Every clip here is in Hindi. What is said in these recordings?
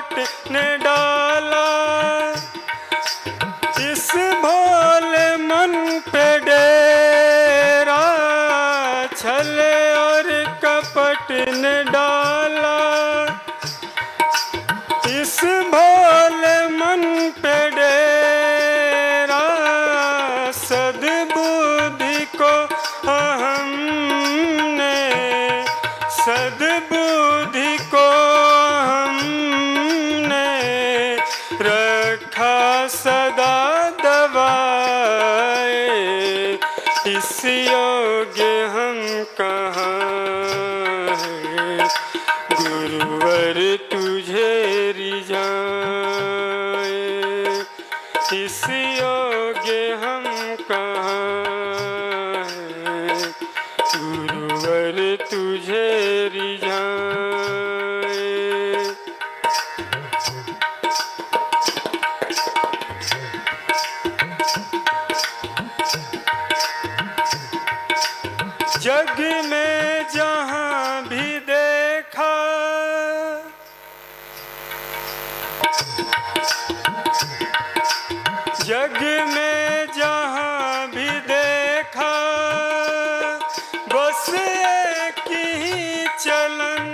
कपट ने डाला, इस भोले मन पे डेरा छल और कपट ने डाला, इस भोले मन पे डेरा सद्बुद्धि को हमने, सद्बुद्धि को हमने रखा सदा दबाए, इस योग्य हम कहाँ हैं, गुरुवर तुझे रिझाए, इस योग्य हम कहाँ हैं, गुरुवर तुझे रिझाए। जग में जहाँ भी देखा, जग में जहाँ भी देखा, बस एक ही चलन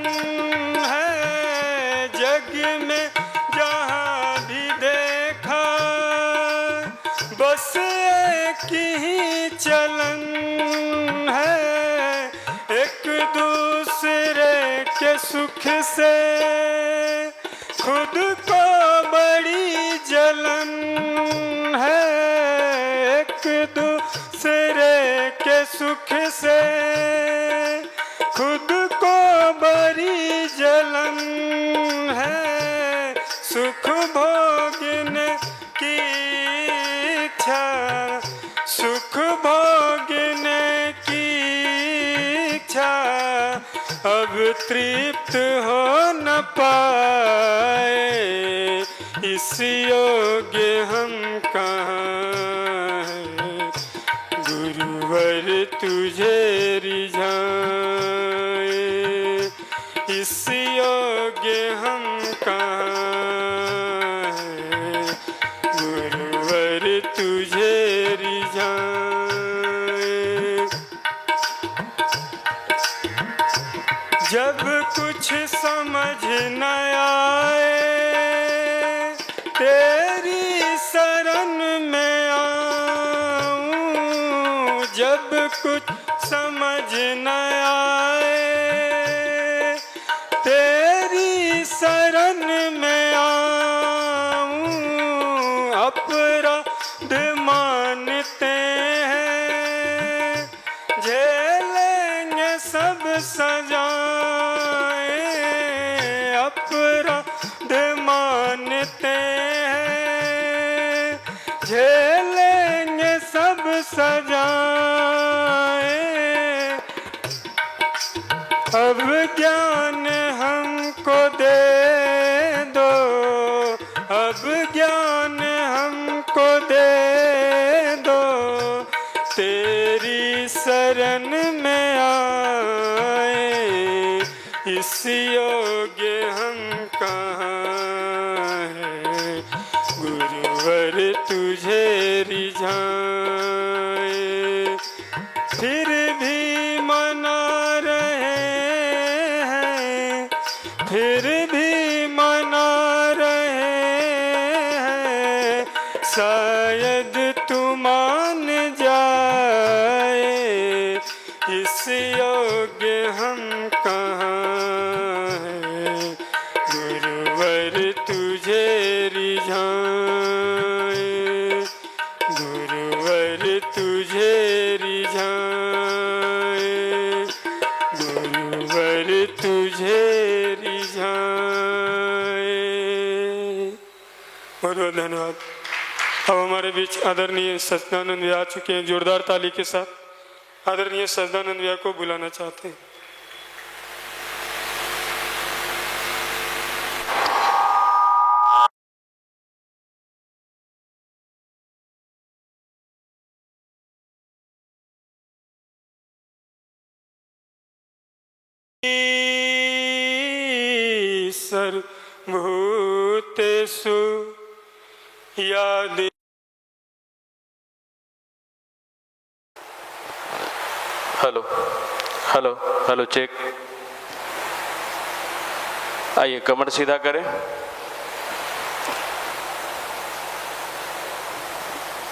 है, जग में जहाँ भी देखा, बस एक ही चलन है, एक दूसरे के सुख से खुद को बड़ी जलन है, एक दूसरे के सुख से खुद को बड़ी जलन है, सुख भोगने की इच्छा, सुख भोगने की इच्छा अब तृप्त हो न पाए, इस योग्य हम कहाँ हैं, गुरुवर तुझे रिझाए, इस योग्य हम कहाँ हैं, गुरुवर तुझे रिझाए। जब कुछ समझ न आए तेरी शरण में आऊं, जब कुछ समझ न आए तेरी शरण में आऊं, अपराध मानते हैं झेलेंगे सब सजाएं, अपराध मानते हैं झेलेंगे सब सजाएं, अब ज्ञान हमको दे दो, अब ज्ञान हमको दे दो, तेरी शरण में आए, इस योग्य हम कहाँ हैं, गुरुवर तुझे रिझाए। फिर भी मना रहे हैं, फिर भी मना रहे हैं, शायद तू मान जाए, इस योग्य हम कहाँ हैं, गुरुवर तुझे रिझाए, गुरुवर तुझे रिझाए, गुरुवर तुझे रिझाए। बहुत बहुत धन्यवाद। अब हमारे बीच आदरणीय सच्चिदानंद भैया आ चुके हैं, जोरदार ताली के साथ आदरणीय सच्चिदानंद भैया को बुलाना चाहते हैं। सर्वभूतानां भूतेषु या हेलो हेलो हेलो चेक। आइए कमर सीधा करें,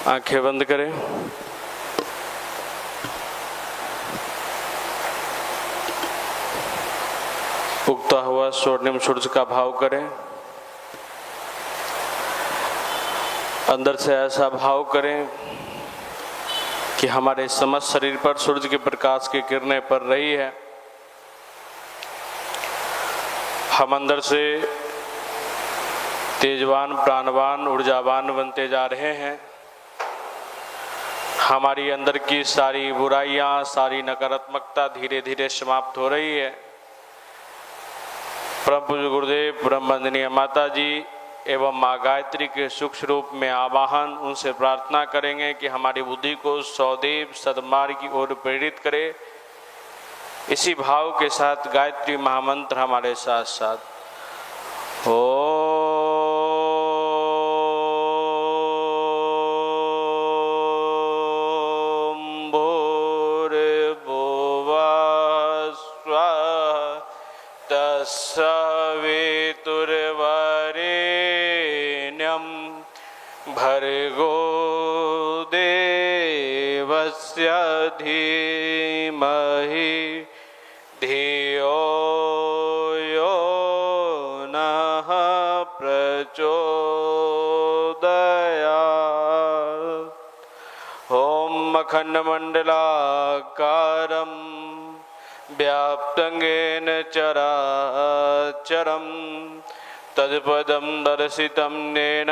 आंखें बंद करें। उगता हुआ स्वर्णिम सूरज का भाव करें। अंदर से ऐसा भाव करें कि हमारे समस्त शरीर पर सूरज के प्रकाश की किरणें पड़ रही है। हम अंदर से तेजवान, प्राणवान, ऊर्जावान बनते जा रहे हैं। हमारी अंदर की सारी बुराइयां, सारी नकारात्मकता धीरे धीरे समाप्त हो रही है। परम पूज्य गुरुदेव, परम वंदनीय माता जी एवं माँ गायत्री के सूक्ष्म रूप में आवाहन, उनसे प्रार्थना करेंगे कि हमारी बुद्धि को सदैव सद्मार्ग की ओर प्रेरित करे। इसी भाव के साथ गायत्री महामंत्र हमारे साथ साथ ओम तत्सवितुर्वरेण्यं भर्गो देवस्य धीमहि धियो यो नः प्रचोदयात्। ॐ अखण्डमण्डलाकारं व्याप्तं येन चराचरं तत्पदं दर्शितं येन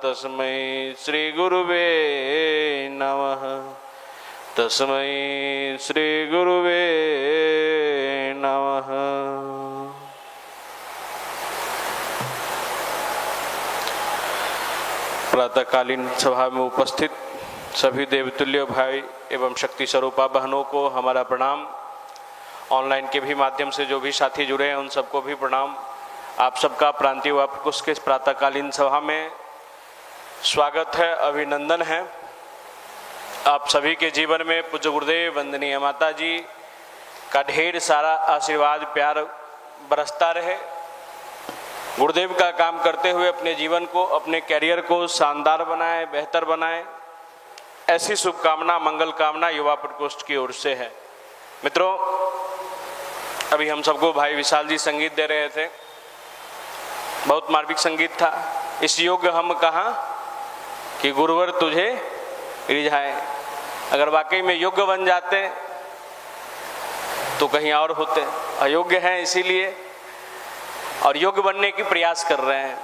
तस्मै श्रीगुरुवे नमः। तस्मै श्रीगुरुवे नमः। प्रातःकालीन सभा में उपस्थित सभी देवतुल्य भाई एवं शक्ति स्वरूपा बहनों को हमारा प्रणाम। ऑनलाइन के भी माध्यम से जो भी साथी जुड़े हैं उन सबको भी प्रणाम। आप सबका प्रांतीय वापकुश के प्रातःकालीन सभा में स्वागत है, अभिनंदन है। आप सभी के जीवन में पूज्य गुरुदेव, वंदनीय माता जी का ढेर सारा आशीर्वाद प्यार बरसता रहे। गुरुदेव का काम करते हुए अपने जीवन को, अपने कैरियर को शानदार बनाए, बेहतर बनाए, ऐसी शुभकामना, मंगल कामना युवा प्रकोष्ठ की ओर से है। मित्रों, अभी हम सबको भाई विशाल जी संगीत दे रहे थे, बहुत मार्मिक संगीत था। इस योग्य हम कहाँ कि गुरुवर तुझे रिझाए। अगर वाकई में योग्य बन जाते तो कहीं और होते, अयोग्य हैं इसीलिए, और योग्य बनने की प्रयास कर रहे हैं।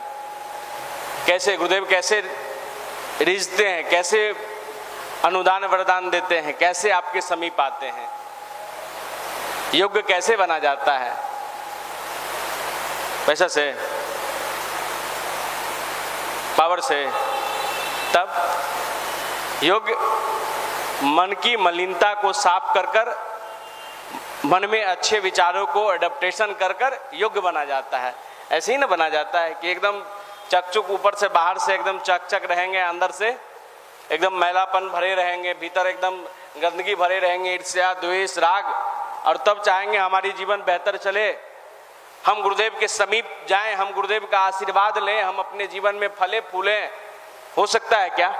कैसे गुरुदेव कैसे रिझते हैं, कैसे अनुदान वरदान देते हैं, कैसे आपके समीप आते हैं, योग्य कैसे बना जाता है? पैसा से, पावर से? तब योग्य मन की मलिनता को साफ कर कर, मन में अच्छे विचारों को एडप्टेशन कर कर योग्य बना जाता है। ऐसे ही ना बना जाता है कि एकदम चकचुक, ऊपर से बाहर से एकदम चकचक रहेंगे, अंदर से एकदम मैलापन भरे रहेंगे, भीतर एकदम गंदगी भरे रहेंगे, ईर्ष्या, द्वेष, राग, और तब चाहेंगे हमारी जीवन बेहतर चले, हम गुरुदेव के समीप जाएं, हम गुरुदेव का आशीर्वाद लें, हम अपने जीवन में फले फूलें। हो सकता है क्या?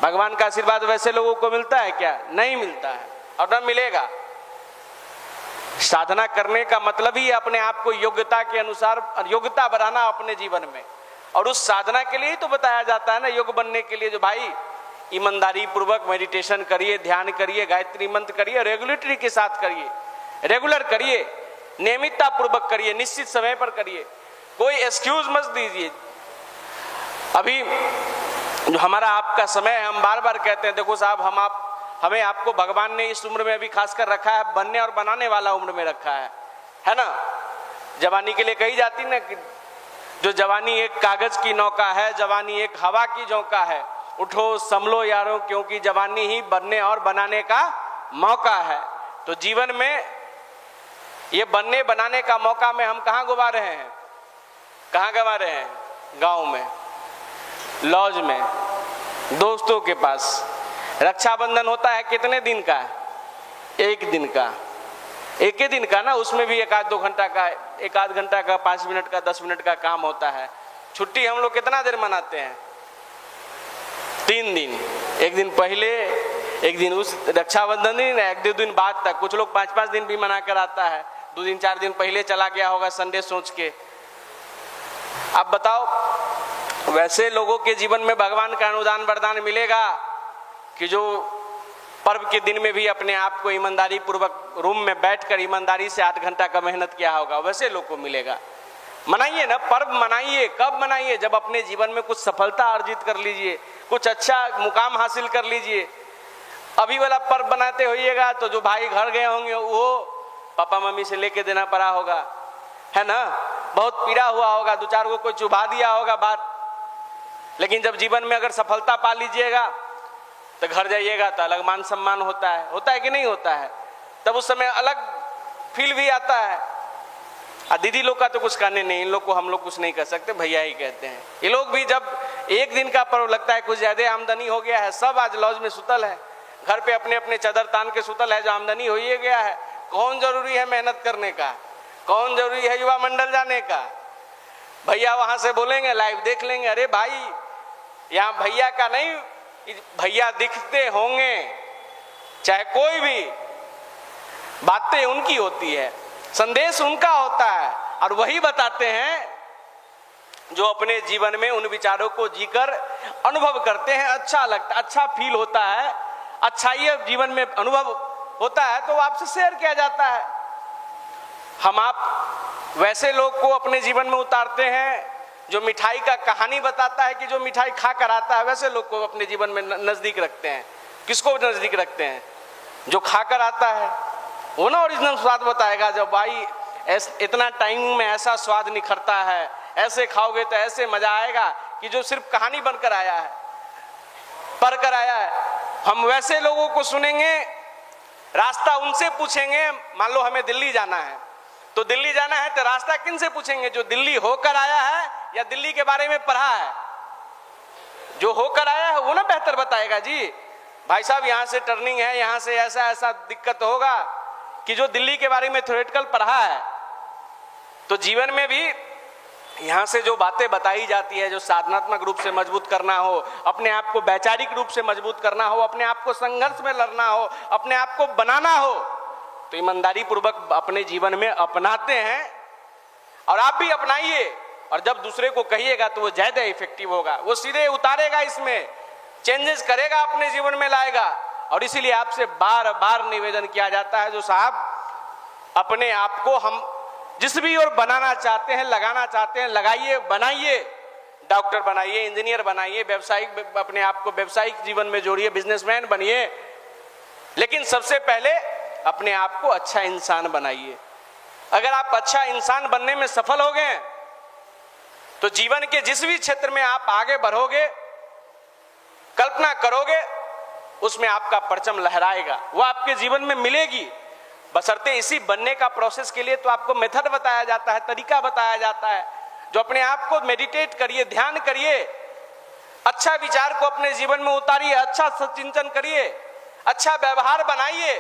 भगवान का आशीर्वाद वैसे लोगों को मिलता है क्या? नहीं मिलता है और न मिलेगा। साधना करने का मतलब ही अपने आप को योग्यता के अनुसार योग्यता बनाना अपने जीवन में, और उस साधना के लिए ही तो बताया जाता है ना, योग बनने के लिए। जो भाई ईमानदारी पूर्वक मेडिटेशन करिए, ध्यान करिए, गायत्री मंत्र करिए, रेगुलेटरी के साथ करिए, रेगुलर करिए, नियमितता पूर्वक करिए, निश्चित समय पर करिए, कोई एक्सक्यूज मत दीजिए। अभी जो हमारा आपका समय है, हम बार बार कहते हैं, देखो साहब, हमें आपको भगवान ने इस उम्र में अभी खासकर रखा है, बनने और बनाने वाला उम्र में रखा है ना। जवानी के लिए कही जाती ना कि जो जवानी एक कागज की नौका है, जवानी एक हवा की झोंका है, उठो संभलो यारों, क्योंकि जवानी ही बनने और बनाने का मौका है। तो जीवन में ये बनने बनाने का मौका में हम कहाँ गवा रहे हैं? कहाँ गवा रहे हैं? गांव में, लॉज में, दोस्तों के पास। रक्षाबंधन होता है कितने दिन का? एक दिन का, एक ही दिन का ना, उसमें भी एक आध 2 घंटा का, एक आध घंटा का, 5 मिनट का, 10 मिनट का काम होता है। छुट्टी हम लोग कितना देर मनाते हैं? 3 दिन, एक दिन पहले, एक दिन उस रक्षाबंधन दिन, 1-2 दिन बाद तक। कुछ लोग 5-5 दिन भी मना कर आता है, 2 दिन 4 दिन पहले चला गया होगा संडे सोच के। अब बताओ, वैसे लोगों के जीवन में भगवान का अनुदान वरदान मिलेगा कि जो पर्व के दिन में भी अपने आप को ईमानदारी पूर्वक रूम में बैठकर ईमानदारी से 8 घंटा का मेहनत किया होगा, वैसे लोग को मिलेगा। मनाइए ना पर्व, मनाइए। कब मनाइए? जब अपने जीवन में कुछ सफलता अर्जित कर लीजिए, कुछ अच्छा मुकाम हासिल कर लीजिए। अभी वाला पर्व बनाते होइएगा तो जो भाई घर गए होंगे वो पापा मम्मी से लेके देना पड़ा होगा, है ना, बहुत पीड़ा हुआ होगा, 2-4 को कोई चुभा दिया होगा बात। लेकिन जब जीवन में अगर सफलता पा लीजिएगा तो घर जाइएगा तो अलग मान सम्मान होता है कि नहीं होता है? तब उस समय अलग फील भी आता है। दीदी लोग का तो कुछ कहने नहीं, इन लोग को हम लोग कुछ नहीं कर सकते, भैया ही कहते हैं। ये लोग भी जब एक दिन का पर्व लगता है, कुछ ज्यादा आमदनी हो गया है, सब आज लॉज में सुतल है, घर पे अपने अपने चादर तान के सुतल है, जो आमदनी हो ही गया है। कौन जरूरी है मेहनत करने का? कौन जरूरी है युवा मंडल जाने का? भैया वहां से बोलेंगे, लाइव देख लेंगे, अरे भाई यहाँ भैया का नहीं, भैया दिखते होंगे, चाहे कोई भी, बातें उनकी होती है, संदेश उनका होता है, और वही बताते हैं जो अपने जीवन में उन विचारों को जीकर अनुभव करते हैं। अच्छा लगता, अच्छा फील होता है, अच्छा ये जीवन में अनुभव होता है तो आपसे शेयर किया जाता है। हम आप वैसे लोग को अपने जीवन में उतारते हैं जो मिठाई का कहानी बताता है कि जो मिठाई खा कर आता है, वैसे लोग को अपने जीवन में नजदीक रखते हैं। किसको नजदीक रखते हैं? जो खा कर आता है, वो ना ओरिजिनल स्वाद बताएगा। जब भाई इतना टाइम में ऐसा स्वाद निखरता है, ऐसे खाओगे तो ऐसे मजा आएगा, कि जो सिर्फ कहानी बनकर आया है, पढ़ कर आया है। हम वैसे लोगों को सुनेंगे, रास्ता उनसे पूछेंगे। मान लो हमें दिल्ली जाना है, तो दिल्ली जाना है तो रास्ता किन से पूछेंगे? जो दिल्ली होकर आया है या दिल्ली के बारे में पढ़ा है? जो होकर आया है वो ना बेहतर बताएगा। जी भाई साहब यहाँ से टर्निंग है, यहाँ से ऐसा ऐसा दिक्कत होगा, कि जो दिल्ली के बारे में थ्योरेटिकल पढ़ा है। तो जीवन में भी यहाँ से जो बातें बताई जाती है, जो साधनात्मक रूप से मजबूत करना हो, अपने आप को वैचारिक रूप से मजबूत करना हो, अपने आप को संघर्ष में लड़ना हो, अपने आप को बनाना हो, तो ईमानदारी पूर्वक अपने जीवन में अपनाते हैं। और आप भी अपनाइए, और जब दूसरे को कहिएगा तो वो ज्यादा इफेक्टिव होगा, वो सीधे उतारेगा, इसमें चेंजेस करेगा, अपने जीवन में लाएगा। और इसीलिए आपसे बार बार निवेदन किया जाता है, जो साहब अपने आप को हम जिस भी ओर बनाना चाहते हैं, लगाना चाहते हैं, लगाइए, बनाइए। डॉक्टर बनाइए, इंजीनियर बनाइए, व्यवसायिक, अपने आप को व्यवसायिक जीवन में जोड़िए, बिजनेसमैन बनिए। लेकिन सबसे पहले अपने आप को अच्छा इंसान बनाइए। अगर आप अच्छा इंसान बनने में सफल हो गए तो जीवन के जिस भी क्षेत्र में आप आगे बढ़ोगे, कल्पना करोगे, उसमें आपका परचम लहराएगा, वो आपके जीवन में मिलेगी। बशर्ते इसी बनने का प्रोसेस के लिए तो आपको मेथड बताया जाता है, तरीका बताया जाता है। जो अपने आप को मेडिटेट करिए, ध्यान करिए, अच्छा विचार को अपने जीवन में उतारिए, अच्छा चिंतन करिए, अच्छा व्यवहार बनाइए।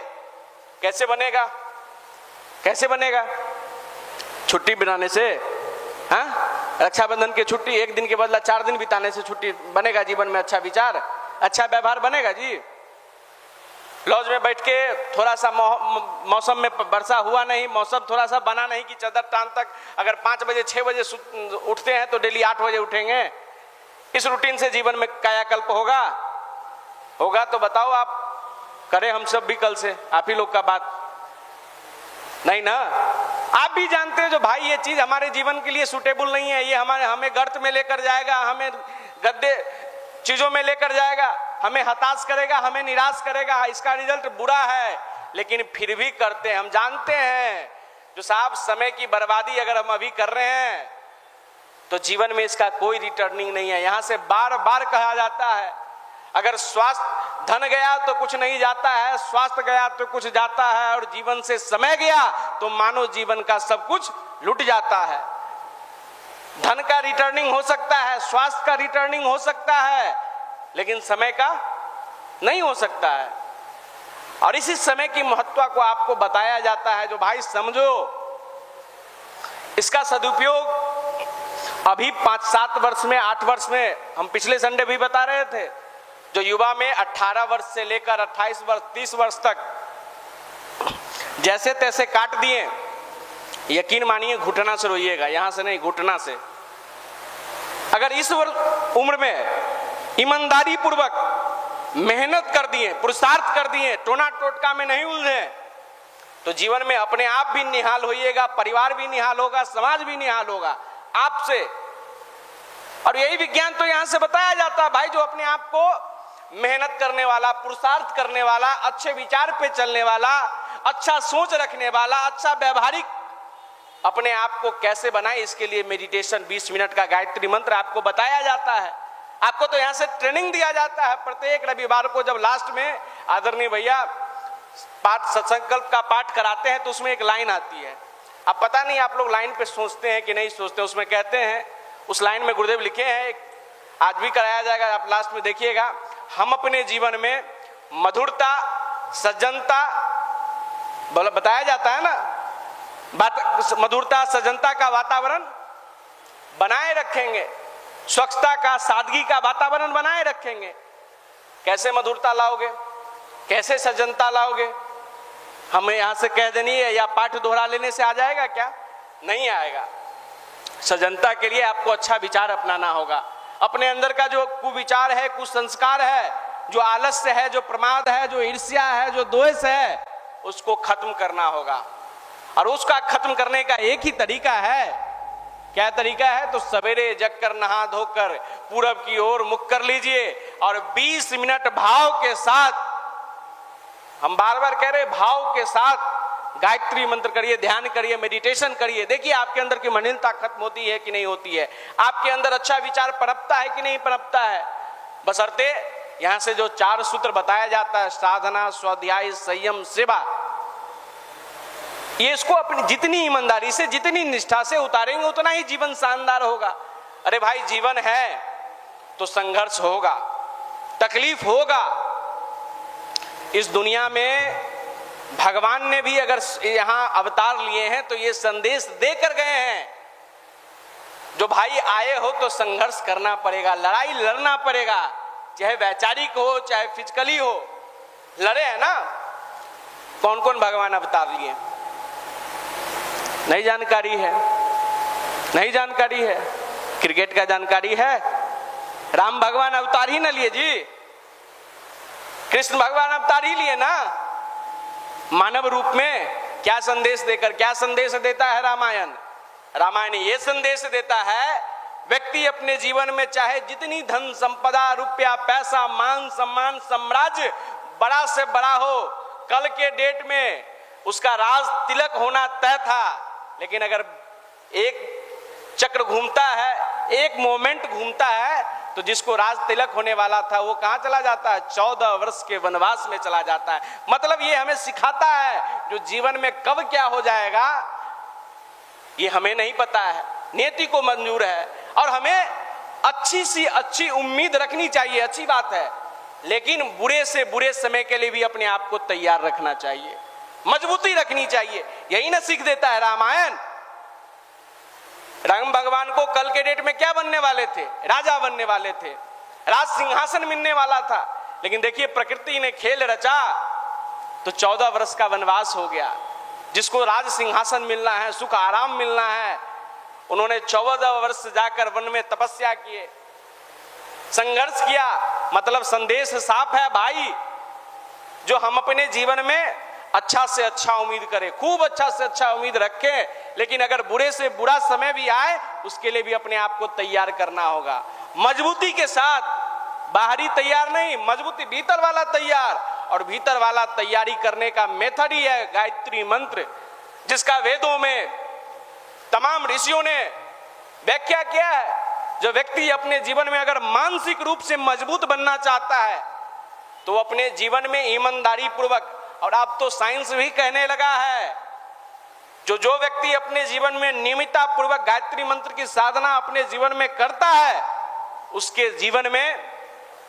कैसे बनेगा? कैसे बनेगा? छुट्टी बिताने से? हाँ, रक्षाबंधन की छुट्टी 1 दिन के बदला 4 दिन बिताने से छुट्टी बनेगा? जीवन में अच्छा विचार, अच्छा व्यवहार बनेगा? जी लॉज में बैठ के थोड़ा सा मौसम में वर्षा हुआ नहीं, मौसम थोड़ा सा बना नहीं कि चादर टान तक, अगर 5 बजे 6 बजे उठते हैं तो डेली 8 बजे उठेंगे। इस रूटीन से जीवन में कायाकल्प होगा? होगा तो बताओ, आप करें हम सब भी कल से, आप ही लोग का बात नहीं ना। आप भी जानते हो जो भाई ये चीज हमारे जीवन के लिए सूटेबल नहीं है, ये हमें गर्त में लेकर जाएगा, हमें गद्दे चीजों में लेकर जाएगा, हमें हताश करेगा, हमें निराश करेगा, इसका रिजल्ट बुरा है, लेकिन फिर भी करते हैं। हम जानते हैं जो साहब समय की बर्बादी अगर हम अभी कर रहे हैं तो जीवन में इसका कोई रिटर्निंग नहीं है। यहां से बार बार कहा जाता है, अगर स्वास्थ्य धन गया तो कुछ नहीं जाता है, स्वास्थ्य गया तो कुछ जाता है, और जीवन से समय गया तो मानव जीवन का सब कुछ लुट जाता है। धन का रिटर्निंग हो सकता है, स्वास्थ्य का रिटर्निंग हो सकता है, लेकिन समय का नहीं हो सकता है। और इसी समय की महत्व को आपको बताया जाता है, जो भाई समझो इसका सदुपयोग अभी 5-7 वर्ष में, 8 वर्ष में, हम पिछले संडे भी बता रहे थे, जो युवा में 18 वर्ष से लेकर 28 वर्ष 30 वर्ष तक जैसे तैसे काट दिए, यकीन मानिए घुटना से रोइएगा, यहां से नहीं घुटना से। अगर इस उम्र में ईमानदारी पूर्वक मेहनत कर दिए, पुरुषार्थ कर दिए, टोना टोटका में नहीं उलझे, तो जीवन में अपने आप भी निहाल होइएगा, परिवार भी निहाल होगा, समाज भी निहाल होगा आपसे। और यही विज्ञान तो यहां से बताया जाता है भाई, जो अपने आप को मेहनत करने वाला, पुरुषार्थ करने वाला, अच्छे विचार पे चलने वाला, अच्छा सोच रखने वाला, अच्छा व्यवहारिक अपने आप को कैसे बनाए, इसके लिए मेडिटेशन 20 मिनट का गायत्री मंत्र आपको बताया जाता है। आपको तो यहां से ट्रेनिंग दिया जाता है। प्रत्येक रविवार को जब लास्ट में आदरणीय भैया पाठ सत्संकल्प का पाठ कराते हैं, तो उसमें एक लाइन आती है। अब पता नहीं आप लोग लाइन पे सोचते हैं कि नहीं सोचते। उसमें कहते हैं, उस लाइन में गुरुदेव लिखे हैं, आज भी कराया जाएगा, आप लास्ट में देखिएगा, हम अपने जीवन में मधुरता, सज्जनता, बताया जाता है ना, मधुरता सज्जनता का वातावरण बनाए रखेंगे, स्वच्छता का, सादगी का वातावरण बनाए रखेंगे। कैसे मधुरता लाओगे, कैसे सज्जनता लाओगे? हमें यहां से कह देनी है या पाठ दोहरा लेने से आ जाएगा क्या? नहीं आएगा। सज्जनता के लिए आपको अच्छा विचार अपनाना होगा। अपने अंदर का जो कुविचार है, कुसंस्कार है, जो आलस्य है, जो प्रमाद है, जो ईर्ष्या है, जो द्वेष है, उसको खत्म करना होगा। और उसका खत्म करने का एक ही तरीका है। क्या तरीका है? तो सवेरे जगकर नहा धोकर पूरब की ओर मुख कर लीजिए और 20 मिनट भाव के साथ, हम बार बार कह रहे भाव के साथ गायत्री मंत्र करिए, ध्यान करिए, मेडिटेशन करिए। देखिए आपके अंदर की मलिनता खत्म होती है कि नहीं होती है, आपके अंदर अच्छा विचार पनपता है कि नहीं पनपता है। बशर्ते यहां से जो 4 सूत्र बताया जाता है, साधना, स्वाध्याय, संयम, सेवा, ये इसको अपनी जितनी ईमानदारी से, जितनी निष्ठा से उतारेंगे, उतना ही जीवन शानदार होगा। अरे भाई, जीवन है तो संघर्ष होगा, तकलीफ होगा। इस दुनिया में भगवान ने भी अगर यहां अवतार लिए हैं तो ये संदेश देकर गए हैं, जो भाई आए हो तो संघर्ष करना पड़ेगा, लड़ाई लड़ना पड़ेगा, चाहे वैचारिक हो चाहे फिजिकली हो, लड़े हैं ना। कौन कौन भगवान अवतार लिए? नहीं जानकारी है, नहीं जानकारी है। क्रिकेट का जानकारी है? राम भगवान अवतार ही ना लिए जी, कृष्ण भगवान अवतार ही लिए ना, मानव रूप में। क्या संदेश देकर, क्या संदेश देता है रामायण? रामायण ये संदेश देता है, व्यक्ति अपने जीवन में चाहे जितनी धन संपदा, रुपया, पैसा, मान सम्मान, साम्राज्य बड़ा से बड़ा हो, कल के डेट में उसका राज तिलक होना तय था, लेकिन अगर एक चक्र घूमता है, एक मोमेंट घूमता है, तो जिसको राज तिलक होने वाला था वो कहां चला जाता है? 14 वर्ष के वनवास में चला जाता है। मतलब ये हमें सिखाता है, जो जीवन में कब क्या हो जाएगा ये हमें नहीं पता है, नियति को मंजूर है। और हमें अच्छी सी अच्छी उम्मीद रखनी चाहिए, अच्छी बात है, लेकिन बुरे से बुरे समय के लिए भी अपने आप को तैयार रखना चाहिए, मजबूती रखनी चाहिए। यही ना सीख देता है रामायण। राम भगवान को कल के डेट में क्या बनने वाले थे? राजा बनने वाले थे, राज सिंहासन मिलने वाला था, लेकिन देखिए प्रकृति ने खेल रचा तो 14 वर्ष का वनवास हो गया। जिसको राज सिंहासन मिलना है, सुख आराम मिलना है, उन्होंने 14 वर्ष जाकर वन में तपस्या किए, संघर्ष किया। मतलब संदेश साफ है भाई, जो हम अपने जीवन में अच्छा से अच्छा उम्मीद करें, खूब अच्छा से अच्छा उम्मीद रखें, लेकिन अगर बुरे से बुरा समय भी आए उसके लिए भी अपने आप को तैयार करना होगा, मजबूती के साथ। बाहरी तैयार नहीं, मजबूती भीतर वाला तैयार। और भीतर वाला तैयारी करने का मेथड ही है गायत्री मंत्र, जिसका वेदों में तमाम ऋषियों ने व्याख्या किया है। जो व्यक्ति अपने जीवन में अगर मानसिक रूप से मजबूत बनना चाहता है तो अपने जीवन में ईमानदारी पूर्वक, और अब तो साइंस भी कहने लगा है जो व्यक्ति अपने जीवन में नियमितता पूर्वक गायत्री मंत्र की साधना अपने जीवन में करता है, उसके जीवन में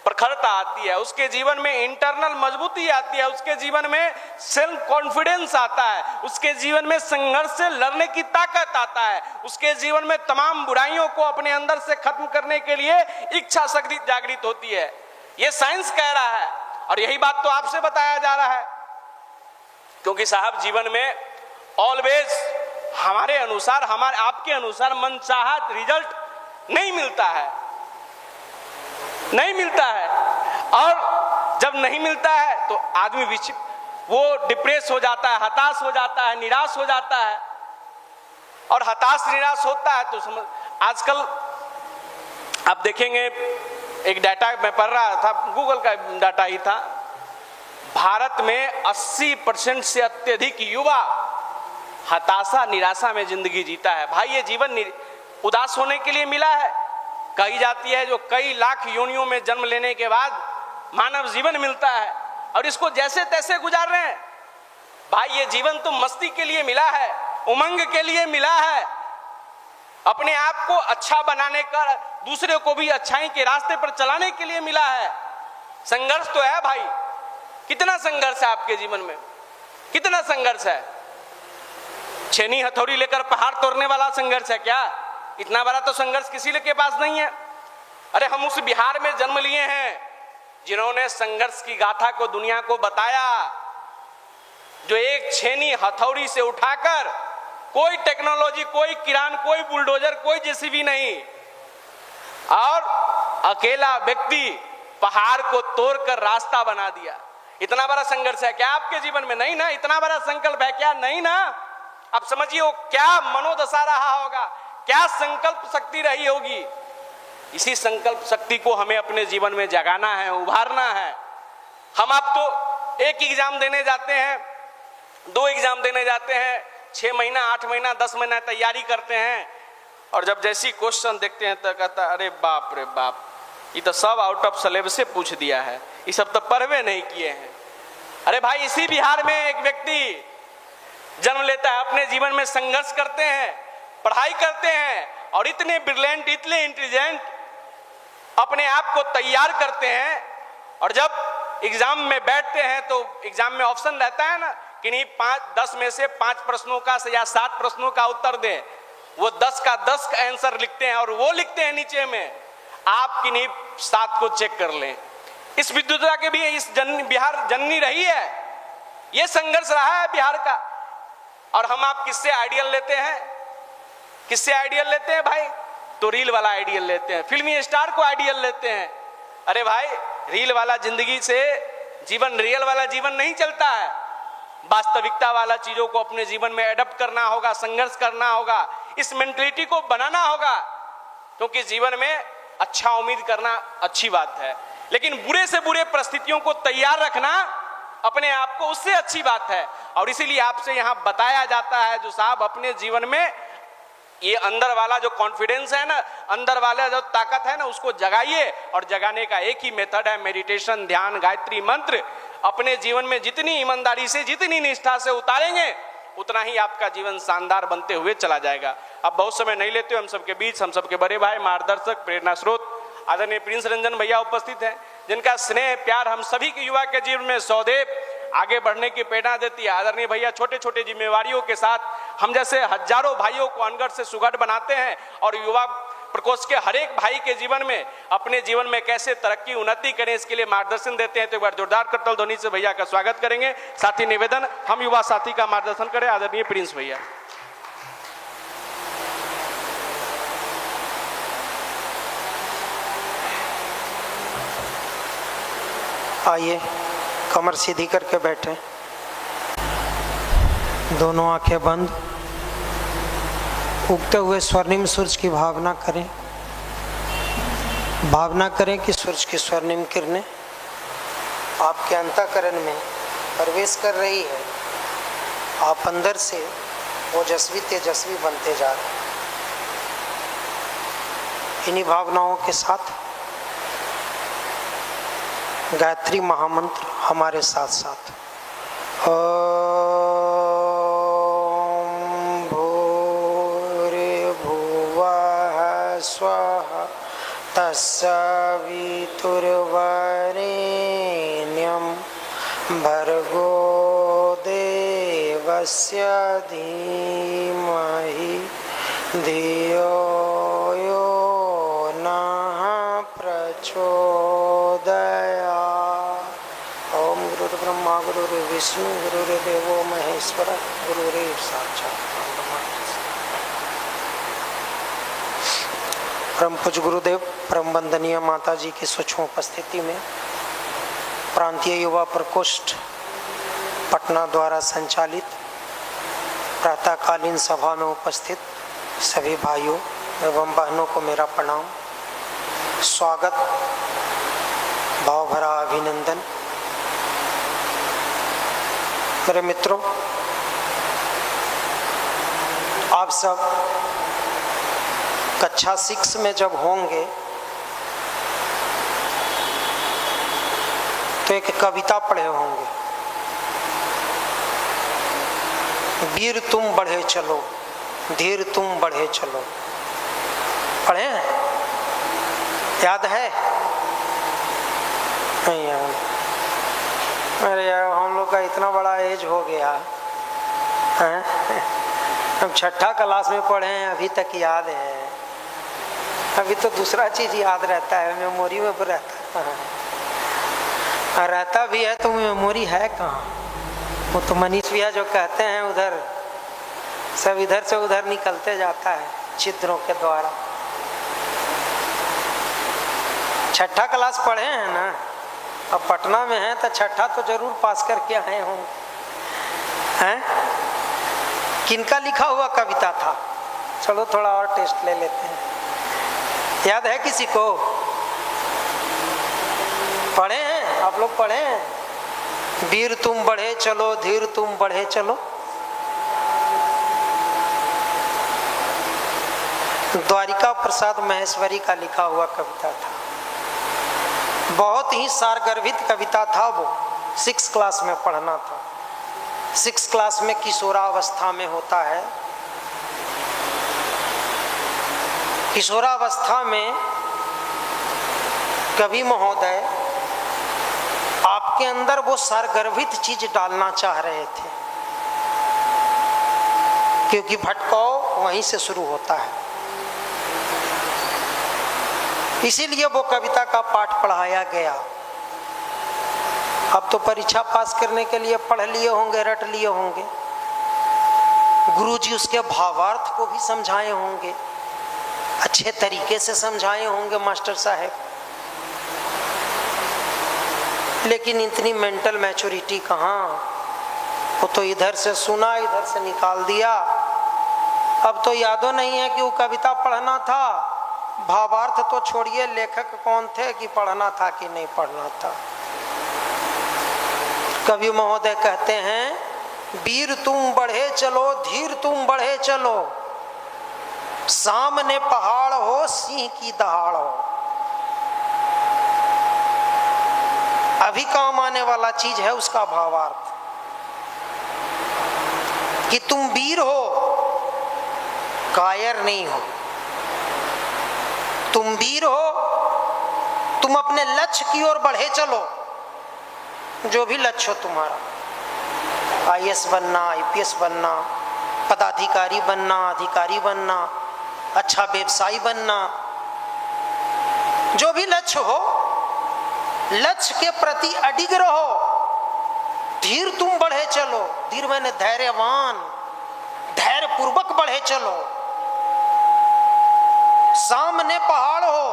प्रखरता आती है, उसके जीवन में इंटरनल मजबूती आती है, उसके जीवन में सेल्फ कॉन्फिडेंस आता है, उसके जीवन में संघर्ष से लड़ने की ताकत आता है, उसके जीवन में तमाम बुराइयों को अपने अंदर से खत्म करने के लिए इच्छा शक्ति जागृत होती है। यह साइंस कह रहा है और यही बात तो आपसे बताया जा रहा है, क्योंकि साहब जीवन में ऑलवेज हमारे अनुसार, हमारे आपके अनुसार मनचाहा रिजल्ट नहीं मिलता है, नहीं मिलता है। और जब नहीं मिलता है तो आदमी वो डिप्रेस हो जाता है, हताश हो जाता है, निराश हो जाता है। और हताश निराश होता है तो समझ, आजकल आप देखेंगे, एक डाटा मैं पढ़ रहा था, गूगल का डाटा ही था, भारत में 80% से अत्यधिक युवा हताशा निराशा में जिंदगी जीता है। भाई ये जीवन उदास होने के लिए मिला है। कही जाती है जो कई लाख योनियों में जन्म लेने के बाद मानव जीवन मिलता है और इसको जैसे तैसे गुजार रहे हैं। भाई ये जीवन तो मस्ती के लिए मिला है, उमंग के लिए मिला है, अपने आप को अच्छा बनाने का, दूसरे को भी अच्छाई के रास्ते पर चलाने के लिए मिला है। संघर्ष तो है भाई, कितना संघर्ष है आपके जीवन में, कितना संघर्ष है। छेनी हथौड़ी लेकर पहाड़ तोड़ने वाला संघर्ष है क्या? इतना बड़ा तो संघर्ष किसी के पास नहीं है। अरे हम उस बिहार में जन्म लिए हैं जिन्होंने संघर्ष की गाथा को दुनिया को बताया, जो एक छेनी हथौड़ी से उठाकर, कोई टेक्नोलॉजी, कोई किरान, कोई बुलडोजर, कोई जेसीबी नहीं, और अकेला व्यक्ति पहाड़ को तोड़कर रास्ता बना दिया। इतना बड़ा संघर्ष है क्या आपके जीवन में? नहीं ना। इतना बड़ा संकल्प है क्या? नहीं ना। अब समझिए वो क्या मनोदशा रहा होगा, क्या संकल्प शक्ति रही होगी। इसी संकल्प शक्ति को हमें अपने जीवन में जगाना है, उभारना है। हम आप तो एक एग्जाम देने जाते हैं, 2 एग्जाम देने जाते हैं, 6 महीना, 8 महीना, 10 महीना तैयारी करते हैं, और जब जैसी क्वेश्चन देखते हैं तो कहता अरे बाप रे बाप, ये तो सब आउट ऑफ सिलेबस से पूछ दिया है, ये सब तो पढ़वे नहीं किए हैं। अरे भाई इसी बिहार में एक व्यक्ति जन्म लेता है, अपने जीवन में संघर्ष करते हैं, पढ़ाई करते हैं और इतने ब्रिलियंट, इतने इंटेलिजेंट अपने आप को तैयार करते हैं, और जब एग्जाम में बैठते हैं तो एग्जाम में ऑप्शन रहता है ना कि नहीं 10 में से 5 प्रश्नों का या 7 प्रश्नों का उत्तर दें। वो 10 का 10 का आंसर लिखते हैं और वो लिखते हैं नीचे में आप कि नहीं 7 को चेक कर लें। इस विद्युता के भी इस बिहार जननी रही है, ये संघर्ष रहा है बिहार का। और हम आप किससे आइडियल लेते हैं? किससे आइडियल लेते हैं भाई? तो रील वाला आइडियल लेते हैं, फिल्मी स्टार को आइडियल लेते हैं। अरे भाई रील वाला जिंदगी से जीवन, रियल वाला जीवन नहीं चलता है। वास्तविकता वाला चीजों को अपने जीवन में एडप्ट करना होगा, संघर्ष करना होगा, इस मेंटलिटी को बनाना होगा, क्योंकि जीवन में अच्छा उम्मीद करना अच्छी बात है, लेकिन बुरे से बुरे परिस्थितियों को तैयार रखना अपने आप को, उससे अच्छी बात है। और इसीलिए आपसे यहां बताया जाता है जो साहब अपने जीवन में ये अंदर वाला जो कॉन्फिडेंस है ना, अंदर वाला जो ताकत है ना, उसको जगाइए। और जगाने का एक ही मेथड है मेडिटेशन, ध्यान, गायत्री मंत्र। अपने जीवन में जितनी ईमानदारी से, जितनी निष्ठा से उतारेंगे, उतना ही आपका जीवन शानदार बनते हुए चला जाएगा। अब बहुत समय नहीं लेते हो, हम सबके बीच हम सबके बड़े भाई, मार्गदर्शक, प्रेरणा स्रोत आदरणीय प्रिंस रंजन भैया उपस्थित हैं, जिनका स्नेह प्यार हम सभी के युवा के जीवन में सौदेव आगे बढ़ने की प्रेरणा देती है। आदरणीय भैया छोटे छोटे जिम्मेवारियों के साथ हम जैसे हजारों भाइयों को अनगढ़ से सुगढ़ बनाते हैं, और युवा प्रकोष्ठ के हर एक भाई के जीवन में, अपने जीवन में कैसे तरक्की उन्नति करें, इसके लिए मार्गदर्शन देते हैं। तो एक बार जोरदार करताल ध्वनि से भैया का स्वागत करेंगे। साथ ही निवेदन, हम युवा साथी का मार्गदर्शन करें। आदरणीय प्रिंस भैया। आइए कमर सीधी करके बैठे, दोनों आंखें बंद, उगते हुए स्वर्णिम सूरज की भावना करें। भावना करें कि सूरज की स्वर्णिम किरणें आपके अंतःकरण में प्रवेश कर रही है। आप अंदर से ओजस्वी तेजस्वी बनते जा रहे हैं। इन्हीं भावनाओं के साथ गायत्री महामंत्र हमारे साथ साथ। ओम तस्सवितुर्वरेण्यं भर्गो देवस्य धीमहि धियो यो नः प्रचोदयात्। ओम गुरुर्ब्रह्मा गुरुर्विष्णु गुरुर्देवो महेश्वर गुरुरेव साक्षात् परब्रह्म। परम पूज्य गुरुदेव, परम वंदनीय माता जी की सूक्ष्म उपस्थिति में प्रांतीय युवा प्रकोष्ठ पटना द्वारा संचालित प्रातःकालीन सभा में उपस्थित सभी भाइयों एवं बहनों को मेरा प्रणाम, स्वागत, भाव भरा अभिनंदन। मेरे मित्रों, आप सब कक्षा 6 में जब होंगे तो एक कविता पढ़े होंगे, वीर तुम बढ़े चलो, धीर तुम बढ़े चलो। पढ़े हैं? याद है? नहीं याद। अरे यार, हम लोग का इतना बड़ा एज हो गया है, हम छठा क्लास में पढ़े हैं, अभी तक याद है। अभी तो दूसरा चीज याद रहता है, मेमोरी में रहता है। रहता भी है तो मेमोरी है कहाँ? वो तो मनीष भैया जो कहते हैं उधर सब इधर से उधर निकलते जाता है छिद्रों के द्वारा। छठा क्लास पढ़े हैं ना, अब पटना में हैं तो छठा तो जरूर पास करके आए होंगे। हैं? किनका लिखा हुआ कविता था? चलो थोड़ा और टेस्ट ले लेते हैं। याद है किसी को? पढ़े हैं आप लोग? पढ़े हैं? वीर तुम बढ़े चलो, धीर तुम बढ़े चलो। द्वारिका प्रसाद महेश्वरी का लिखा हुआ कविता था, बहुत ही सारगर्भित कविता था। वो 6 क्लास में पढ़ना था। 6 क्लास में किशोरावस्था में होता है। किशोरावस्था में कवि महोदय आपके अंदर वो सारगर्भित चीज डालना चाह रहे थे, क्योंकि भटकाव वहीं से शुरू होता है। इसीलिए वो कविता का पाठ पढ़ाया गया। अब तो परीक्षा पास करने के लिए पढ़ लिए होंगे, रट लिए होंगे। गुरुजी उसके भावार्थ को भी समझाए होंगे, अच्छे तरीके से समझाए होंगे मास्टर साहब। लेकिन इतनी मेंटल मैच्योरिटी कहाँ? वो तो इधर से सुना, इधर से निकाल दिया। अब तो यादो नहीं है कि वो कविता पढ़ना था। भावार्थ तो छोड़िए, लेखक कौन थे कि पढ़ना था कि नहीं पढ़ना था। कवि महोदय कहते हैं, वीर तुम बढ़े चलो, धीर तुम बढ़े चलो, सामने पहाड़ हो, सिंह की दहाड़ हो। अभी काम आने वाला चीज है उसका भावार्थ, कि तुम वीर हो, कायर नहीं हो। तुम वीर हो, तुम अपने लक्ष्य की ओर बढ़े चलो, जो भी लक्ष्य हो तुम्हारा, IAS बनना, IPS बनना, पदाधिकारी बनना, अधिकारी बनना, अच्छा व्यवसायी बनना, जो भी लक्ष्य हो, लक्ष्य के प्रति अडिग रहो। धीर तुम बढ़े चलो, धीर मैंने धैर्यवान, धैर्य पूर्वक बढ़े चलो। सामने पहाड़ हो,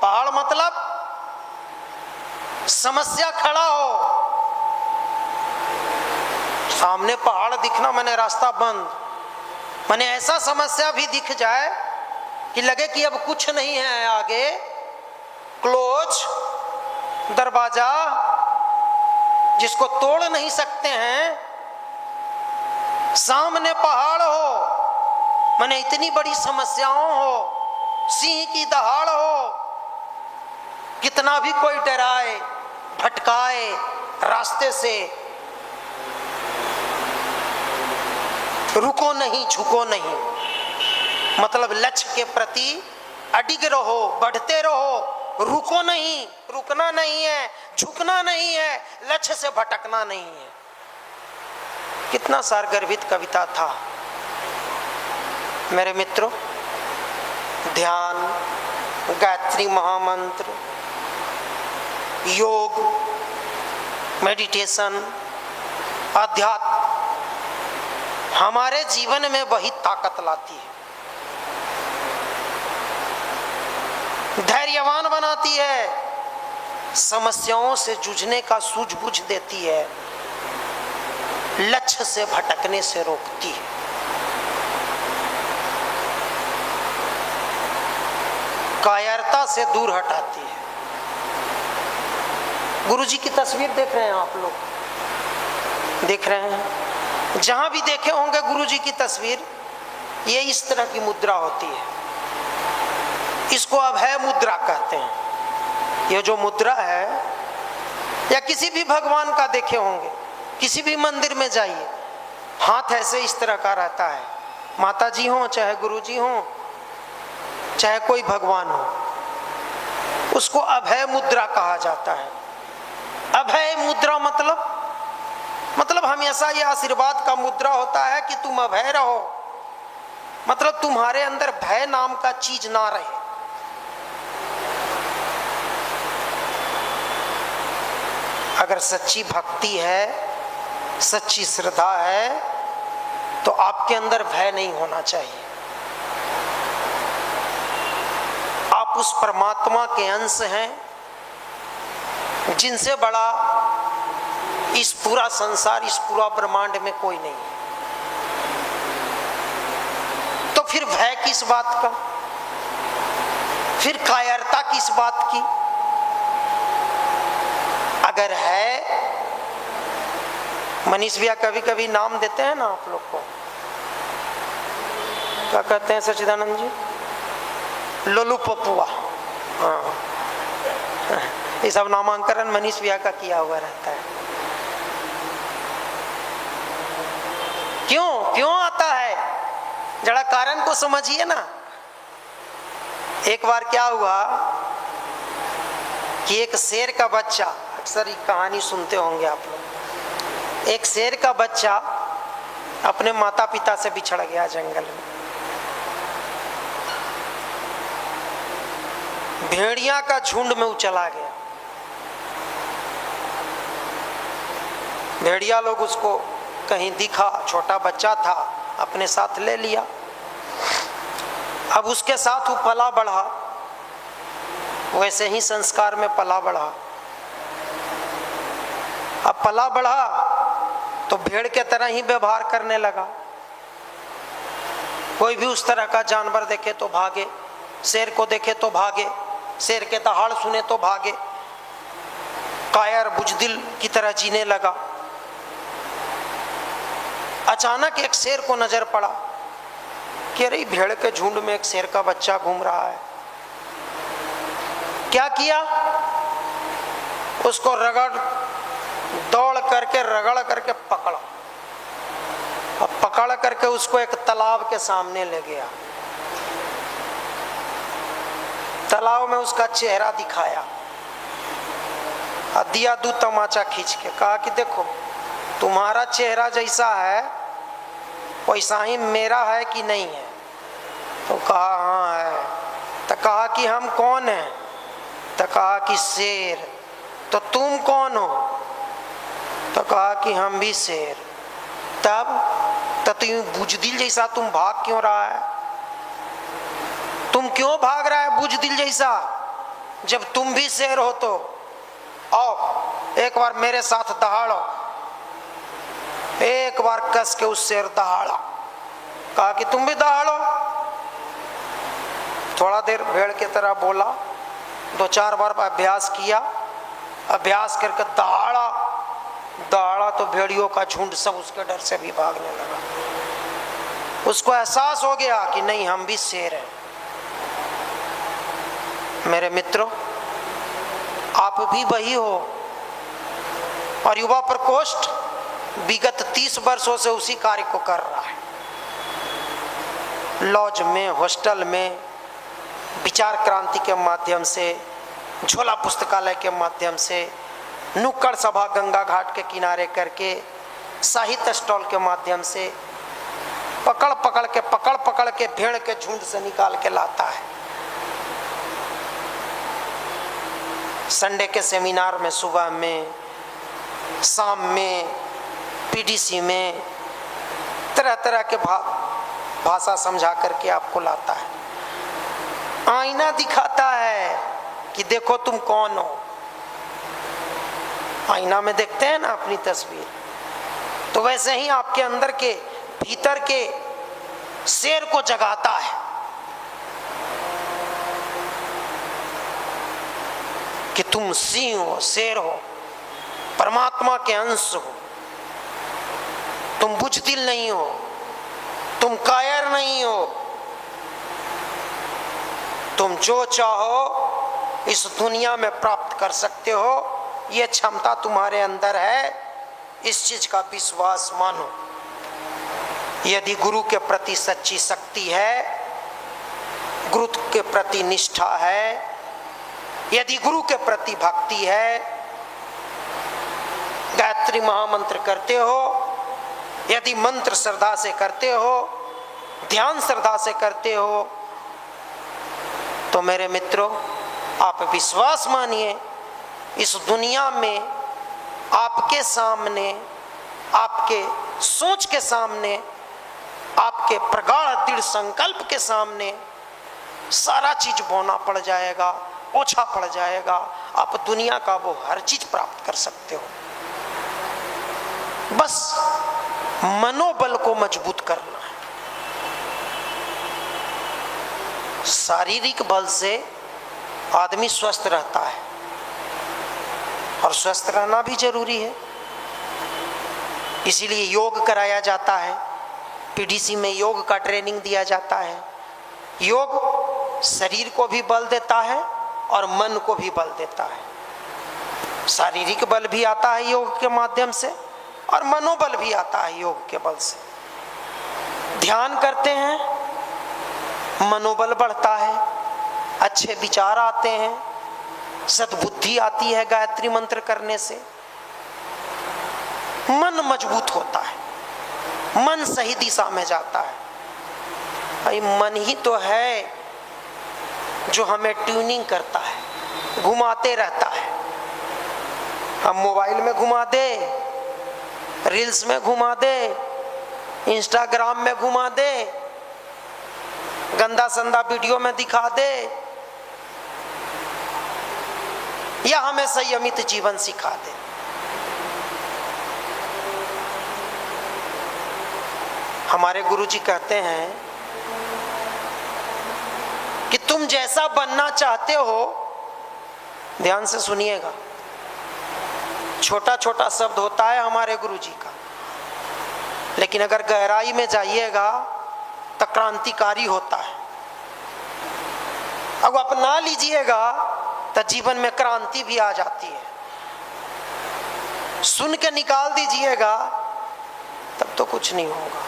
पहाड़ मतलब समस्या खड़ा हो। सामने पहाड़ दिखना मैंने रास्ता बंद, मैंने ऐसा समस्या भी दिख जाए कि लगे कि अब कुछ नहीं है आगे, क्लोज दरवाजा जिसको तोड़ नहीं सकते हैं। सामने पहाड़ हो, मैंने इतनी बड़ी समस्याओं हो, सिंह की दहाड़ हो, कितना भी कोई डराए भटकाए रास्ते से, रुको नहीं, झुको नहीं। मतलब लक्ष्य के प्रति अडिग रहो, बढ़ते रहो, रुको नहीं, रुकना नहीं है, झुकना नहीं है, लक्ष्य से भटकना नहीं है। कितना सारगर्भित कविता था मेरे मित्रों। ध्यान, गायत्री महामंत्र, योग, मेडिटेशन, अध्यात्म हमारे जीवन में वही ताकत लाती है, धैर्यवान बनाती है, समस्याओं से जूझने का सूझबूझ देती है, लक्ष्य से भटकने से रोकती है। कायरता से दूर हटाती है। गुरुजी की तस्वीर देख रहे हैं आप लोग, देख रहे हैं, जहां भी देखे होंगे गुरुजी की तस्वीर, ये इस तरह की मुद्रा होती है। इसको अभय मुद्रा कहते हैं। ये जो मुद्रा है, या किसी भी भगवान का देखे होंगे, किसी भी मंदिर में जाइए, हाथ ऐसे इस तरह का रहता है। माता जी हो, चाहे गुरुजी हो, चाहे कोई भगवान हो, उसको अभय मुद्रा कहा जाता है। अभय मुद्रा मतलब हमेशा ये आशीर्वाद का मुद्रा होता है कि तुम अभय रहो, मतलब तुम्हारे अंदर भय नाम का चीज ना रहे। अगर सच्ची भक्ति है, सच्ची श्रद्धा है, तो आपके अंदर भय नहीं होना चाहिए। आप उस परमात्मा के अंश हैं जिनसे बड़ा इस पूरा संसार, इस पूरा ब्रह्मांड में कोई नहीं है। तो फिर भय किस बात का, फिर कायरता किस बात की? अगर है, मनीष भैया कभी कभी नाम देते हैं ना आप लोग को, क्या कहते हैं सच्चिदानंद जी? लोलू पपुआ। हाँ, ये सब नामांकन मनीष भैया का किया हुआ रहता है। क्यों आता है, जरा कारण को समझिए ना। एक बार क्या हुआ कि एक शेर का बच्चा, अक्सर ये कहानी सुनते होंगे आप लोग, एक शेर का बच्चा अपने माता पिता से बिछड़ गया जंगल में। भेड़िया का झुंड में वो चला गया। भेड़िया लोग उसको कहीं दिखा, छोटा बच्चा था, अपने साथ ले लिया। अब उसके साथ वो पला बढ़ा, वैसे ही संस्कार में पला बढ़ा। अब पला बढ़ा तो भेड़ के तरह ही व्यवहार करने लगा। कोई भी उस तरह का जानवर देखे तो भागे, शेर को देखे तो भागे, शेर के दहाड़ सुने तो भागे, कायर बुजदिल की तरह जीने लगा। अचानक एक शेर को नजर पड़ा कि अरे भेड़ के झुंड में एक शेर का बच्चा घूम रहा है। क्या किया, उसको दौड़ करके रगड़ करके पकड़ा, और पकड़ करके उसको एक तालाब के सामने ले गया। तालाब में उसका चेहरा दिखाया और दिया दू तमाचा खींच के, कहा कि देखो तुम्हारा चेहरा जैसा है वैसा ही मेरा है कि नहीं है? तो कहा हाँ है। तो कहा कि हम कौन हैं? तो कहा कि शेर। तो तुम कौन हो? तो कहा कि हम भी शेर। तब तो तुम बुजदिल जैसा तुम भाग क्यों रहा है? तुम क्यों भाग रहा है बुजदिल जैसा? जब तुम भी शेर हो तो आओ एक बार मेरे साथ दहाड़ो। एक बार कस के उस शेर दहाड़ा। कहा कि तुम भी दहाड़ो। थोड़ा देर भेड़ की तरह बोला, 2-4 बार अभ्यास किया, अभ्यास करके दहाड़ा तो भेड़ियों का झुंड सब उसके डर से भी भागने लगा। उसको एहसास हो गया कि नहीं, हम भी शेर हैं। मेरे मित्रों, आप भी वही हो। और युवा प्रकोष्ठ विगत 30 वर्षों से उसी कार्य को कर रहा है। लॉज में, हॉस्टल में, विचार क्रांति के माध्यम से, झोला पुस्तकालय के माध्यम से, नुक्कड़ सभा गंगा घाट के किनारे करके, साहित्य स्टॉल के माध्यम से पकड़ पकड़ के भेड़ के झुंड से निकाल के लाता है। संडे के सेमिनार में, सुबह में, शाम में, पीडीसी में तरह तरह के भाषा समझा करके आपको लाता है। आईना दिखाता है कि देखो तुम कौन हो। आईना में देखते हैं ना अपनी तस्वीर, तो वैसे ही आपके अंदर के भीतर के शेर को जगाता है कि तुम सिंह हो, शेर हो, परमात्मा के अंश हो, तुम बुझदिल नहीं हो, तुम कायर नहीं हो, तुम जो चाहो इस दुनिया में प्राप्त कर सकते हो, ये क्षमता तुम्हारे अंदर है, इस चीज का विश्वास मानो। यदि गुरु के प्रति सच्ची शक्ति है, गुरु के प्रति निष्ठा है, यदि गुरु के प्रति भक्ति है, गायत्री महामंत्र करते हो, यदि मंत्र श्रद्धा से करते हो, ध्यान श्रद्धा से करते हो, तो मेरे मित्रों आप विश्वास मानिए, इस दुनिया में आपके सामने, आपके सोच के सामने, आपके प्रगाढ़ दृढ़ संकल्प के सामने सारा चीज बोना पड़ जाएगा, ओछा पड़ जाएगा। आप दुनिया का वो हर चीज प्राप्त कर सकते हो। बस मनोबल को मजबूत करना है। शारीरिक बल से आदमी स्वस्थ रहता है और स्वस्थ रहना भी जरूरी है, इसीलिए योग कराया जाता है। पीडीसी में योग का ट्रेनिंग दिया जाता है। योग शरीर को भी बल देता है और मन को भी बल देता है। शारीरिक बल भी आता है योग के माध्यम से और मनोबल भी आता है योग के बल से। ध्यान करते हैं, मनोबल बढ़ता है, अच्छे विचार आते हैं, सद्बुद्धि आती है गायत्री मंत्र करने से, मन मजबूत होता है, मन सही दिशा में जाता है। भाई मन ही तो है जो हमें ट्यूनिंग करता है, घुमाते रहता है। हम मोबाइल में घुमा दे, रील्स में घुमा दे, इंस्टाग्राम में घुमा दे, गंदा संदा वीडियो में दिखा दे, या हमें संयमित जीवन सिखा दे। हमारे गुरुजी कहते हैं कि तुम जैसा बनना चाहते हो, ध्यान से सुनिएगा, छोटा छोटा शब्द होता है हमारे गुरुजी का, लेकिन अगर गहराई में जाइएगा तो क्रांतिकारी होता है। अब अपना लीजिएगा तो जीवन में क्रांति भी आ जाती है। सुन के निकाल दीजिएगा तब तो कुछ नहीं होगा।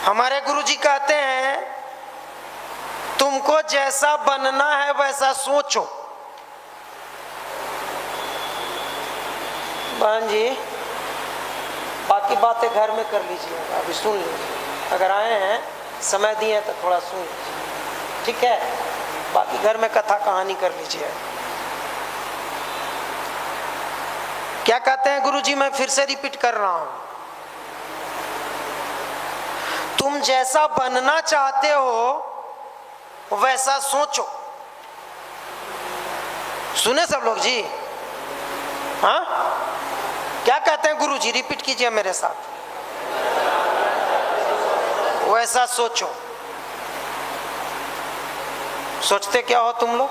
हमारे गुरुजी कहते हैं तुमको जैसा बनना है वैसा सोचो। बहन जी बाकी बातें घर में कर लीजिएगा, अभी सुन लीजिए। अगर आए हैं, समय दिए तो थोड़ा सुन लीजिए, ठीक है? बाकी घर में कथा कहानी कर लीजिए। क्या कहते हैं गुरुजी? मैं फिर से रिपीट कर रहा हूं, तुम जैसा बनना चाहते हो वैसा सोचो। सुने सब लोग जी? हाँ, क्या कहते हैं गुरुजी? रिपीट कीजिए मेरे साथ। वैसा सोचो। सोचते क्या हो तुम लोग?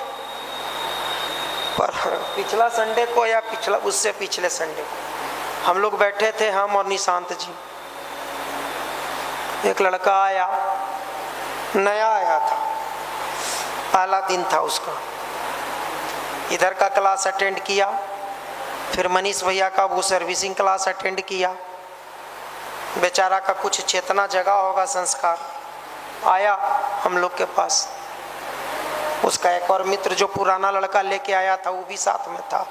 पर पिछला संडे को या पिछला उससे पिछले संडे को हम लोग बैठे थे, हम और निशांत जी। एक लड़का आया, नया आया था, पहला दिन था उसका। इधर का क्लास अटेंड किया, फिर मनीष भैया का वो सर्विसिंग क्लास अटेंड किया। बेचारा का कुछ चेतना जगा होगा, संस्कार आया हम लोग के पास। उसका एक और मित्र जो पुराना लड़का लेके आया था वो भी साथ में था।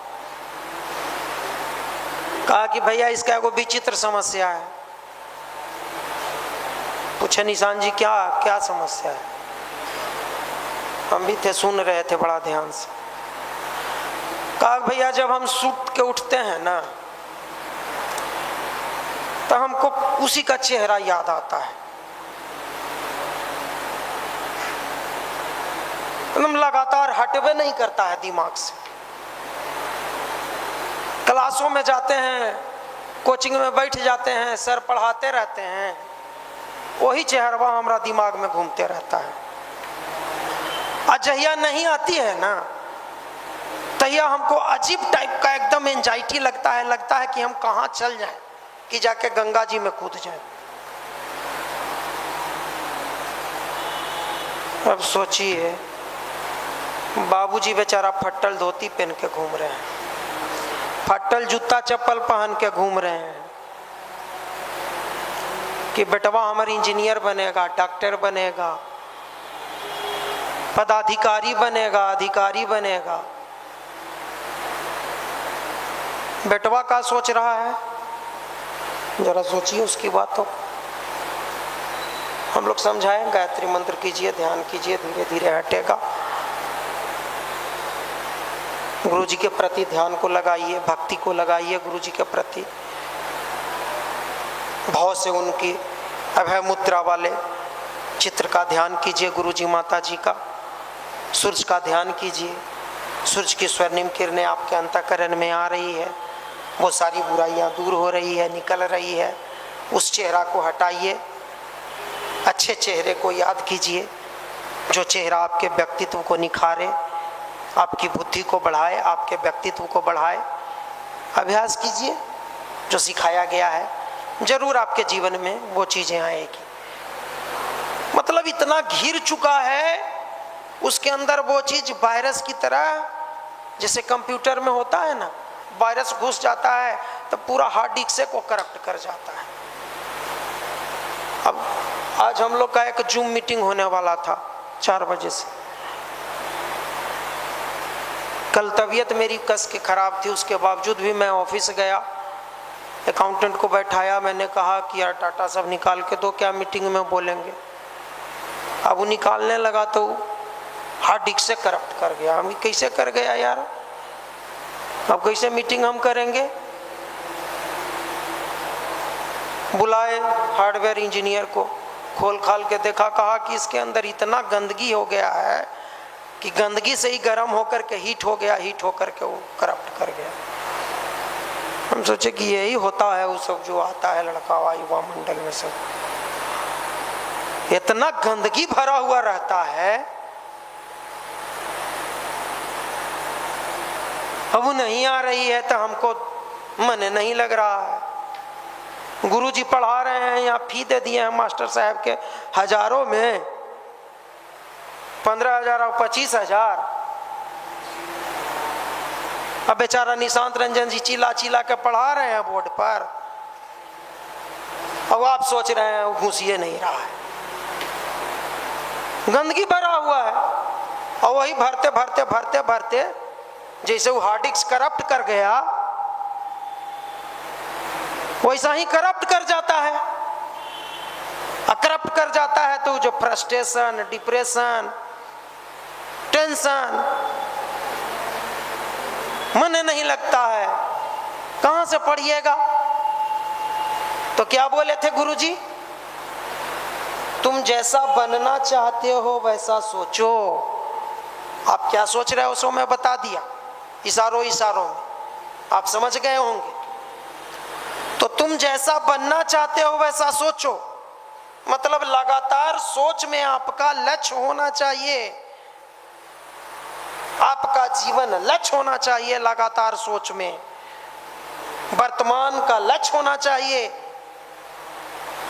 कहा कि भैया इसका एगो विचित्र समस्या है। पूछे निशान जी क्या क्या समस्या है? हम भी थे, सुन रहे थे बड़ा ध्यान से। कहा भैया जब हम सूत के उठते हैं ना तो हमको उसी का चेहरा याद आता है। एकदम लगातार हटवे नहीं करता है दिमाग से। क्लासों में जाते हैं, कोचिंग में बैठ जाते हैं, सर पढ़ाते रहते हैं, वही चेहरा हमारा दिमाग में घूमते रहता है। अजहिया नहीं आती है ना तहिया हमको अजीब टाइप का एकदम एंजाइटी लगता है कि हम कहाँ चल जाएं, कि जाके गंगा जी में कूद जाएं। अब सोचिए बाबूजी बेचारा फट्टल धोती पहन के घूम रहे हैं, फट्टल जूता चप्पल पहन के घूम रहे हैं कि बेटवा हमारा इंजीनियर बनेगा, डॉक्टर बनेगा, पदाधिकारी बनेगा, अधिकारी बनेगा। बेटवा का सोच रहा है, जरा सोचिए उसकी बातों। हम लोग समझाएं, गायत्री मंत्र कीजिए, ध्यान कीजिए, धीरे धीरे हटेगा। गुरु जी के प्रति ध्यान को लगाइए, भक्ति को लगाइए गुरु जी के प्रति। भाव से उनकी अभय मुद्रा वाले चित्र का ध्यान कीजिए, गुरु जी माता जी का। सूर्य का ध्यान कीजिए, सूर्य की स्वर्णिम किरणें आपके अंतःकरण में आ रही है, वो सारी बुराइयां दूर हो रही है, निकल रही है। उस चेहरा को हटाइए, अच्छे चेहरे को याद कीजिए, जो चेहरा आपके व्यक्तित्व को निखारे, आपकी बुद्धि को बढ़ाए, आपके व्यक्तित्व को बढ़ाए। अभ्यास कीजिए जो सिखाया गया है, जरूर आपके जीवन में वो चीजें आएगी। मतलब इतना घिर चुका है उसके अंदर वो चीज वायरस की तरह, जैसे कंप्यूटर में होता है ना, वायरस घुस जाता है तो पूरा हार्ड डिस्क को करप्ट कर जाता है। अब आज हम लोग का एक जूम मीटिंग होने वाला था 4 बजे से। कल तबीयत मेरी कस के खराब थी, उसके बावजूद भी मैं ऑफिस गया, अकाउंटेंट को बैठाया, मैंने कहा कि यार डाटा सब निकाल के दो, क्या मीटिंग में बोलेंगे। अब वो निकालने लगा तो हार्ड डिस्क से करप्ट कर गया। हम कैसे कर गया यार, अब कैसे मीटिंग हम करेंगे। बुलाए हार्डवेयर इंजीनियर को, खोल खाल के देखा, कहा कि इसके अंदर इतना गंदगी हो गया है कि गंदगी से ही गर्म होकर के हीट हो गया, हीट होकर के वो करप्ट कर गया। हम सोचे कि यही होता है वो सब जो आता है लड़का युवा मंडल में, सब इतना गंदगी भरा हुआ रहता है। अब वो नहीं आ रही है तो हमको मन नहीं लग रहा है। गुरुजी पढ़ा रहे हैं, यहाँ फी दे दिए हैं मास्टर साहब के हजारों में, 15,000 और 25,000। अब बेचारा निशांत रंजन जी चिल्ला चिल्ला के पढ़ा रहे हैं बोर्ड पर, अब आप सोच रहे हैं वो घुसिए नहीं रहा है, गंदगी भरा हुआ है। और वही भरते भरते भरते भरते जैसे वो हार्ड डिस्क करप्ट कर गया वैसा ही करप्ट कर जाता है। करप्ट कर जाता है तो जो फ्रस्ट्रेशन, डिप्रेशन, टेंशन, मन नहीं लगता है, कहां से पढ़िएगा। तो क्या बोले थे गुरुजी, तुम जैसा बनना चाहते हो वैसा सोचो। आप क्या सोच रहे हो सो मैं बता दिया, इशारों इशारों में आप समझ गए होंगे। तो तुम जैसा बनना चाहते हो वैसा सोचो, मतलब लगातार सोच में आपका लक्ष्य होना चाहिए, आपका जीवन लक्ष्य होना चाहिए। लगातार सोच में वर्तमान का लक्ष्य होना चाहिए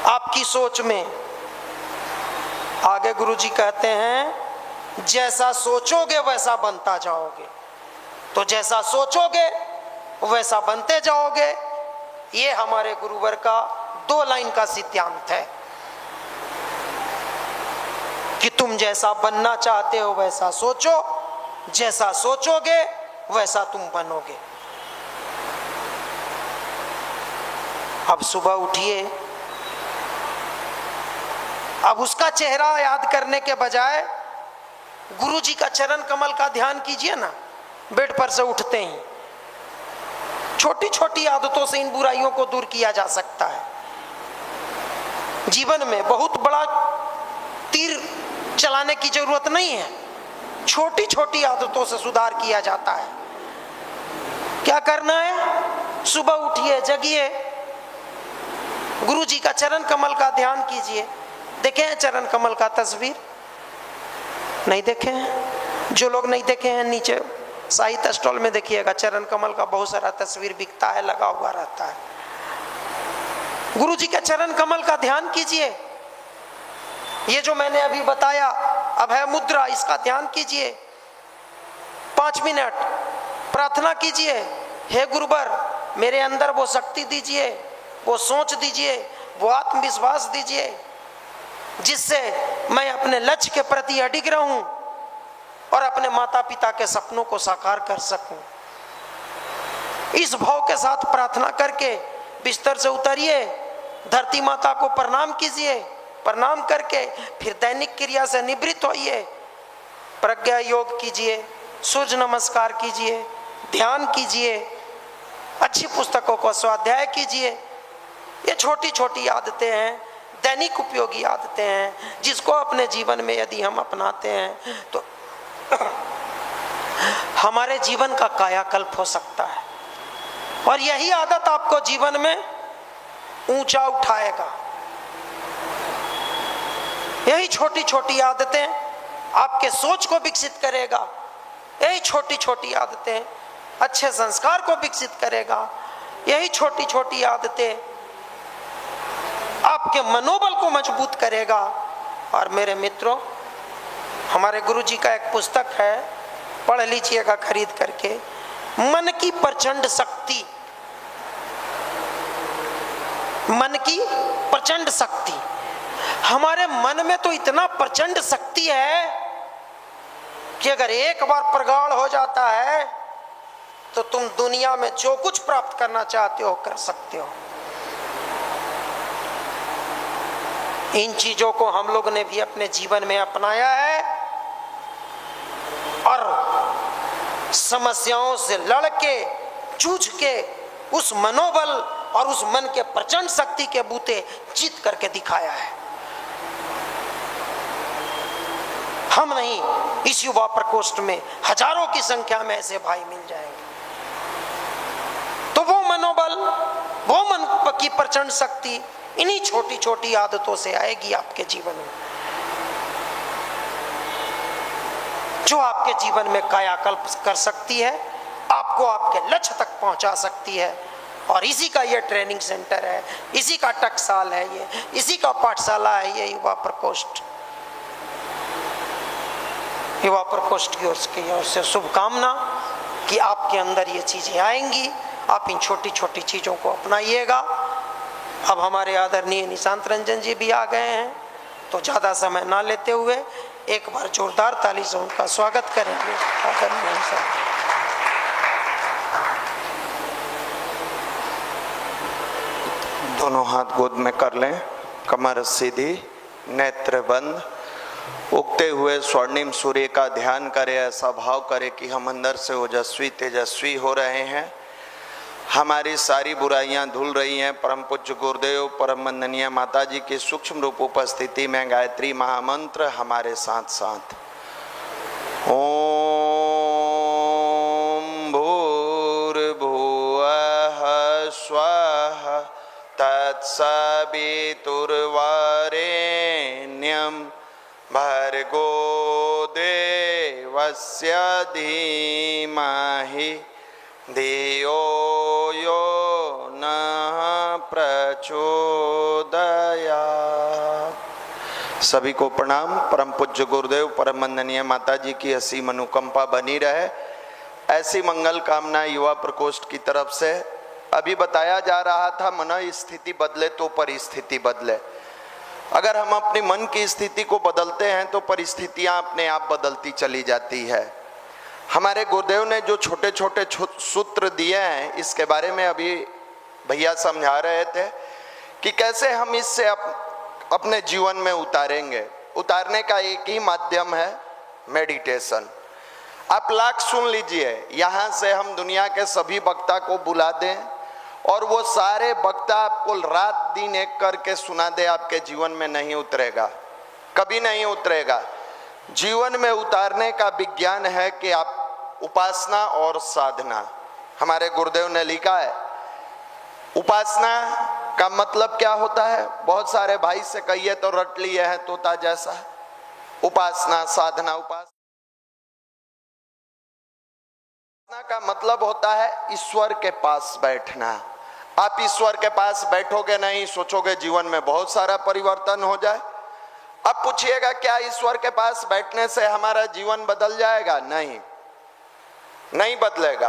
आपकी सोच में। आगे गुरुजी कहते हैं जैसा सोचोगे वैसा बनता जाओगे। तो जैसा सोचोगे वैसा बनते जाओगे, ये हमारे गुरुवर का 2 लाइन का सिद्धांत है। कि तुम जैसा बनना चाहते हो वैसा सोचो, जैसा सोचोगे वैसा तुम बनोगे। अब सुबह उठिए, अब उसका चेहरा याद करने के बजाय गुरु जी का चरण कमल का ध्यान कीजिए ना। बेड पर से उठते ही छोटी छोटी आदतों से इन बुराइयों को दूर किया जा सकता है। जीवन में बहुत बड़ा तीर चलाने की जरूरत नहीं है, छोटी छोटी आदतों से सुधार किया जाता है। क्या करना है? सुबह उठिए, जगिए, गुरु जी का चरण कमल का ध्यान कीजिए। देखे हैं चरण कमल का तस्वीर? नहीं देखे हैं? जो लोग नहीं देखे हैं नीचे साहित्य स्टॉल में देखिएगा, चरण कमल का बहुत सारा तस्वीर बिकता है, लगा हुआ रहता है। गुरु जी के चरण कमल का ध्यान कीजिए। ये जो मैंने अभी बताया अभय मुद्रा, इसका ध्यान कीजिए। 5 मिनट प्रार्थना कीजिए, हे गुरुवर मेरे अंदर वो शक्ति दीजिए, वो सोच दीजिए, वो आत्मविश्वास दीजिए जिससे मैं अपने लक्ष्य के प्रति अडिग रहूं और अपने माता पिता के सपनों को साकार कर सकूं। इस भाव के साथ प्रार्थना करके बिस्तर से उतरिए, धरती माता को प्रणाम कीजिए। प्रणाम करके फिर दैनिक क्रिया से निवृत्त होइए, प्रज्ञा योग कीजिए, सूर्य नमस्कार कीजिए, ध्यान कीजिए, अच्छी पुस्तकों को स्वाध्याय कीजिए। ये छोटी छोटी आदतें हैं, दैनिक उपयोगी आदतें हैं, जिसको अपने जीवन में यदि हम अपनाते हैं तो हमारे जीवन का कायाकल्प हो सकता है। और यही आदत आपको जीवन में ऊंचा उठाएगा। यही छोटी छोटी आदतें आपके सोच को विकसित करेगा। यही छोटी छोटी आदतें अच्छे संस्कार को विकसित करेगा। यही छोटी छोटी आदतें आपके मनोबल को मजबूत करेगा। और मेरे मित्रों, हमारे गुरु जी का एक पुस्तक है, पढ़ लीजिएगा खरीद करके, मन की प्रचंड शक्ति। मन की प्रचंड शक्ति। हमारे मन में तो इतना प्रचंड शक्ति है कि अगर एक बार प्रगाढ़ हो जाता है तो तुम दुनिया में जो कुछ प्राप्त करना चाहते हो कर सकते हो। इन चीजों को हम लोग ने भी अपने जीवन में अपनाया है और समस्याओं से लड़ के जूझ के उस मनोबल और उस मन के प्रचंड शक्ति के बूते जीत करके दिखाया है। हम नहीं, इस युवा प्रकोष्ठ में हजारों की संख्या में ऐसे भाई मिल जाएंगे। तो वो मनोबल, वो मन की प्रचंड शक्ति इन्हीं छोटी छोटी आदतों से आएगी आपके जीवन में, जो आपके जीवन में कायाकल्प कर सकती है, आपको आपके लक्ष्य तक पहुंचा सकती है। और इसी का ये ट्रेनिंग सेंटर है, इसी का टकसाल है, ये इसी का पाठशाला है, ये युवा प्रकोष्ठ। युवा प्रकोष्ठ की ओर से शुभकामना कि आपके अंदर ये चीजें आएंगी। आप इन छोटी छोटी चीजों को अपनाइएगा। अब हमारे आदरणीय निशांत रंजन जी भी आ गए हैं, तो ज्यादा समय ना लेते हुए एक बार जोरदार ताली से उनका स्वागत करेंगे। आदरणीय निशांत, दोनों हाथ गोद में कर लें, कमर सीधी, नेत्र बंद। उगते हुए स्वर्णिम सूर्य का ध्यान करें, ऐसा भाव करें कि हम अंदर से ओजस्वी तेजस्वी हो रहे हैं। हमारी सारी बुराइयां धुल रही हैं। परम पूज्य गुरुदेव परम वंदनीय माता जी की सूक्ष्म रूप उपस्थिति में गायत्री महामंत्र हमारे साथ साथ। ओम भूर्भुवः स्वः तत्सवितुर्वरेण्यं भर्गो देवस्य धीमहि धियो यो नः प्रचोदयात्। सभी को प्रणाम। परम पूज्य गुरुदेव परम वंदनीय माता जी की असीम अनुकंपा बनी रहे, ऐसी मंगल कामना युवा प्रकोष्ठ की तरफ से। अभी बताया जा रहा था, मन स्थिति बदले तो परिस्थिति बदले। अगर हम अपनी मन की स्थिति को बदलते हैं तो परिस्थितियां अपने आप बदलती चली जाती है। हमारे गुरुदेव ने जो छोटे छोटे सूत्र दिए हैं, इसके बारे में अभी भैया समझा रहे थे कि कैसे हम इससे अपने जीवन में उतारेंगे। उतारने का एक ही माध्यम है, मेडिटेशन। आप लाख सुन लीजिए, यहाँ से हम दुनिया के सभी वक्ता को बुला दें और वो सारे वक्ता आपको रात दिन एक करके सुना दे, आपके जीवन में नहीं उतरेगा, कभी नहीं उतरेगा। जीवन में उतारने का विज्ञान है कि आप उपासना और साधना। हमारे गुरुदेव ने लिखा है, उपासना का मतलब क्या होता है? बहुत सारे भाई से कहिए तो रट लिए हैं तोता जैसा। उपासना, साधना, उपासना का मतलब होता है ईश्वर के पास बैठना। आप ईश्वर के पास बैठोगे नहीं, सोचोगे जीवन में बहुत सारा परिवर्तन हो जाए। अब पूछिएगा क्या ईश्वर के पास बैठने से हमारा जीवन बदल जाएगा? नहीं, नहीं बदलेगा।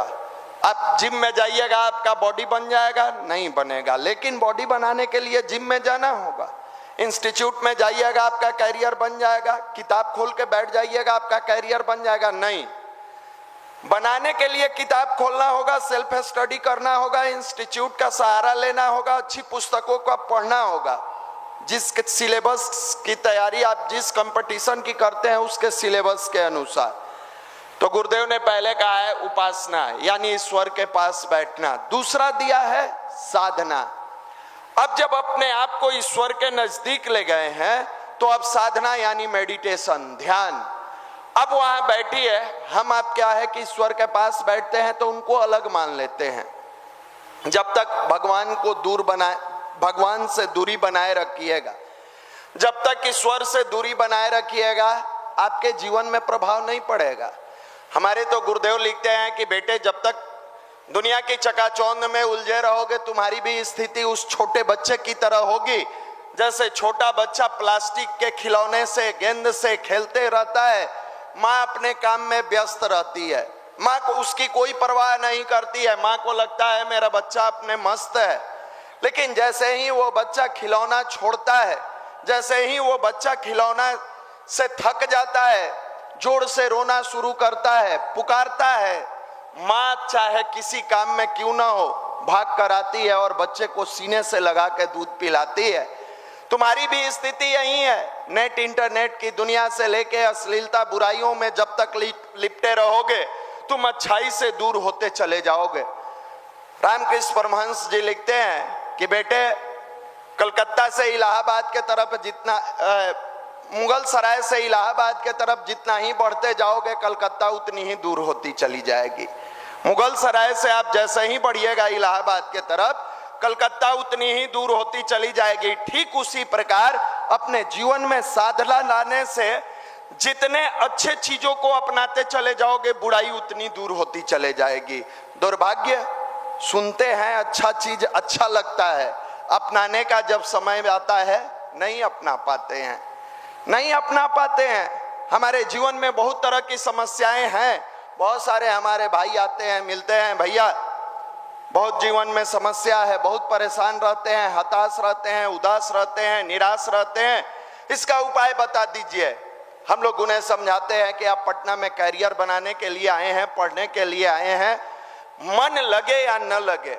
आप जिम में जाइएगा, आपका बॉडी बन जाएगा? नहीं बनेगा। लेकिन बॉडी बनाने के लिए जिम में जाना होगा। इंस्टीट्यूट में जाइएगा, आपका कैरियर बन जाएगा। किताब खोल के बैठ जाइएगा, आपका कैरियर बन जाएगा? नहीं। बनाने के लिए किताब खोलना होगा, सेल्फ स्टडी करना होगा, इंस्टीट्यूट का सहारा लेना होगा, अच्छी पुस्तकों का पढ़ना होगा। जिस सिलेबस की तैयारी आप जिस कंपटीशन की करते हैं उसके सिलेबस के अनुसार। तो गुरुदेव ने पहले कहा है उपासना, यानी ईश्वर के पास बैठना। दूसरा दिया है साधना। अब जब अपने आप को ईश्वर के नजदीक ले गए हैं तो अब साधना यानी मेडिटेशन, ध्यान। अब वहां बैठी है, हम आप क्या है कि ईश्वर के पास बैठते हैं तो उनको अलग मान लेते हैं। जब तक भगवान से दूरी बनाए रखिएगा, जब तक ईश्वर से दूरी बनाए रखिएगा, आपके जीवन में प्रभाव नहीं पड़ेगा। हमारे तो गुरुदेव लिखते हैं कि बेटे, जब तक दुनिया की चकाचौंध में उलझे रहोगे, तुम्हारी भी स्थिति उस छोटे बच्चे की तरह होगी। जैसे छोटा बच्चा प्लास्टिक के खिलौने से, गेंद से खेलते रहता है, माँ अपने काम में व्यस्त रहती है, माँ को उसकी कोई परवाह नहीं करती है। माँ को लगता है मेरा बच्चा अपने मस्त है। लेकिन जैसे ही वो बच्चा खिलौना छोड़ता है, जैसे ही वो बच्चा खिलौना से थक जाता है, जोर से रोना शुरू करता है, पुकारता है, माँ चाहे किसी काम में क्यों ना हो, भाग कर आती है और बच्चे को सीने से लगा के दूध पिलाती है। तुम्हारी भी स्थिति यही है। नेट इंटरनेट की दुनिया से लेके अश्लीलता बुराइयों में जब तक लिपटे रहोगे, तुम अच्छाई से दूर होते चले जाओगे। रामकृष्ण परमहंस जी लिखते हैं कि बेटे, कलकत्ता से इलाहाबाद के तरफ जितना मुगल सराय से इलाहाबाद के तरफ जितना ही बढ़ते जाओगे, कलकत्ता उतनी ही दूर होती चली जाएगी। मुगल सराय से आप जैसे ही बढ़िएगा इलाहाबाद के तरफ, कलकत्ता उतनी ही दूर होती चली जाएगी। ठीक उसी प्रकार अपने जीवन में साधना लाने से जितने अच्छे चीजों को अपनाते चले जाओगे, बुराई उतनी दूर होती चले जाएगी। दुर्भाग्य, सुनते हैं अच्छा चीज अच्छा लगता है, अपनाने का जब समय आता है नहीं अपना पाते हैं, नहीं अपना पाते हैं। हमारे जीवन में बहुत तरह की समस्याएं हैं। बहुत सारे हमारे भाई आते हैं, मिलते हैं, भैया बहुत जीवन में समस्या है, बहुत परेशान रहते हैं, हताश रहते हैं, उदास रहते हैं, निराश रहते हैं, इसका उपाय बता दीजिए। हम लोग उन्हें समझाते हैं कि आप पटना में कैरियर बनाने के लिए आए हैं, पढ़ने के लिए आए हैं, मन लगे या न लगे,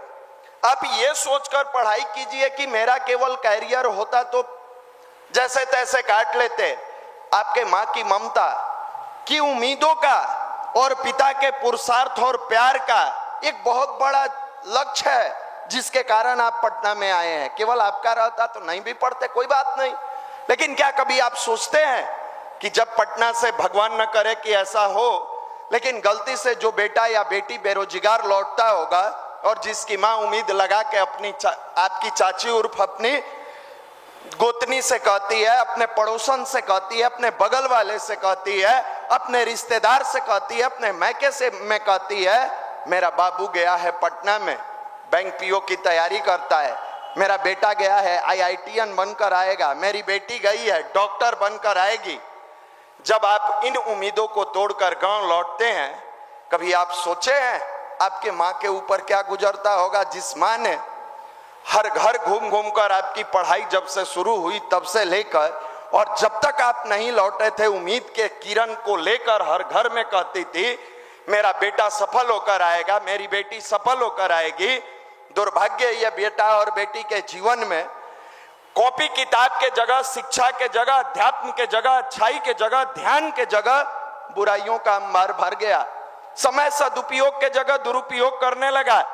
आप ये सोचकर पढ़ाई कीजिए कि मेरा केवल कैरियर होता तो जैसे तैसे काट लेते। आपके माँ की ममता की उम्मीदों का और पिता के पुरुषार्थ और प्यार का एक बहुत बड़ा लक्ष्य है जिसके कारण आप पटना में आए हैं। केवल आपका रहता तो नहीं भी पढ़ते, कोई बात नहीं। लेकिन क्या कभी आप सोचते हैं कि जब पटना से, भगवान न करे कि ऐसा हो, लेकिन गलती से जो बेटा या बेटी बेरोजगार लौटता होगा और जिसकी माँ उम्मीद लगा के आपकी चाची उर्फ अपनी गोतनी से कहती है, अपने पड़ोसन से कहती है, अपने बगल वाले से कहती है, अपने रिश्तेदार से कहती है, अपने मैके से में कहती है, मेरा बाबू गया है पटना में, बैंक पीओ की तैयारी करता है, मेरा बेटा गया है IITN बनकर आएगा, मेरी बेटी गई है डॉक्टर बनकर आएगी। जब आप इन उम्मीदों को तोड़कर गांव लौटते हैं, कभी आप सोचे हैं आपके माँ के ऊपर क्या गुजरता होगा, जिस माँ ने हर घर घूम घूम कर आपकी पढ़ाई जब से शुरू हुई तब से लेकर और जब तक आप नहीं लौटे थे, उम्मीद के किरण को लेकर हर घर में कहती थी मेरा बेटा सफल होकर आएगा, मेरी बेटी सफल होकर आएगी। दुर्भाग्य ये बेटा और बेटी के जीवन में कॉपी किताब के जगह, शिक्षा के जगह, अध्यात्म के जगह, अच्छाई के जगह, ध्यान के जगह बुराइयों का अंबार भर गया। समय सदुपयोग के जगह दुरुपयोग करने लगा।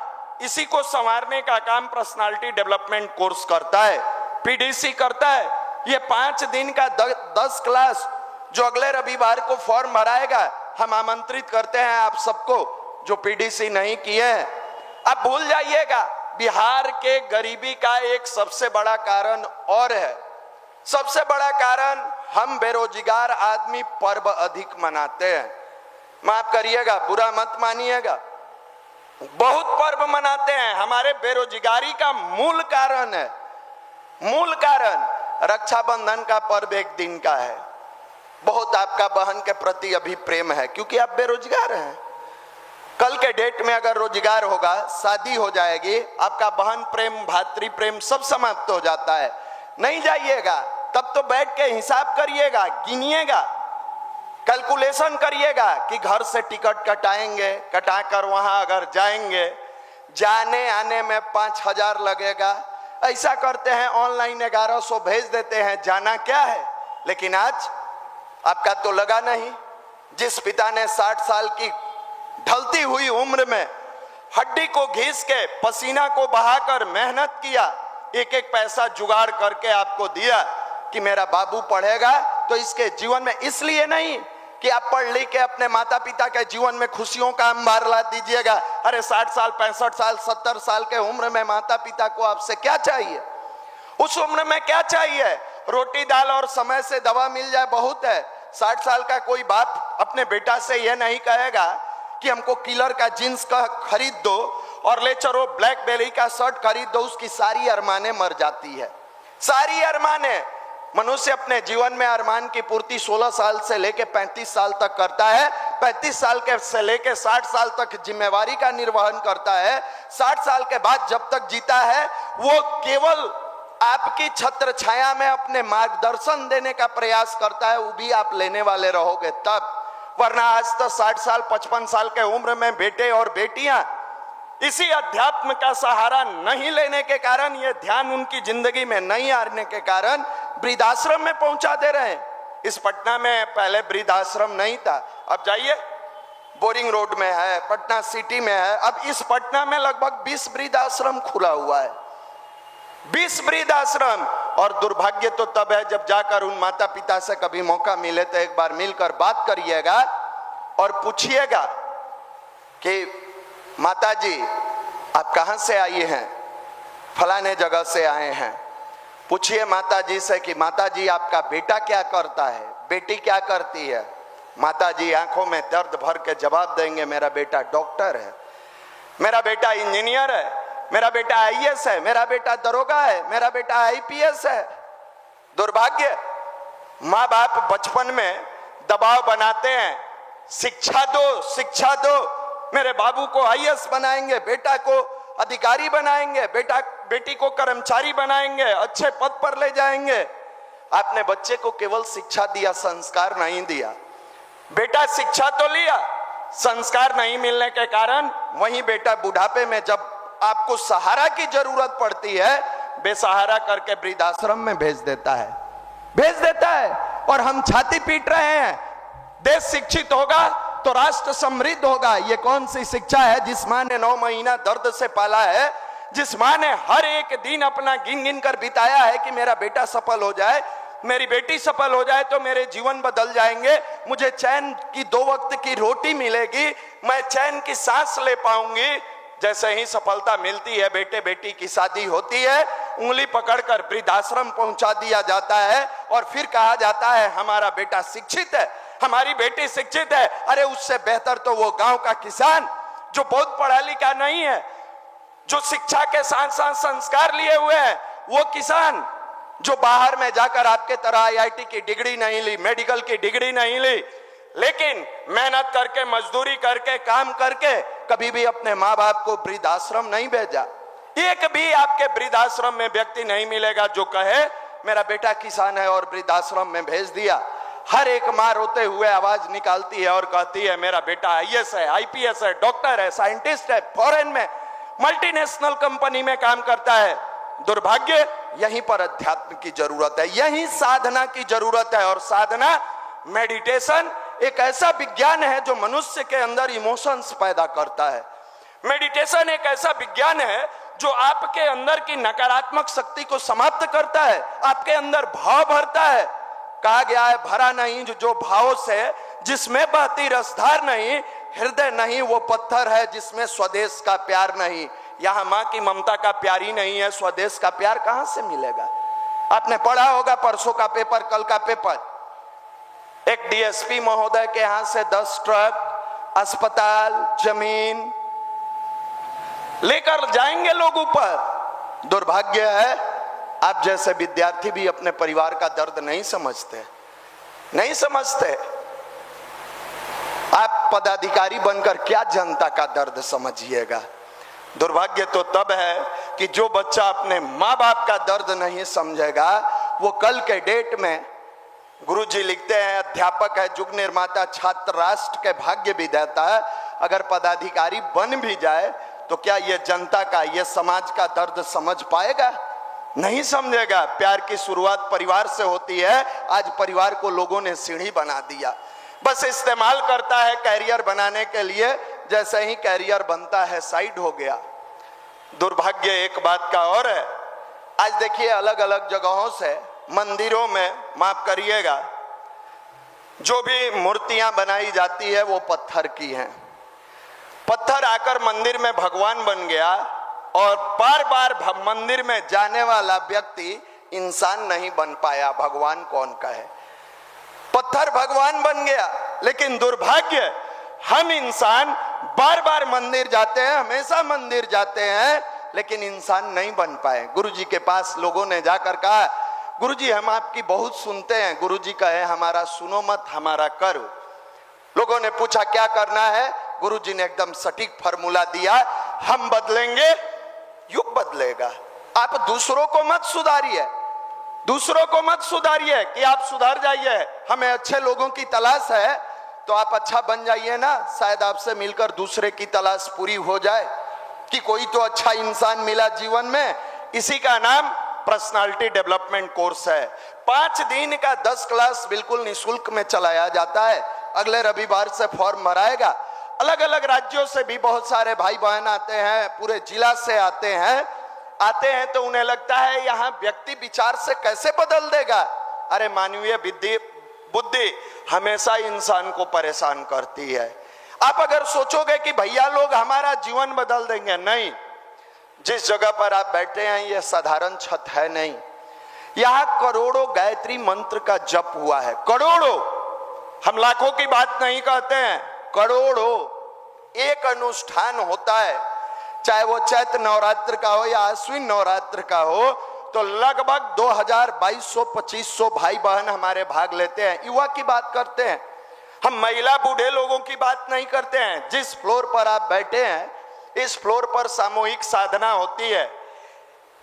इसी को संवारने का काम पर्सनालिटी डेवलपमेंट कोर्स करता है, पीडीसी करता है। ये 5 दिन का 10 क्लास जो अगले रविवार को फॉर्म भराएगा, हम आमंत्रित करते हैं आप सबको जो पीडीसी नहीं किए हैं। अब भूल जाइएगा, बिहार के गरीबी का एक सबसे बड़ा कारण और है। सबसे बड़ा कारण हम बेरोजगार आदमी पर्व अधिक मनाते हैं। माफ करिएगा, बुरा मत मानिएगा, बहुत पर्व मनाते हैं। हमारे बेरोजगारी का मूल कारण है, मूल कारण रक्षाबंधन का पर्व एक दिन का है। बहुत आपका बहन के प्रति अभी प्रेम है क्योंकि आप बेरोजगार हैं। कल के डेट में अगर रोजगार होगा, शादी हो जाएगी, आपका बहन प्रेम, भातृ प्रेम सब समाप्त हो जाता है। नहीं जाइएगा, तब तो बैठ के हिसाब करिएगा, गिनिएगा, कैलकुलेशन करिएगा कि घर से टिकट कटाएंगे, कटाकर वहां अगर जाएंगे, जाने आने में 5,000 लगेगा। ऐसा करते हैं, ऑनलाइन 1100 भेज देते हैं, जाना क्या है। लेकिन आज आपका तो लगा नहीं। जिस पिता ने 60 साल की ढलती हुई उम्र में हड्डी को घिस के, पसीना को बहाकर मेहनत किया, एक एक पैसा जुगाड़ करके आपको दिया कि मेरा बाबू पढ़ेगा, तो इसके जीवन में, इसलिए नहीं कि आप पढ़ लिख के अपने माता पिता के जीवन में खुशियों का अंबार ला दीजिएगा। अरे 60 साल, 65 साल, 70 साल के उम्र में माता पिता को आपसे क्या चाहिए? उस उम्र में क्या चाहिए? रोटी दाल और समय से दवा मिल जाए बहुत है। 60 साल का कोई बाप अपने बेटा से यह नहीं कहेगा कि हमको किलर का जींस का खरीद दो और ले चलो ब्लैकबेरी का शर्ट खरीद दो। उसकी सारी अरमाने मर जाती है, सारी अरमाने। मनुष्य अपने जीवन में अरमान की पूर्ति 16 साल से लेके 35 साल तक करता है। 35 साल के से लेके 60 साल तक जिम्मेवारी का निर्वहन करता है। 60 साल के बाद जब तक जीता है, वो केवल आपकी छत्र छाया में अपने मार्गदर्शन देने का प्रयास करता है। वो भी आप लेने वाले रहोगे तब, वरना आज तो 60 साल 55 साल के उम्र में बेटे और बेटियां इसी अध्यात्म का सहारा नहीं लेने के कारण, ये ध्यान उनकी जिंदगी में नहीं आने के कारण वृद्धाश्रम में पहुंचा दे रहे हैं। इस पटना में पहले वृद्धाश्रम नहीं था, अब जाइए बोरिंग रोड में है, पटना सिटी में है। अब इस पटना में लगभग 20 वृद्धाश्रम खुला हुआ है, 20 वृद्धाश्रम। और दुर्भाग्य तो तब है जब जाकर उन माता पिता से कभी मौका मिले तो एक बार मिलकर बात करिएगा और पूछिएगा कि माता जी आप कहां से आई हैं? फलाने जगह से आए हैं। पूछिए माता जी से कि माता जी आपका बेटा क्या करता है, बेटी क्या करती है? माता जी आंखों में दर्द भर के जवाब देंगे मेरा बेटा डॉक्टर है, मेरा बेटा इंजीनियर है, मेरा बेटा आईएएस है, मेरा बेटा दरोगा है, मेरा बेटा आईपीएस है। दुर्भाग्य, माँ बाप बचपन में दबाव बनाते हैं, शिक्षा दो, शिक्षा दो, मेरे बाबू को आईएएस बनाएंगे, बेटा को अधिकारी बनाएंगे, बेटा बेटी को कर्मचारी बनाएंगे, अच्छे पद पर ले जाएंगे। आपने बच्चे को केवल शिक्षा दिया, संस्कार नहीं दिया। बेटा शिक्षा तो लिया, संस्कार नहीं मिलने के कारण वही बेटा बुढ़ापे में जब आपको सहारा की जरूरत पड़ती है, बेसहारा करके वृद्धाश्रम में भेज देता है, भेज देता है। और हम छाती पीट रहे हैं, देश शिक्षित होगा तो राष्ट्र समृद्ध होगा। ये कौन सी शिक्षा है जिस माँ ने 9 महीना दर्द से पाला है, जिस माँ ने हर एक दिन अपना गिन गिन कर बिताया है कि मेरा बेटा सफल हो जाए, मेरी बेटी सफल हो जाए तो मेरे जीवन बदल जाएंगे, मुझे चैन की 2 वक्त की रोटी मिलेगी, मैं चैन की सांस ले पाऊंगी। जैसे ही सफलता मिलती है, बेटे बेटी की शादी होती है, उंगली पकड़कर वृद्धाश्रम पहुंचा दिया जाता है और फिर कहा जाता है हमारा बेटा शिक्षित है, हमारी बेटी शिक्षित है। अरे उससे बेहतर तो वो गांव का किसान जो बहुत पढ़ा लिखा नहीं है, जो शिक्षा के साथ साथ संस्कार लिए हुए हैं, वो किसान जो बाहर में जाकर आपके तरह आईआईटी की डिग्री नहीं ली, मेडिकल की डिग्री नहीं ली, लेकिन मेहनत करके, मजदूरी करके, काम करके कभी भी अपने माँ बाप को वृद्धाश्रम नहीं भेजा। एक भी आपके वृद्धाश्रम में व्यक्ति नहीं मिलेगा जो कहे मेरा बेटा किसान है और वृद्धाश्रम में भेज दिया। हर एक मां रोते हुए आवाज निकालती है और कहती है मेरा बेटा आईएएस है, आईपीएस है, डॉक्टर है, साइंटिस्ट है, फॉरेन में मल्टीनेशनल कंपनी में काम करता है। दुर्भाग्य, यहीं पर अध्यात्म की जरूरत है, यहीं साधना की जरूरत है। और साधना, मेडिटेशन एक ऐसा विज्ञान है जो मनुष्य के अंदर इमोशंस पैदा करता है। मेडिटेशन एक ऐसा विज्ञान है जो आपके अंदर की नकारात्मक शक्ति को समाप्त करता है, आपके अंदर भाव भरता है। कहा गया है भरा नहीं जो भावों से, जिसमें बहती रसधार नहीं, हृदय नहीं वो पत्थर है जिसमें स्वदेश का प्यार नहीं। यहां मां की ममता का प्यार ही नहीं है, स्वदेश का प्यार कहां से मिलेगा? आपने पढ़ा होगा परसों का पेपर, कल का पेपर, एक डीएसपी महोदय के यहां से 10 ट्रक अस्पताल, जमीन लेकर जाएंगे लोग ऊपर। दुर्भाग्य है आप जैसे विद्यार्थी भी अपने परिवार का दर्द नहीं समझते, नहीं समझते। आप पदाधिकारी बनकर क्या जनता का दर्द समझिएगा? दुर्भाग्य तो तब है कि जो बच्चा अपने माँ बाप का दर्द नहीं समझेगा वो कल के डेट में, गुरुजी लिखते हैं, अध्यापक है, युग निर्माता, छात्र राष्ट्र के भाग्य विधाता है। अगर पदाधिकारी बन भी जाए तो क्या ये जनता का, ये समाज का दर्द समझ पाएगा? नहीं समझेगा। प्यार की शुरुआत परिवार से होती है। आज परिवार को लोगों ने सीढ़ी बना दिया, बस इस्तेमाल करता है कैरियर बनाने के लिए। जैसे ही कैरियर बनता है साइड हो गया। दुर्भाग्य एक बात का और है, आज देखिए अलग अलग जगहों से मंदिरों में, माफ करिएगा, जो भी मूर्तियां बनाई जाती है वो पत्थर की हैं। पत्थर आकर मंदिर में भगवान बन गया और बार बार मंदिर में जाने वाला व्यक्ति इंसान नहीं बन पाया। भगवान कौन का है? पत्थर भगवान बन गया। लेकिन दुर्भाग्य, हम इंसान बार बार मंदिर जाते हैं, हमेशा मंदिर जाते हैं, लेकिन इंसान नहीं बन पाए। गुरुजी के पास लोगों ने जाकर कहा, गुरुजी हम आपकी बहुत सुनते हैं। गुरुजी कहे हमारा सुनो मत, हमारा करो। लोगों ने पूछा क्या करना है? गुरुजी ने एकदम सटीक फॉर्मूला दिया, हम बदलेंगे युग बदलेगा। आप दूसरों को मत सुधारिए, दूसरों को मत सुधारिए कि आप सुधार जाइए। हमें अच्छे लोगों की तलाश है तो आप अच्छा बन जाइए ना, शायद आपसे मिलकर दूसरे की तलाश पूरी हो जाए कि कोई तो अच्छा इंसान मिला जीवन में। इसी का नाम पर्सनालिटी डेवलपमेंट कोर्स है। 5 दिन का 10 क्लास बिल्कुल निःशुल्क में चलाया जाता है। अगले रविवार से फॉर्म भराएगा। अलग अलग राज्यों से भी बहुत सारे भाई बहन आते हैं, पूरे जिला से आते हैं तो उन्हें लगता है यहाँ व्यक्ति विचार से कैसे बदल देगा। अरे मानवीय बुद्धि हमेशा इंसान को परेशान करती है। आप अगर सोचोगे कि भैया लोग हमारा जीवन बदल देंगे, नहीं। जिस जगह पर आप बैठे हैं ये साधारण छत है नहीं, यहाँ करोड़ों गायत्री मंत्र का जप हुआ है। करोड़ों, हम लाखों की बात नहीं कहते हैं, करोड़ों। एक अनुष्ठान होता है, चाहे वो चैत्र नवरात्र का हो या अश्विन नवरात्र का हो, तो लगभग 2000, 2200, 2500 भाई बहन हमारे भाग लेते हैं। युवा की बात करते हैं हम, महिला बूढ़े लोगों की बात नहीं करते हैं। जिस फ्लोर पर आप बैठे हैं इस फ्लोर पर सामूहिक साधना होती है।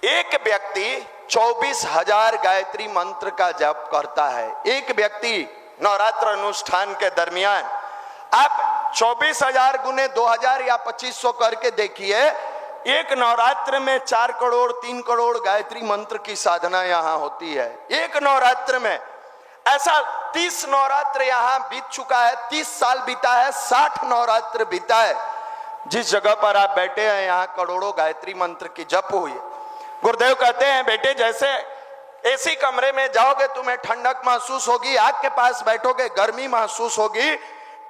एक व्यक्ति 24,000 गायत्री मंत्र का जप करता है। एक व्यक्ति नवरात्र अनुष्ठान के दरमियान, आप 24,000 गुने 2000 या 2500 करके देखिए, एक नवरात्र में 4 करोड़ 3 करोड़ गायत्री मंत्र की साधना यहाँ होती है एक नवरात्र में। ऐसा 30 नवरात्र यहाँ बीत चुका है, 30 साल बीता है, 60 नवरात्र बीता है। जिस जगह पर आप बैठे हैं यहाँ करोड़ों गायत्री मंत्र की जप हुई। गुरुदेव कहते हैं बेटे, जैसे एसी कमरे में जाओगे तुम्हें ठंडक महसूस होगी, आग के पास बैठोगे गर्मी महसूस होगी,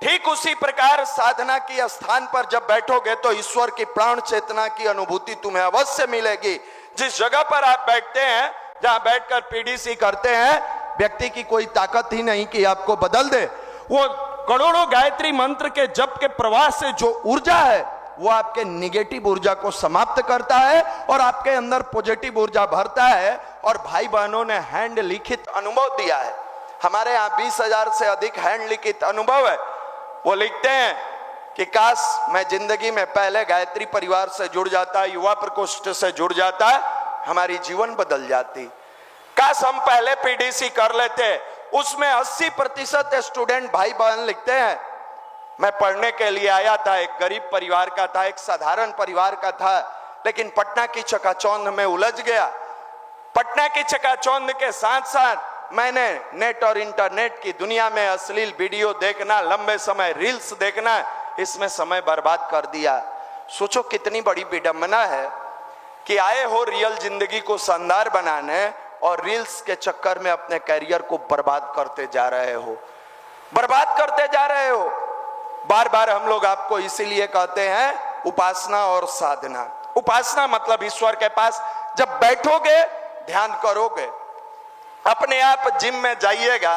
ठीक उसी प्रकार साधना की स्थान पर जब बैठोगे तो ईश्वर की प्राण चेतना की अनुभूति तुम्हें अवश्य मिलेगी। जिस जगह पर आप बैठते हैं, जहां बैठकर पीडीसी करते हैं, व्यक्ति की कोई ताकत ही नहीं कि आपको बदल दे। वो करोड़ों गायत्री मंत्र के जप के प्रवाह से जो ऊर्जा है वो आपके निगेटिव ऊर्जा को समाप्त करता है और आपके अंदर पॉजिटिव ऊर्जा भरता है। और भाई बहनों ने हैंड लिखित अनुभव दिया है। हमारे यहाँ 20,000 से अधिक हैंड लिखित अनुभव है। वो लिखते हैं कि काश मैं जिंदगी में पहले गायत्री परिवार से जुड़ जाता, युवा प्रकोष्ठ से जुड़ जाता, हमारी जीवन बदल जाती। काश हम पहले पीडीसी कर लेते, उसमें 80% स्टूडेंट भाई बहन लिखते हैं मैं पढ़ने के लिए आया था, एक गरीब परिवार का था, एक साधारण परिवार का था, लेकिन पटना की चकाचौंध में उलझ गया। पटना की चकाचौंध के साथ साथ मैंने नेट और इंटरनेट की दुनिया में अश्लील वीडियो देखना, लंबे समय रील्स देखना, इसमें समय बर्बाद कर दिया। सोचो कितनी बड़ी विडंबना है कि आए हो रियल जिंदगी को शानदार बनाने और रील्स के चक्कर में अपने कैरियर को बर्बाद करते जा रहे हो, बर्बाद करते जा रहे हो। बार बार हम लोग आपको इसीलिए कहते हैं उपासना और साधना। उपासना मतलब ईश्वर के पास जब बैठोगे, ध्यान करोगे, अपने आप जिम में जाइएगा,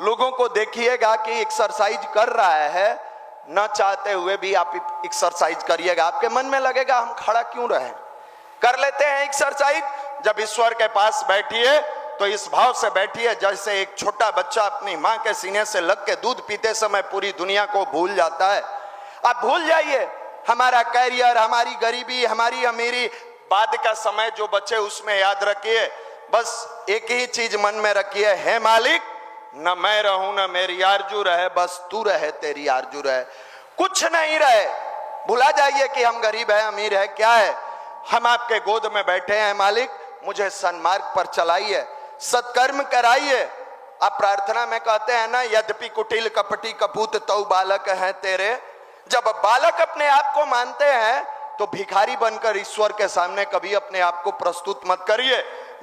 लोगों को देखिएगा कि एक्सरसाइज कर रहा है, न चाहते हुए भी आप एक्सरसाइज करिएगा, आपके मन में लगेगा हम खड़ा क्यों रहे। कर लेते हैं एक्सरसाइज। जब ईश्वर के पास बैठिए तो इस भाव से बैठिए जैसे एक छोटा बच्चा अपनी माँ के सीने से लग के दूध पीते समय पूरी दुनिया को भूल जाता है। आप भूल जाइए हमारा कैरियर, हमारी गरीबी, हमारी अमीरी, बाद का समय जो बचे उसमें याद रखिए, बस एक ही चीज मन में रखिए, है मालिक, न मैं रहूं न मेरी आरजू रहे, बस तू रहे तेरी आरजू रहे, कुछ नहीं रहे। भुला जाइए कि हम गरीब है अमीर है, क्या है, हम आपके गोद में बैठे हैं मालिक, मुझे सन्मार्ग पर चलाइए, सत्कर्म कराइए। आप प्रार्थना में कहते हैं ना, यद्यपि कुटिल कपटी कपूत तौ बालक है तेरे। जब बालक अपने आप को मानते हैं तो भिखारी बनकर ईश्वर के सामने कभी अपने आप को प्रस्तुत मत करिए।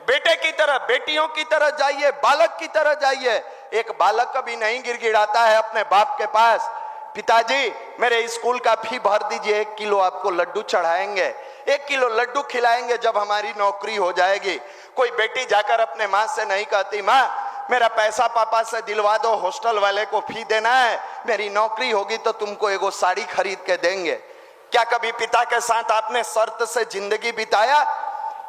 बेटे की तरह, बेटियों की तरह जाइए, बालक की तरह जाइए। एक बालक कभी नहीं गिड़गिड़ाता है अपने बाप के पास, पिताजी मेरे स्कूल का फी भर दीजिए, 1 किलो आपको लड्डू चढ़ाएंगे, 1 किलो लड्डू खिलाएंगे जब हमारी नौकरी हो जाएगी। कोई बेटी जाकर अपने माँ से नहीं कहती, माँ मेरा पैसा पापा से दिलवा दो, हॉस्टल वाले को फी देना है, मेरी नौकरी होगी तो तुमको एगो साड़ी खरीद के देंगे। क्या कभी पिता के साथ आपने शर्त से जिंदगी बिताया?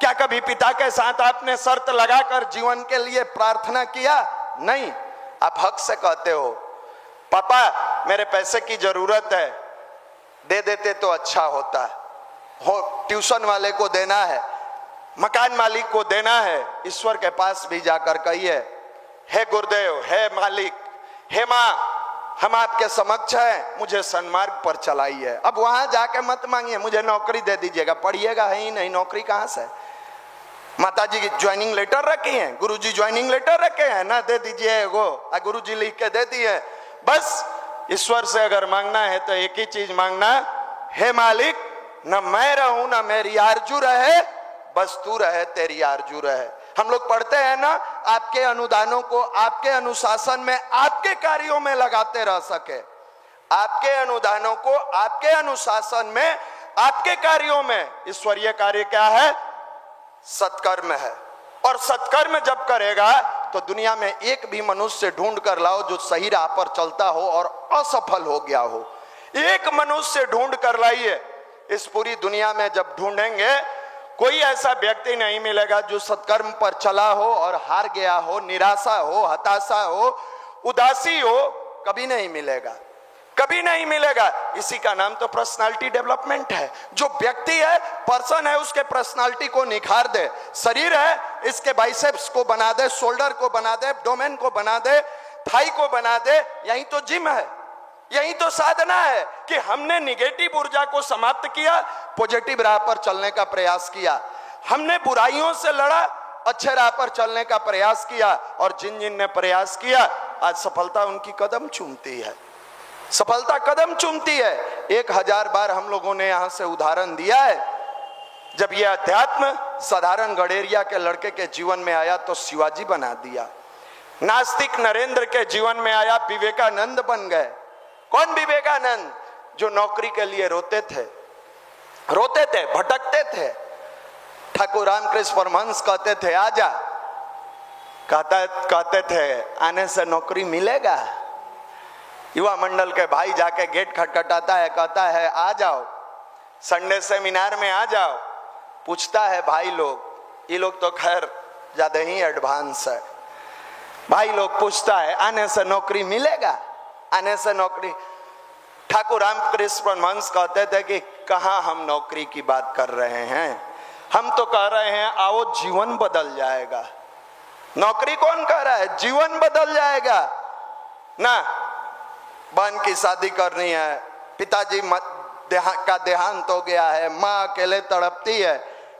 क्या कभी पिता के साथ आपने शर्त लगाकर जीवन के लिए प्रार्थना किया? नहीं। आप हक से कहते हो पापा मेरे पैसे की जरूरत है, दे देते तो अच्छा होता हो, ट्यूशन वाले को देना है, मकान मालिक को देना है। ईश्वर के पास भी जाकर कहिए, हे गुरुदेव, हे मालिक, हे माँ, हम आपके समक्ष हैं, मुझे सन्मार्ग पर चलाइए। अब वहां जाके मत मांगिए मुझे नौकरी दे दीजिएगा, पढ़िएगा है ही नहीं, नौकरी कहां से? माताजी की ज्वाइनिंग लेटर रखी है, गुरुजी ज्वाइनिंग लेटर रखे हैं ना, दे दीजिए वो, गुरुजी लिख के दे दिए। बस ईश्वर से अगर मांगना है तो एक ही चीज मांगना, हे मालिक, न मैं रहूं न मेरी आरजू रहे, बस तू रहे तेरी आरजू रहे। हम लोग पढ़ते हैं ना, आपके अनुदानों को आपके अनुशासन में, आपके कार्यों में लगाते रह सके। आपके अनुदानों को आपके अनुशासन में, आपके कार्यों में। ईश्वरीय कार्य क्या है? सत्कर्म है। और सत्कर्म जब करेगा तो दुनिया में एक भी मनुष्य ढूंढ कर लाओ जो सही राह पर चलता हो और असफल हो गया हो। एक मनुष्य ढूंढ कर लाइए। इस पूरी दुनिया में जब ढूंढेंगे कोई ऐसा व्यक्ति नहीं मिलेगा जो सत्कर्म पर चला हो और हार गया हो, निराशा हो, हताशा हो, उदासी हो, कभी नहीं मिलेगा, कभी नहीं मिलेगा। इसी का नाम तो पर्सनालिटी डेवलपमेंट है। जो व्यक्ति है, पर्सन है, उसके पर्सनालिटी को निखार दे। शरीर है, इसके बाइसेप्स को बना दे, शोल्डर को बना दे, एब्डोमेन को बना दे, थाई को बना दे। यही तो जिम है, यही तो साधना है कि हमने निगेटिव ऊर्जा को समाप्त किया, पॉजिटिव राह पर चलने का प्रयास किया। हमने बुराइयों से लड़ा, अच्छे राह पर चलने का प्रयास किया। और जिन जिन ने प्रयास किया आज सफलता उनकी कदम चूमती है, सफलता कदम चूमती है। 1000 बार हम लोगों ने यहां से उदाहरण दिया है। जब यह अध्यात्म साधारण गडेरिया के लड़के के जीवन में आया तो शिवाजी बना दिया। नास्तिक नरेंद्र के जीवन में आया, विवेकानंद बन गए। कौन विवेकानंद? जो नौकरी के लिए रोते थे, भटकते थे। ठाकुर रामकृष्ण परमहंस कहते थे आजा, कहते थे आने से नौकरी मिलेगा। युवा मंडल के भाई जाके गेट खटखटाता है, कहता है आ जाओ, संडे सेमिनार में आ जाओ। पूछता है भाई लोग, ये लोग तो खैर ज्यादा ही एडवांस है, भाई लोग पूछता है आने से नौकरी मिलेगा, आने से नौकरी। ठाकुर रामकृष्ण परमहंस कहते थे कि कहाँ हम नौकरी की बात कर रहे हैं, हम तो कह रहे हैं आओ जीवन बदल जाएगा। नौकरी कौन कह रहा है, जीवन बदल जाएगा ना। बहन की शादी करनी है, पिताजी का देहांत हो गया है, माँ अकेले तड़पती है,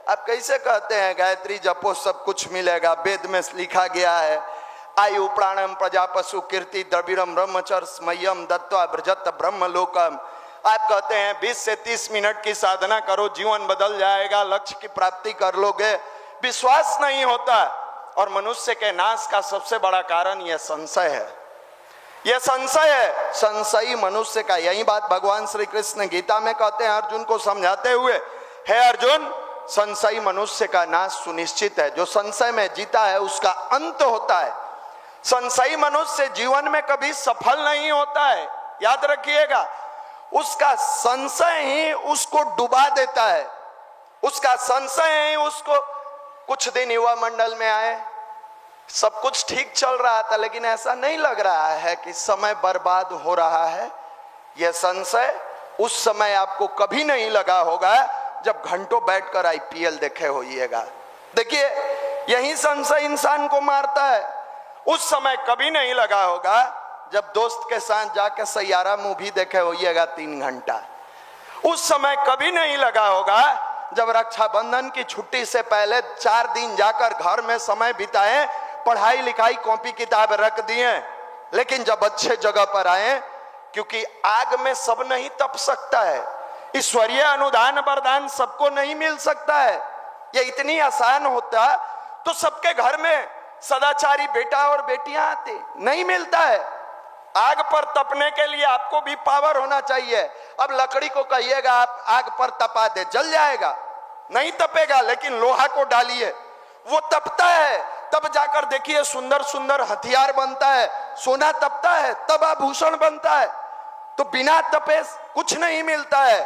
आप कैसे कहते हैं गायत्री जपो सब कुछ मिलेगा। वेद में लिखा गया है आयु प्राणम प्रजा पशु कीर्ति द्रविड़म ब्रह्मचर्य स्मयम दत्वा ब्रजत ब्रह्मलोकम। आप कहते हैं 20 से 30 मिनट की साधना करो जीवन बदल जाएगा, लक्ष्य की प्राप्ति कर लोगे। विश्वास नहीं होता, और मनुष्य के नाश का सबसे बड़ा कारण यह संशय है। यह संशय है, संशयी मनुष्य का। यही बात भगवान श्री कृष्ण गीता में कहते हैं अर्जुन को समझाते हुए, हे अर्जुन संशयी मनुष्य का नाश सुनिश्चित है, जो संशय में जीता है उसका अंत होता है। संशयी मनुष्य जीवन में कभी सफल नहीं होता है, याद रखिएगा। उसका संशय ही उसको डुबा देता है, उसका संशय ही उसको। कुछ दिन युवा मंडल में आए, सब कुछ ठीक चल रहा था, लेकिन ऐसा नहीं लग रहा है कि समय बर्बाद हो रहा है। यह संशय उस समय आपको कभी नहीं लगा होगा जब घंटों बैठकर आईपीएल देखे होइएगा। देखिए यही संशय इंसान को मारता है। उस समय कभी नहीं लगा होगा जब दोस्त के साथ जाके सैयारा मूवी देखे होइएगा 3 घंटा। उस समय कभी नहीं लगा होगा जब रक्षाबंधन की छुट्टी से पहले 4 दिन जाकर घर में समय बिताए, पढ़ाई लिखाई कॉपी किताब रख दिए। लेकिन जब अच्छे जगह पर आए, क्योंकि आग में सब नहीं तप सकता है, ईश्वरीय अनुदान वरदान सबको नहीं मिल सकता है। ये इतनी आसान होता तो सबके घर में सदाचारी बेटा और बेटियां आती, नहीं मिलता है। आग पर तपने के लिए आपको भी पावर होना चाहिए। अब लकड़ी को कहिएगा आप आग पर तपा दे, जल जाएगा? नहीं तपेगा। लेकिन लोहा को डालिए, वो तपता है, तब जाकर देखिए सुंदर सुंदर हथियार बनता है, सोना तपता है, तब आभूषण बनता है। तो बिना तपे कुछ नहीं मिलता है।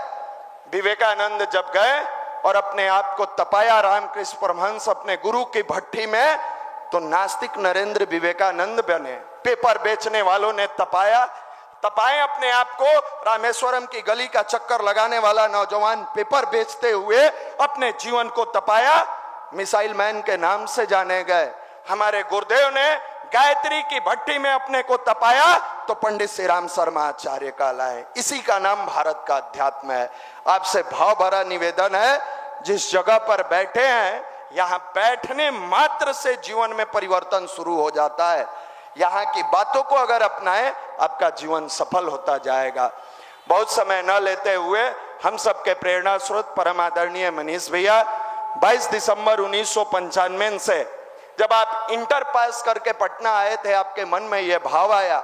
विवेकानंद जब गए और अपने आप को तपाया रामकृष्ण परमहंस अपने गुरु की भट्टी में, तो नास्तिक नरेंद्र विवेकानंद बने। पेपर बेचने वालों ने तपाए अपने आप को। रामेश्वरम की गली का चक्कर लगाने वाला नौजवान पेपर बेचते हुए अपने जीवन को तपाया, मिसाइल मैन के नाम से जाने गए। हमारे गुरुदेव ने गायत्री की भट्टी में अपने को तपाया तो पंडित श्री राम शर्मा आचार्य कहलाए। इसी का नाम भारत का अध्यात्म है। आपसे भाव भरा निवेदन है, जिस जगह पर बैठे हैं यहाँ बैठने मात्र से जीवन में परिवर्तन शुरू हो जाता है। यहाँ की बातों को अगर अपनाएं, आपका जीवन सफल होता जाएगा। बहुत समय न लेते हुए हम सबके प्रेरणा स्रोत परम आदरणीय मनीष भैया 22 दिसंबर 1995 से जब आप इंटर पास करके पटना आए थे, आपके मन में यह भाव आया।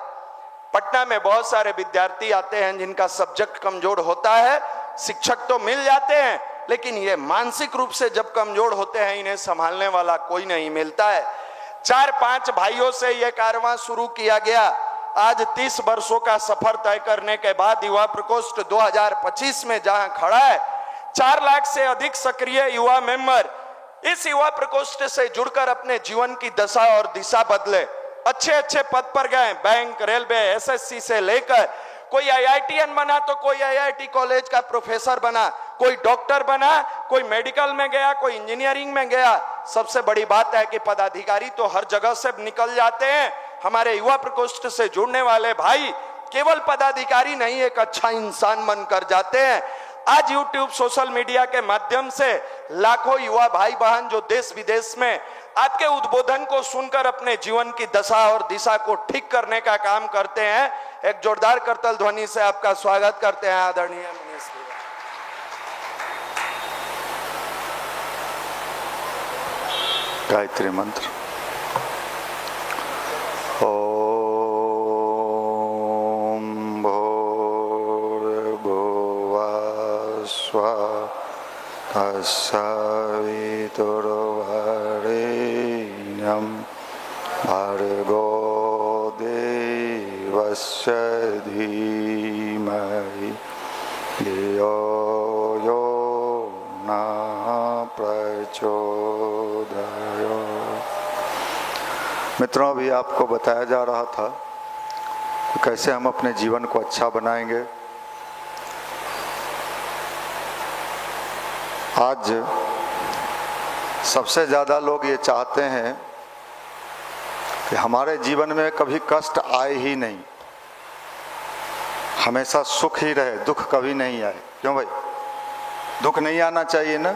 पटना में बहुत सारे विद्यार्थी आते हैं जिनका सब्जेक्ट कमजोर होता है, शिक्षक तो मिल जाते हैं, लेकिन ये मानसिक रूप से जब कमजोर होते हैं इन्हें संभालने वाला कोई नहीं मिलता है। 4-5 भाइयों से यह कारवां शुरू किया गया। आज 30 वर्षों का सफर तय करने के बाद युवा प्रकोष्ठ 2025 में जहां खड़ा है, 4 लाख से अधिक सक्रिय युवा मेंबर इस युवा प्रकोष्ठ से जुड़कर अपने जीवन की दशा और दिशा बदले, अच्छे अच्छे पद पर गए। बैंक, रेलवे, एसएससी से लेकर कोई आईआईटीएन बना तो कोई आईआईटी कॉलेज का प्रोफेसर बना, कोई डॉक्टर बना, कोई मेडिकल में गया, कोई इंजीनियरिंग में गया। सबसे बड़ी बात है कि पदाधिकारी तो हर जगह से निकल जाते हैं। हमारे युवा प्रकोष्ठ से जुड़ने वाले भाई केवल पदाधिकारी नहीं, एक अच्छा इंसान बनकर जाते हैं। आज YouTube सोशल मीडिया के माध्यम से लाखों युवा भाई बहन जो देश विदेश में आपके उद्बोधन को सुनकर अपने जीवन की दशा और दिशा को ठीक करने का काम करते हैं। एक जोरदार करतल ध्वनि से आपका स्वागत करते हैं आदरणीय मनीष जी। गायत्री मंत्र। ओम भूर्भुवः स्वः तत्सवितुर्वरेण्यं भर्गो देवस्य धीमहि धियो यो न प्रचोदयात्। मित्रों, अभी आपको बताया जा रहा था कि कैसे हम अपने जीवन को अच्छा बनाएंगे, आज सबसे ज़्यादा लोग ये चाहते हैं कि हमारे जीवन में कभी कष्ट आए ही नहीं, हमेशा सुख ही रहे, दुख कभी नहीं आए। क्यों भाई, दुख नहीं आना चाहिए ना?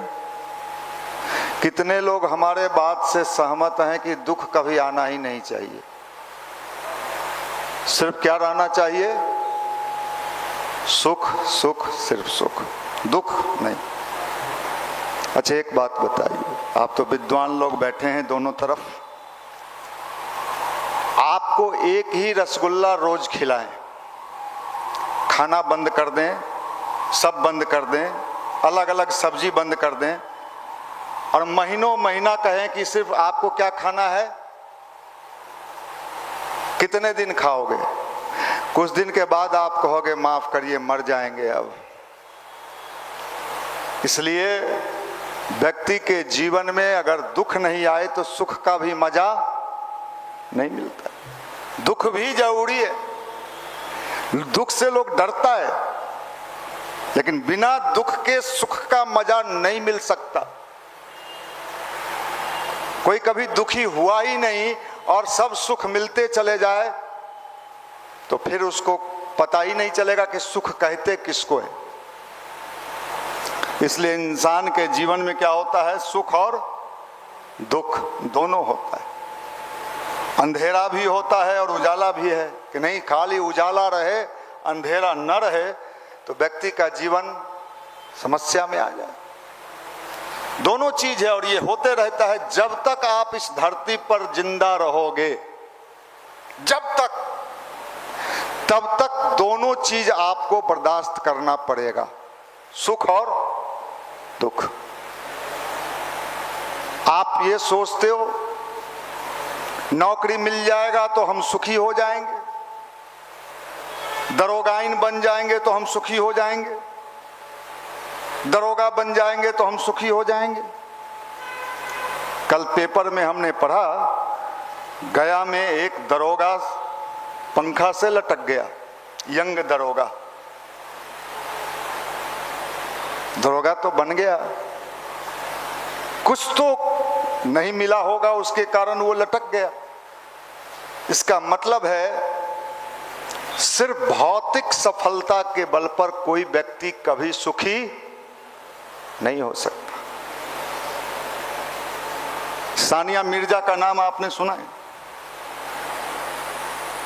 कितने लोग हमारे बात से सहमत हैं कि दुख कभी आना ही नहीं चाहिए, सिर्फ क्या रहना चाहिए? सुख, सुख, सिर्फ सुख, दुख नहीं। अच्छा एक बात बताइए, आप तो विद्वान लोग बैठे हैं दोनों तरफ, आपको एक ही रसगुल्ला रोज खिलाएं, खाना बंद कर दें, सब बंद कर दें, अलग अलग सब्जी बंद कर दें, और महीनों महीना कहें कि सिर्फ आपको क्या खाना है, कितने दिन खाओगे? कुछ दिन के बाद आप कहोगे माफ करिए मर जाएंगे अब। इसलिए व्यक्ति के जीवन में अगर दुख नहीं आए तो सुख का भी मजा नहीं मिलता। दुख भी जरूरी है, दुख से लोग डरता है, लेकिन बिना दुख के सुख का मजा नहीं मिल सकता। कोई कभी दुखी हुआ ही नहीं और सब सुख मिलते चले जाए तो फिर उसको पता ही नहीं चलेगा कि सुख कहते किसको है। इसलिए इंसान के जीवन में क्या होता है, सुख और दुख दोनों होता है, अंधेरा भी होता है और उजाला भी है कि नहीं। खाली उजाला रहे अंधेरा न रहे तो व्यक्ति का जीवन समस्या में आ जाए। दोनों चीज है और ये होते रहता है जब तक आप इस धरती पर जिंदा रहोगे, जब तक, तब तक दोनों चीज आपको बर्दाश्त करना पड़ेगा, सुख और दुख। आप ये सोचते हो नौकरी मिल जाएगा तो हम सुखी हो जाएंगे, दरोगाइन बन जाएंगे तो हम सुखी हो जाएंगे, दरोगा बन जाएंगे तो हम सुखी हो जाएंगे। कल पेपर में हमने पढ़ा, गया में एक दरोगा पंखा से लटक गया, यंग दरोगा। दरोगा तो बन गया, कुछ तो नहीं मिला होगा उसके कारण वो लटक गया। इसका मतलब है सिर्फ भौतिक सफलता के बल पर कोई व्यक्ति कभी सुखी नहीं हो सकता। सानिया मिर्जा का नाम आपने सुना है,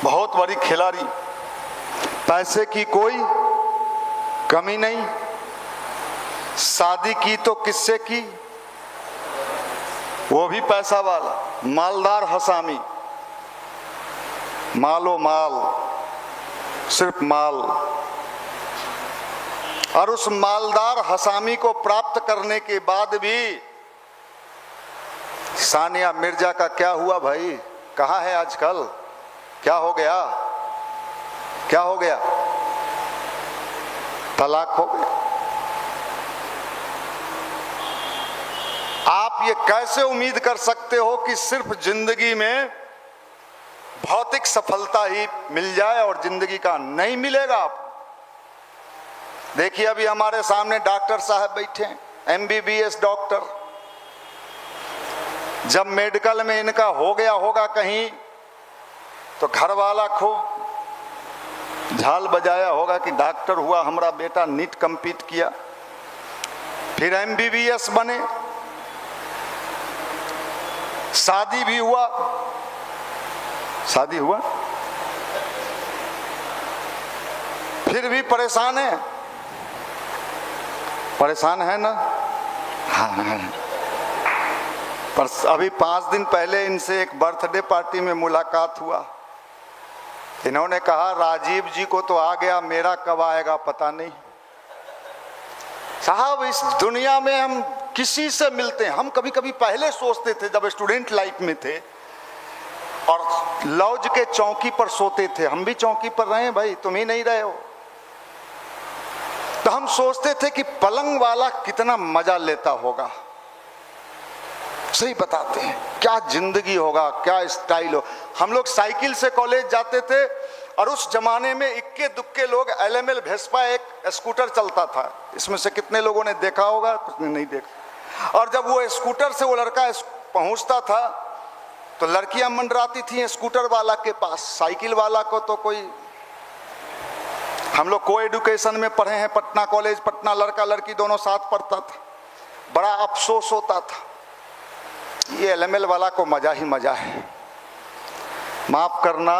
बहुत बड़ी खिलाड़ी, पैसे की कोई कमी नहीं, शादी की तो किससे की, वो भी पैसा वाला, मालदार हसामी, मालो माल, सिर्फ माल। और उस मालदार हसामी को प्राप्त करने के बाद भी सानिया मिर्जा का क्या हुआ भाई, कहाँ है आजकल, क्या हो गया, क्या हो गया, तलाक हो गया। आप ये कैसे उम्मीद कर सकते हो कि सिर्फ जिंदगी में भौतिक सफलता ही मिल जाए और जिंदगी का नहीं मिलेगा? आप देखिए अभी हमारे सामने डॉक्टर साहब बैठे हैं, MBBS डॉक्टर। जब मेडिकल में इनका हो गया होगा कहीं तो घर वाला खूब झाल बजाया होगा कि डॉक्टर हुआ हमारा बेटा, नीट कंप्लीट किया, फिर MBBS बने, शादी भी हुआ, शादी हुआ, फिर भी परेशान है, परेशान है ना? हाँ। पर अभी 5 दिन पहले इनसे एक बर्थडे पार्टी में मुलाकात हुआ, इन्होंने कहा राजीव जी को तो आ गया, मेरा कब आएगा पता नहीं। साहब इस दुनिया में हम किसी से मिलते हैं, हम कभी कभी पहले सोचते थे जब स्टूडेंट लाइफ में थे और लॉज के चौकी पर सोते थे, हम भी चौकी पर रहे भाई, तुम ही नहीं रहे हो, तो हम सोचते थे कि पलंग वाला कितना मजा लेता होगा, सही बताते हैं क्या जिंदगी होगा, क्या स्टाइल हो। हम लोग साइकिल से कॉलेज जाते थे और उस जमाने में इक्के दुक्के लोग LML भेस्पा एक स्कूटर चलता था। इसमें से कितने लोगों ने देखा होगा, कुछ ने नहीं देखा। और जब वो स्कूटर से वो लड़का पहुंचता था तो लड़कियां मंडराती थी स्कूटर वाला के पास, साइकिल वाला को तो कोई। हम लोग को एडुकेशन में पढ़े हैं, पटना कॉलेज, पटना, लड़का लड़की दोनों साथ पढ़ता था। बड़ा अफसोस होता था, ये LML वाला को मजा ही मजा है। माफ करना,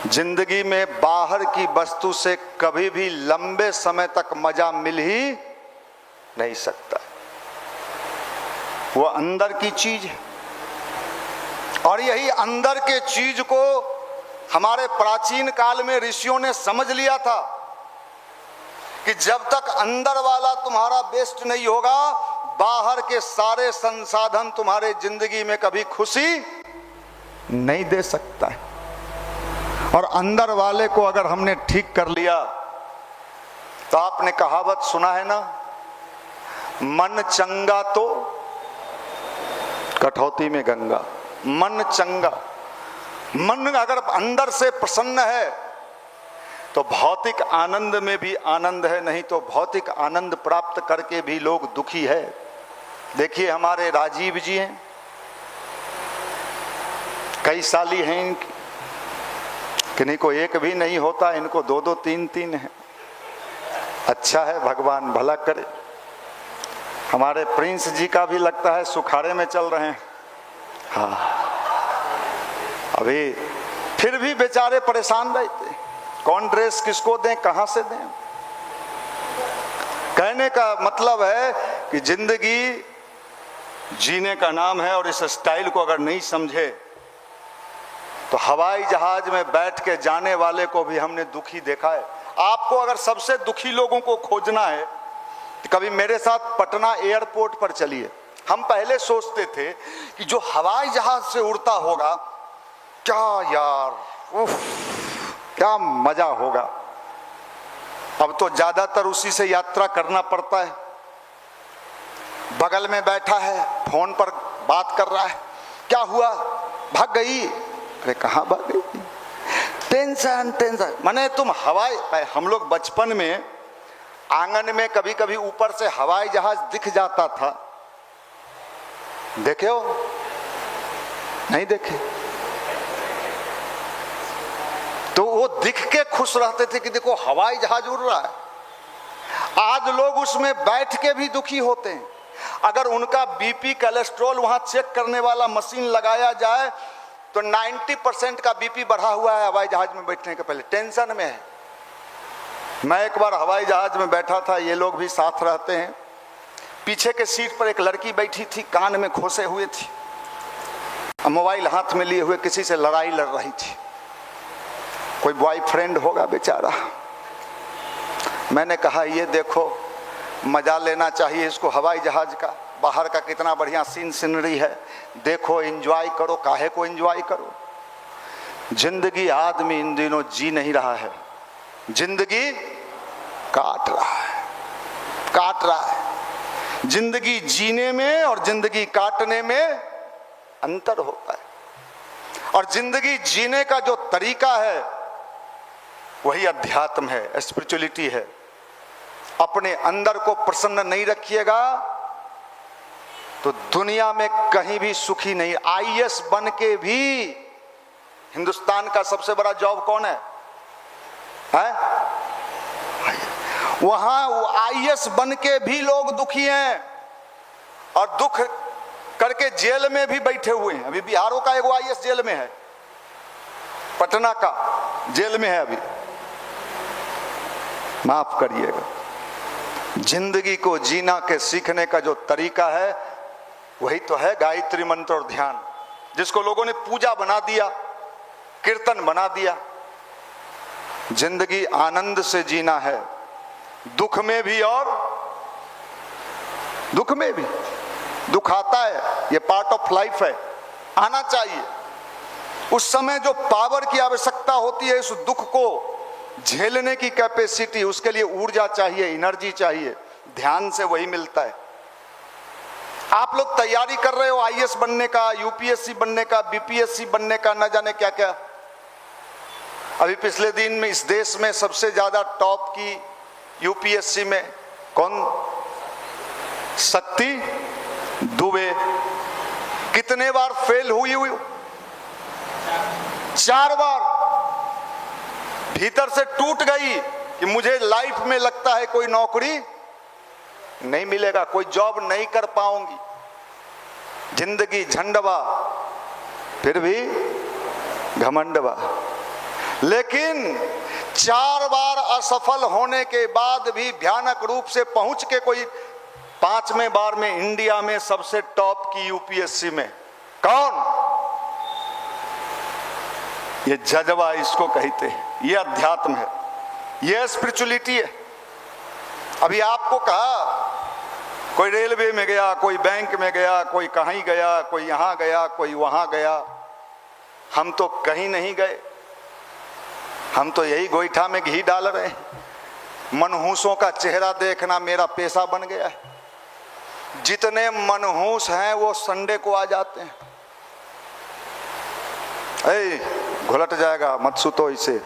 जिंदगी में बाहर की वस्तु से कभी भी लंबे समय तक मजा मिल ही नहीं सकता, वो अंदर की चीज है। और यही अंदर के चीज को हमारे प्राचीन काल में ऋषियों ने समझ लिया था कि जब तक अंदर वाला तुम्हारा बेस्ट नहीं होगा, बाहर के सारे संसाधन तुम्हारे जिंदगी में कभी खुशी नहीं दे सकता है। और अंदर वाले को अगर हमने ठीक कर लिया तो आपने कहावत सुना है ना, मन चंगा तो कठौती में गंगा। मन चंगा, मन अगर अंदर से प्रसन्न है तो भौतिक आनंद में भी आनंद है, नहीं तो भौतिक आनंद प्राप्त करके भी लोग दुखी है। देखिए हमारे राजीव जी हैं, कई साली हैं इनकी, किन्हीं को एक भी नहीं होता, इनको 2-2 3-3 है। अच्छा है, भगवान भला करे। हमारे प्रिंस जी का भी लगता है सुखाड़े में चल रहे हैं। हाँ, अभी फिर भी बेचारे परेशान रहते, कौन ड्रेस किसको दें, कहां से दें। कहने का मतलब है कि जिंदगी जीने का नाम है, और इस स्टाइल को अगर नहीं समझे तो हवाई जहाज में बैठ के जाने वाले को भी हमने दुखी देखा है। आपको अगर सबसे दुखी लोगों को खोजना है तो कभी मेरे साथ पटना एयरपोर्ट पर चलिए। हम पहले सोचते थे कि जो हवाई जहाज से उड़ता होगा, क्या यार, उफ, क्या मजा होगा। अब तो ज्यादातर उसी से यात्रा करना पड़ता है। बगल में बैठा है, फोन पर बात कर रहा है, क्या हुआ, भाग गई, अरे कहाँ भाग गई, टेंशन टेंशन। माने तुम हवाई, हम लोग बचपन में आंगन में कभी कभी ऊपर से हवाई जहाज दिख जाता था, देखे हो, नहीं देखे, तो वो दिख के खुश रहते थे कि देखो हवाई जहाज उड़ रहा है। आज लोग उसमें बैठ के भी दुखी होते हैं। अगर उनका बीपी कोलेस्ट्रॉल वहां चेक करने वाला मशीन लगाया जाए तो 90% का बीपी बढ़ा हुआ है हवाई जहाज में बैठने के पहले, टेंशन में है। मैं एक बार हवाई जहाज में बैठा था, ये लोग भी साथ रहते हैं। पीछे के सीट पर एक लड़की बैठी थी, कान में खोसे हुए थी, मोबाइल हाथ में लिए हुए किसी से लड़ाई लड़ रही थी। कोई बॉयफ्रेंड होगा बेचारा। मैंने कहा ये देखो, मजा लेना चाहिए इसको हवाई जहाज का, बाहर का कितना बढ़िया सीनरी है, देखो एंजॉय करो। काहे को एंजॉय करो, जिंदगी आदमी इन दिनों जी नहीं रहा है, जिंदगी काट रहा है, काट रहा है। जिंदगी जीने में और जिंदगी काटने में अंतर होता है। और जिंदगी जीने का जो तरीका है वही अध्यात्म है, स्पिरिचुअलिटी है। अपने अंदर को प्रसन्न नहीं रखिएगा तो दुनिया में कहीं भी सुखी नहीं। IAS बन के भी, हिंदुस्तान का सबसे बड़ा जॉब कौन है? वहां IAS बन के भी लोग दुखी हैं और दुख करके जेल में भी बैठे हुए हैं। अभी बिहारों का एगो IAS जेल में है, पटना का जेल में है अभी। माफ करिएगा, जिंदगी को जीना के सीखने का जो तरीका है वही तो है गायत्री मंत्र और ध्यान, जिसको लोगों ने पूजा बना दिया, कीर्तन बना दिया। जिंदगी आनंद से जीना है, दुख में भी, और दुख में भी। दुख आता है, ये पार्ट ऑफ लाइफ है, आना चाहिए। उस समय जो पावर की आवश्यकता होती है, उस दुख को झेलने की कैपेसिटी, उसके लिए ऊर्जा चाहिए, एनर्जी चाहिए। ध्यान से वही मिलता है। आप लोग तैयारी कर रहे हो आईएएस बनने का, यूपीएससी बनने का, बीपीएससी बनने का, न जाने क्या क्या। अभी पिछले दिन में इस देश में सबसे ज्यादा टॉप की यूपीएससी में कौन? शक्ति दुबे। कितने बार फेल हुई? 4 बार। भीतर से टूट गई कि मुझे लाइफ में लगता है कोई नौकरी नहीं मिलेगा, कोई जॉब नहीं कर पाऊंगी, जिंदगी झंडवा, फिर भी घमंडवा। लेकिन 4 बार असफल होने के बाद भी भयानक रूप से पहुंच के कोई 5वें बार में इंडिया में सबसे टॉप की यूपीएससी में कौन? ये जज्बा इसको कहते हैं, ये अध्यात्म है, ये स्पिरिचुअलिटी है। अभी आपको कहा कोई रेलवे में गया, कोई बैंक में गया, कोई कहीं गया, कोई यहां गया, कोई वहां गया। हम तो कहीं नहीं गए, हम तो यही गोईठा में घी डाल रहे हैं। मनहूसों का चेहरा देखना मेरा पेशा बन गया है। जितने मनहूस हैं वो संडे को आ जाते हैं। घुलट जाएगा, मत सुतो इसे,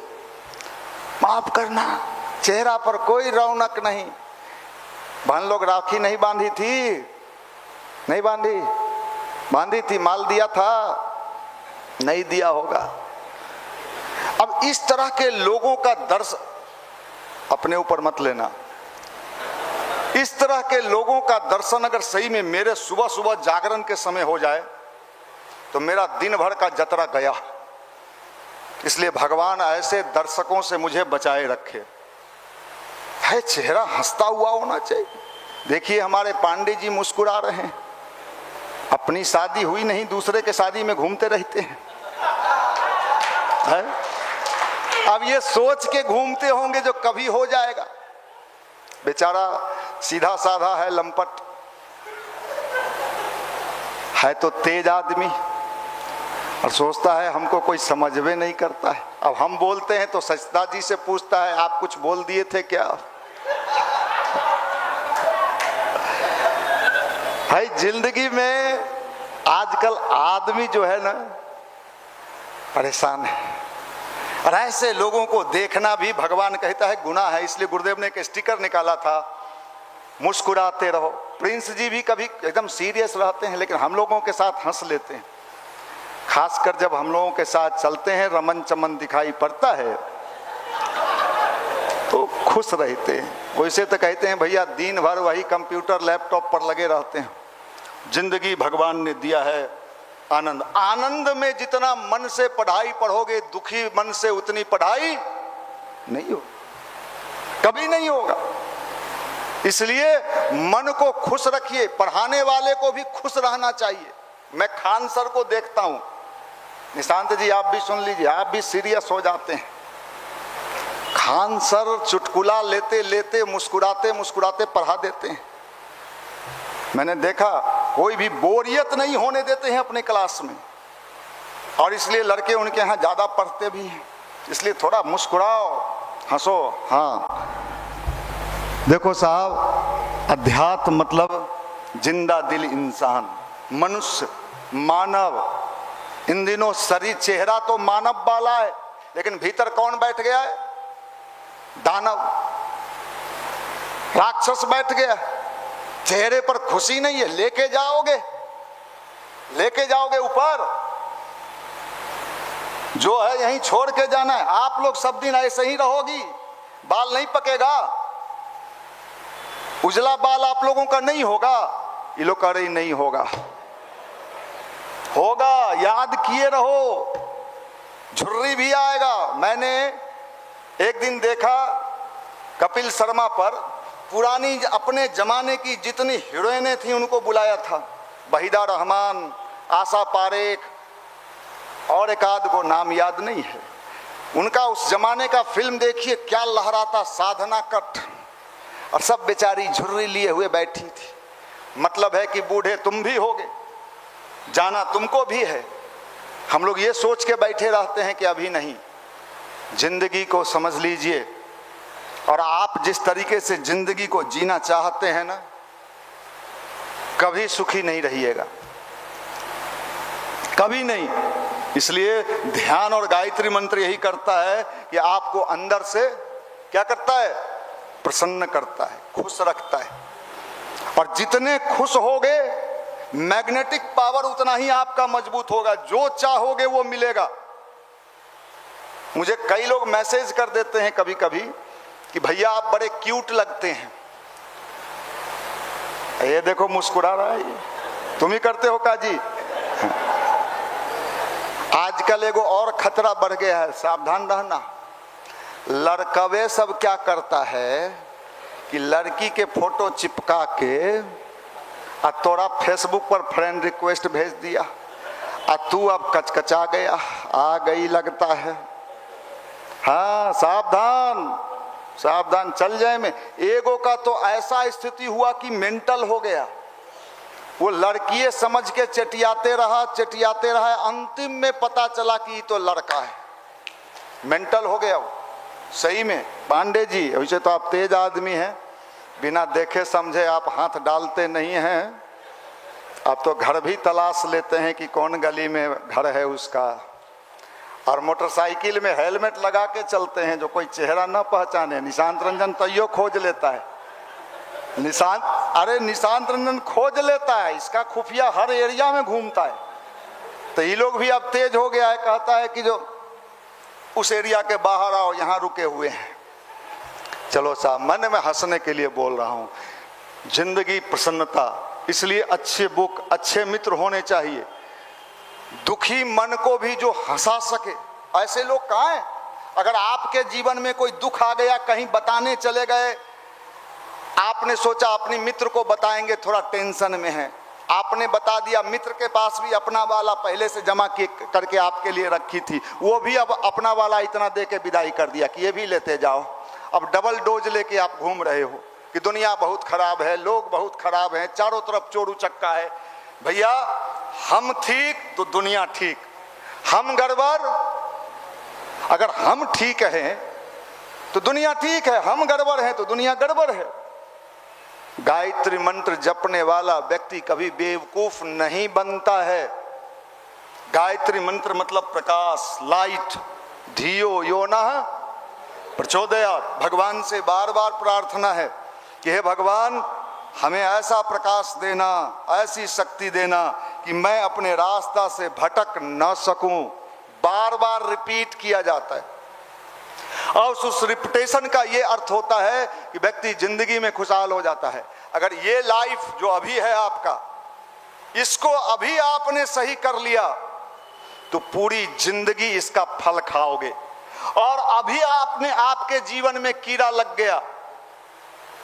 माफ करना, चेहरा पर कोई रौनक नहीं। बहन लोग राखी नहीं बांधी थी? नहीं बांधी? बांधी थी, माल दिया था? नहीं दिया होगा। अब इस तरह के लोगों का दर्श अपने ऊपर मत लेना। इस तरह के लोगों का दर्शन अगर सही में मेरे सुबह सुबह जागरण के समय हो जाए तो मेरा दिन भर का जतरा गया। इसलिए भगवान ऐसे दर्शकों से मुझे बचाए रखे। है चेहरा हंसता हुआ होना चाहिए। देखिए हमारे पांडे जी मुस्कुरा रहे हैं, अपनी शादी हुई नहीं, दूसरे के शादी में घूमते रहते हैं। है? अब ये सोच के घूमते होंगे जो कभी हो जाएगा। बेचारा सीधा साधा है, लंपट है, तो तेज आदमी, और सोचता है हमको कोई समझ में नहीं करता है। अब हम बोलते हैं तो सचदा जी से पूछता है आप कुछ बोल दिए थे क्या? भाई जिंदगी में आजकल आदमी जो है ना परेशान है, और ऐसे लोगों को देखना भी भगवान कहता है गुनाह है। इसलिए गुरुदेव ने एक स्टिकर निकाला था, मुस्कुराते रहो। प्रिंस जी भी कभी एकदम सीरियस रहते हैं लेकिन हम लोगों के साथ हंस लेते हैं। खासकर जब हम लोगों के साथ चलते हैं, रमन चमन दिखाई पड़ता है तो खुश रहते हैं। वैसे तो कहते हैं भैया दिन भर वही कंप्यूटर लैपटॉप पर लगे रहते हैं। जिंदगी भगवान ने दिया है आनंद। आनंद में जितना मन से पढ़ाई पढ़ोगे, दुखी मन से उतनी पढ़ाई नहीं हो, कभी नहीं होगा। इसलिए मन को खुश रखिए, पढ़ाने वाले को भी खुश रहना चाहिए। मैं खान सर को देखता हूं, निशांत जी आप भी सुन लीजिए, आप भी सीरियस हो जाते हैं। खान सर चुटकुला लेते लेते मुस्कुराते मुस्कुराते पढ़ा देते हैं। मैंने देखा कोई भी बोरियत नहीं होने देते हैं अपने क्लास में, और इसलिए लड़के उनके यहाँ ज्यादा पढ़ते भी हैं। इसलिए थोड़ा मुस्कुराओ, हंसो। हाँ देखो साहब, अध्यात्म मतलब जिंदा दिल इंसान, मनुष्य, मानव। इन दिनों शरीर चेहरा तो मानव वाला है लेकिन भीतर कौन बैठ गया है? दानव, राक्षस बैठ गया। चेहरे पर खुशी नहीं है, लेके जाओगे ऊपर, जो है यहीं छोड़ के जाना है। आप लोग सब दिन ऐसे ही रहोगी, बाल नहीं पकेगा, उजला बाल आप लोगों का नहीं होगा। ये लोग कह रहे नहीं होगा, होगा, याद किए रहो, झुर्री भी आएगा। मैंने एक दिन देखा कपिल शर्मा पर, पुरानी अपने जमाने की जितनी हीरोइनें थी उनको बुलाया था, वहीदा रहमान, आशा पारेख और एक आध को नाम याद नहीं है। उनका उस जमाने का फिल्म देखिए क्या लहराता, साधना कट, और सब बेचारी झुर्री लिए हुए बैठी थी। मतलब है कि बूढ़े तुम भी होगे, जाना तुमको भी है। हम लोग ये सोच के बैठे रहते हैं कि अभी नहीं। जिंदगी को समझ लीजिए, और आप जिस तरीके से जिंदगी को जीना चाहते हैं ना, कभी सुखी नहीं रहिएगा, कभी नहीं। इसलिए ध्यान और गायत्री मंत्र यही करता है कि आपको अंदर से क्या करता है, प्रसन्न करता है, खुश रखता है। और जितने खुश होगे मैग्नेटिक पावर उतना ही आपका मजबूत होगा, जो चाहोगे वो मिलेगा। मुझे कई लोग मैसेज कर देते हैं कभी कभी कि भैया आप बड़े क्यूट लगते हैं। ये देखो मुस्कुरा रहा है, ये तुम ही करते हो काजी। आजकल एगो और खतरा बढ़ गया है, सावधान रहना। लड़कवे सब क्या करता है कि लड़की के फोटो चिपका के आ तोरा फेसबुक पर फ्रेंड रिक्वेस्ट भेज दिया, आ तू अब कचकचा गया, आ गई लगता है। हाँ सावधान सावधान, चल जाए में। एगो का तो ऐसा स्थिति हुआ कि मेंटल हो गया, वो लड़किये समझ के चटियाते रहा, अंतिम में पता चला कि ये तो लड़का है। मेंटल हो गया वो, सही में। पांडे जी वैसे तो आप तेज आदमी हैं, बिना देखे समझे आप हाथ डालते नहीं हैं, आप तो घर भी तलाश लेते हैं कि कौन गली में घर है उसका। और मोटरसाइकिल में हेलमेट लगा के चलते हैं, जो कोई चेहरा न पहचाने। निशांत रंजन तैयो खोज लेता है, निशांत रंजन खोज लेता है, इसका खुफिया हर एरिया में घूमता है। तो ये लोग भी अब तेज हो गया है, कहता है कि जो उस एरिया के बाहर आओ, यहाँ रुके हुए हैं। चलो साहब, मन में हंसने के लिए बोल रहा हूँ। जिंदगी प्रसन्नता, इसलिए अच्छे बुक, अच्छे मित्र होने चाहिए। दुखी मन को भी जो हंसा सके, ऐसे लोग कहाँ हैं? अगर आपके जीवन में कोई दुख आ गया, कहीं बताने चले गए, आपने सोचा अपनी मित्र को बताएंगे, थोड़ा टेंशन में है, आपने बता दिया, मित्र के पास भी अपना वाला पहले से जमा करके आपके लिए रखी थी, वो भी अब अपना वाला इतना दे के विदाई कर दिया कि ये भी लेते जाओ। अब डबल डोज लेके आप घूम रहे हो कि दुनिया बहुत खराब है, लोग बहुत खराब हैं, चारों तरफ चोरू चक्का है। भैया हम ठीक तो दुनिया ठीक, हम गड़बड़, अगर हम ठीक हैं तो दुनिया ठीक है, हम गड़बड़ हैं तो दुनिया गड़बड़ है। गायत्री मंत्र जपने वाला व्यक्ति कभी बेवकूफ नहीं बनता है। गायत्री मंत्र मतलब प्रकाश, लाइट। धियो यो नः प्रचोदयात्। भगवान से बार बार प्रार्थना है कि हे भगवान, हमें ऐसा प्रकाश देना, ऐसी शक्ति देना कि मैं अपने रास्ता से भटक न सकूं। बार बार रिपीट किया जाता है, और उस रिपीटेशन का ये अर्थ होता है कि व्यक्ति जिंदगी में खुशहाल हो जाता है। अगर ये लाइफ जो अभी है आपका, इसको अभी आपने सही कर लिया तो पूरी जिंदगी इसका फल खाओगे। और अभी आपके जीवन में कीड़ा लग गया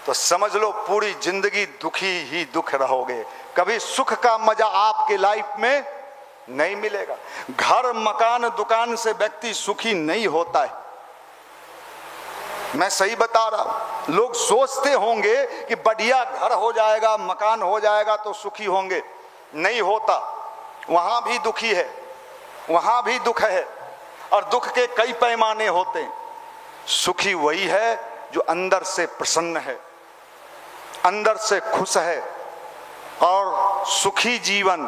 तो समझ लो पूरी जिंदगी दुखी ही दुख रहोगे। कभी सुख का मजा आपके लाइफ में नहीं मिलेगा। घर मकान दुकान से व्यक्ति सुखी नहीं होता है, मैं सही बता रहा हूं। लोग सोचते होंगे कि बढ़िया घर हो जाएगा, मकान हो जाएगा तो सुखी होंगे, नहीं होता। वहां भी दुखी है, वहां भी दुख है, और दुख के कई पैमाने होते हैं। सुखी वही है जो अंदर से प्रसन्न है, अंदर से खुश है। और सुखी जीवन,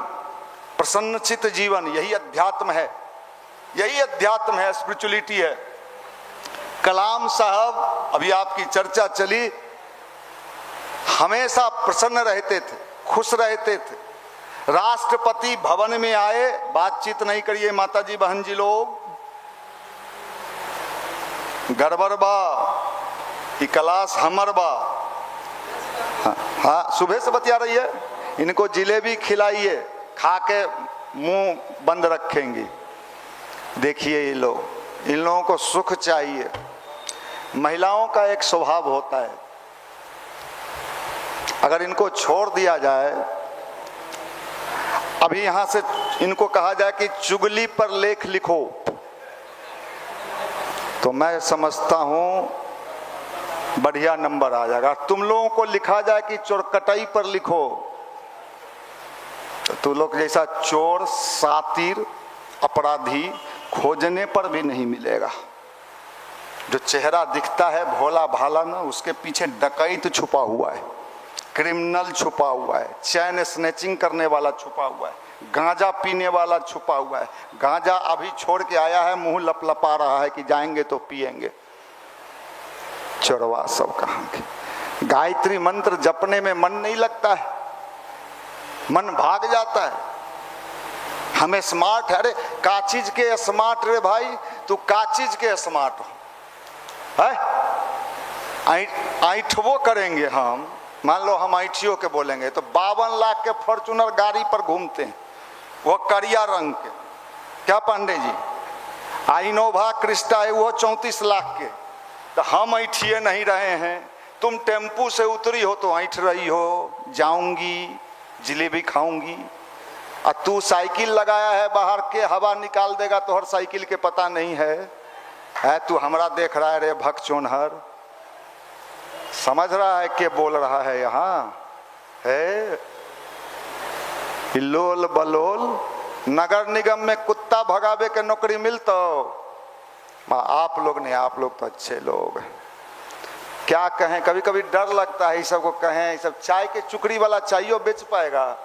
प्रसन्नचित जीवन, यही अध्यात्म है, यही अध्यात्म है, स्पिरिचुअलिटी है। कलाम साहब, अभी आपकी चर्चा चली, हमेशा प्रसन्न रहते थे, खुश रहते थे। राष्ट्रपति भवन में आए, बातचीत नहीं करिए माता जी बहन जी लोग, गड़बड़ बा, ई क्लास हमर बा। हाँ सुबह से बतिया रही है, इनको जिलेबी खिलाइए, खा के मुंह बंद रखेंगी। देखिए ये लोग, इन लोगों को सुख चाहिए। महिलाओं का एक स्वभाव होता है, अगर इनको छोड़ दिया जाए, अभी यहां से इनको कहा जाए कि चुगली पर लेख लिखो, तो मैं समझता हूं बढ़िया नंबर आ जाएगा। तुम लोगों को लिखा जाए कि चोरकटाई पर लिखो, तो तुम लोग जैसा चोर, सातिर, अपराधी खोजने पर भी नहीं मिलेगा। जो चेहरा दिखता है भोला भाला ना, उसके पीछे डकैत छुपा हुआ है। क्रिमिनल छुपा हुआ है, चैन स्नैचिंग करने वाला छुपा हुआ है, गांजा पीने वाला छुपा हुआ है। गांजा अभी छोड़ के आया है, मुंह लपलपा रहा है कि जाएंगे तो पिएंगे। चोरवा सब कहाँ के। गायत्री मंत्र जपने में मन नहीं लगता है, मन भाग जाता है। हमें स्मार्ट है, अरे का चीज के स्मार्ट रे भाई, तू का चीज के स्मार्ट हो है? ऐठवो करेंगे हम, मान लो हम ऐठियों के बोलेंगे तो 52 लाख के फॉर्चूनर गाड़ी पर घूमते हैं, वो करिया रंग के। क्या पांडे जी, इनोवा क्रिस्टा है वो 34 लाख के। तो हम ऐठिए नहीं रहे हैं, तुम टेम्पू से उतरी हो तो ऐठ रही हो, जाऊंगी जिलेबी खाऊंगी, और तू साइकिल लगाया है बाहर के, हवा निकाल देगा तो हर साइकिल के पता नहीं है तू हमरा देख रहा है रे भगचोनहर। समझ रहा है के बोल रहा है यहाँ है? हिलोल बलोल नगर निगम में कुत्ता भगावे के नौकरी मिलता आप लोग ने, आप लोग तो अच्छे लोग हैं। क्या कहें, कभी कभी डर लगता है ये सब को कहें, ये सब चाय के चुकड़ी वाला चाहिए बेच पाएगा।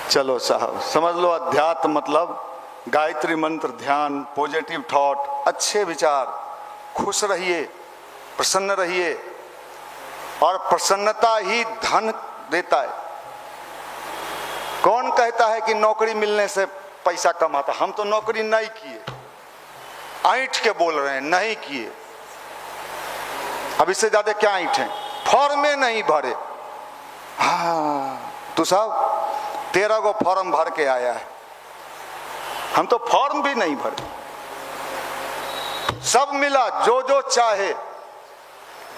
चलो साहब समझ लो, अध्यात्म मतलब गायत्री मंत्र, ध्यान, पॉजिटिव थॉट, अच्छे विचार, खुश रहिए, प्रसन्न रहिए, और प्रसन्नता ही धन देता है। कौन कहता है कि नौकरी मिलने से पैसा कमाता? हम तो नौकरी नहीं किए, ऐंठ के बोल रहे हैं नहीं किए। अब इससे ज्यादा क्या ऐंठे? फॉर्मे नहीं भरे। हाँ तू साहब 13 गो फॉर्म भर के आया है, हम तो फॉर्म भी नहीं भरे। सब मिला, जो जो चाहे,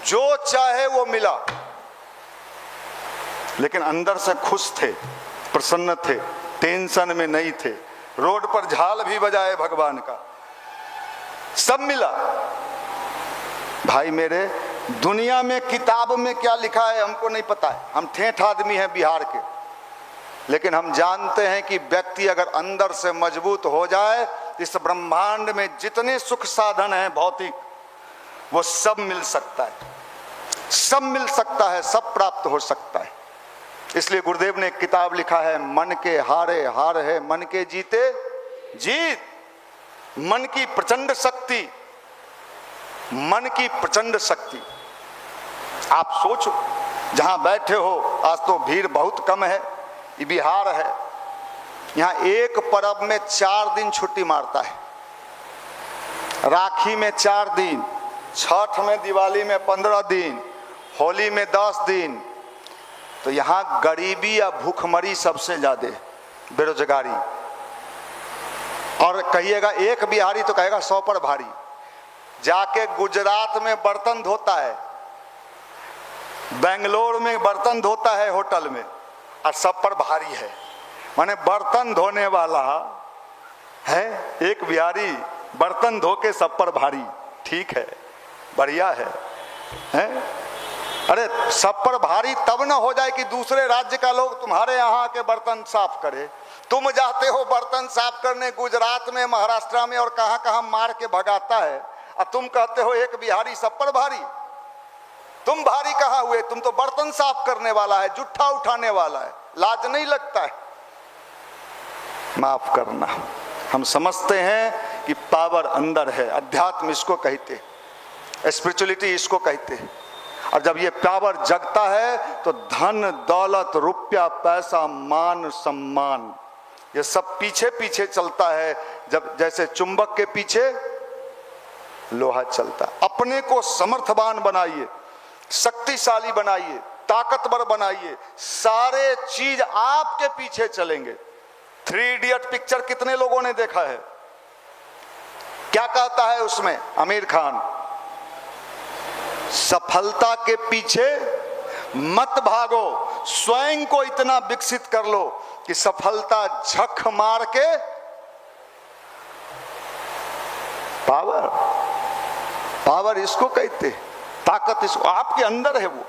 जो चाहे वो मिला, लेकिन अंदर से खुश थे, प्रसन्न थे, टेंशन में नहीं थे। रोड पर झाल भी बजाए भगवान का, सब मिला। भाई मेरे, दुनिया में किताब में क्या लिखा है हमको नहीं पता है, हम ठेठ आदमी हैं बिहार के, लेकिन हम जानते हैं कि व्यक्ति अगर अंदर से मजबूत हो जाए, इस ब्रह्मांड में जितने सुख साधन हैं भौतिक, वो सब मिल सकता है, सब मिल सकता है, सब प्राप्त हो सकता है। इसलिए गुरुदेव ने एक किताब लिखा है, मन के हारे हार है, मन के जीते जीत। मन की प्रचंड शक्ति, मन की प्रचंड शक्ति। आप सोचो, जहां बैठे हो, आज तो भीड़ बहुत कम है, ये बिहार है, यहाँ एक पर्व में 4 दिन छुट्टी मारता है। राखी में 4 दिन, छठ में, दिवाली में 15 दिन, होली में 10 दिन। तो यहाँ गरीबी या भूखमरी सबसे ज्यादा, बेरोजगारी। और कहिएगा एक बिहारी तो कहेगा 100 पर भारी। जाके गुजरात में बर्तन धोता है, बेंगलोर में बर्तन धोता है होटल में, और सब पर भारी है। माने बर्तन धोने वाला है एक बिहारी, बर्तन धो के सब पर भारी। ठीक है, बढ़िया है? अरे सब पर भारी तब ना हो जाए कि दूसरे राज्य का लोग तुम्हारे यहाँ के बर्तन साफ करे। तुम जाते हो बर्तन साफ करने गुजरात में, महाराष्ट्र में, और कहाँ कहाँ मार के भगाता है, और तुम कहते हो एक बिहारी सब पर भारी। तुम भारी कहाँ हुए? तुम तो बर्तन साफ करने वाला है, जुट्ठा उठाने वाला है। लाज नहीं लगता है? माफ करना, हम समझते हैं कि पावर अंदर है, अध्यात्म इसको कहते, स्पिरिचुअलिटी इसको कहते हैं। और जब ये पावर जगता है तो धन दौलत, रुपया, पैसा, मान सम्मान, ये सब पीछे पीछे चलता है। जब जैसे चुंबक के पीछे लोहा चलता। अपने को समर्थवान बनाइए, शक्तिशाली बनाइए, ताकतवर बनाइए, सारे चीज आपके पीछे चलेंगे। 3 इडियट पिक्चर कितने लोगों ने देखा है? क्या कहता है उसमें आमिर खान? सफलता के पीछे मत भागो, स्वयं को इतना विकसित कर लो कि सफलता झक मार के पावर, पावर इसको कहते, ताकत इसको, आपके अंदर है। वो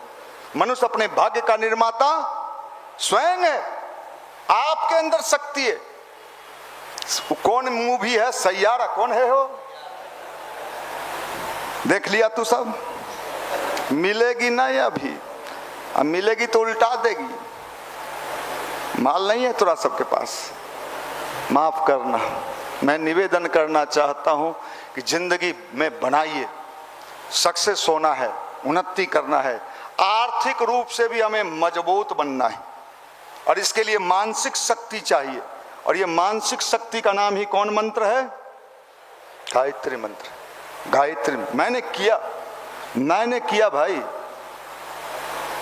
मनुष्य अपने भाग्य का निर्माता स्वयं है, आपके अंदर शक्ति है। कौन मूवी है? सैयारा। कौन है वो? देख लिया तू सब? मिलेगी नहीं अभी, अब मिलेगी तो उल्टा देगी। माल नहीं है तोरा सबके पास, माफ करना। मैं निवेदन करना चाहता हूं कि जिंदगी में बनाइए, सक्सेस होना है, उन्नति करना है, आर्थिक रूप से भी हमें मजबूत बनना है, और इसके लिए मानसिक शक्ति चाहिए। और ये मानसिक शक्ति का नाम ही कौन मंत्र है? गायत्री मंत्र। गायत्री मैंने किया भाई।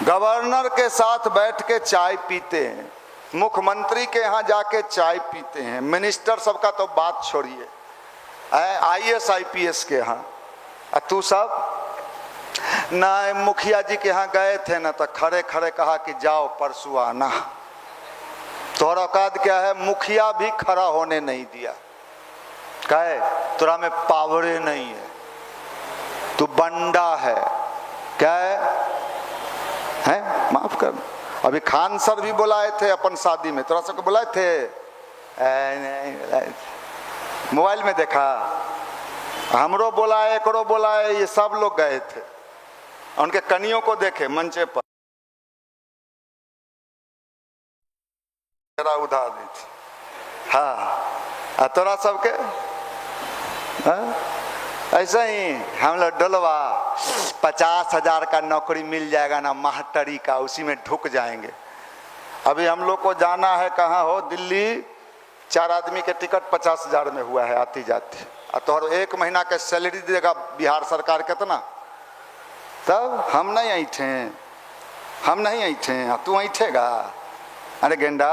गवर्नर के साथ बैठ के चाय पीते हैं, मुख्यमंत्री के यहाँ जाके चाय पीते हैं, मिनिस्टर सबका तो बात छोड़िए, IAS IPS के यहाँ। तू सब ना, मुखिया जी के यहाँ गए थे ना, तो खड़े खड़े कहा कि जाओ परसों आना। तोहरा औकात क्या है? मुखिया भी खड़ा होने नहीं दिया। कहे तोरा में पावरे नहीं है, तू बंडा है। क्या है? माफ कर। अभी खान सर भी बुलाए थे अपन शादी में, तोरा सबको बुलाए थे? मोबाइल में देखा, हमरो बुलाए, एकरो बुलाए, ये सब लोग गए थे। उनके कनियों को देखे मंचे पर, उधार दी थी। हाँ, तोरा सबके ऐसा ही हम लोग डलवा 50,000 का नौकरी मिल जाएगा ना मास्टरी का, उसी में ढुक जाएंगे। अभी हम लोग को जाना है कहाँ हो? दिल्ली। 4 आदमी के टिकट 50,000 में हुआ है आती जाती। और तो 1 महीना के सैलरी देगा बिहार सरकार कितना? तब हम नहीं ऐठे, तू ऐठेगा? अरे गेंडा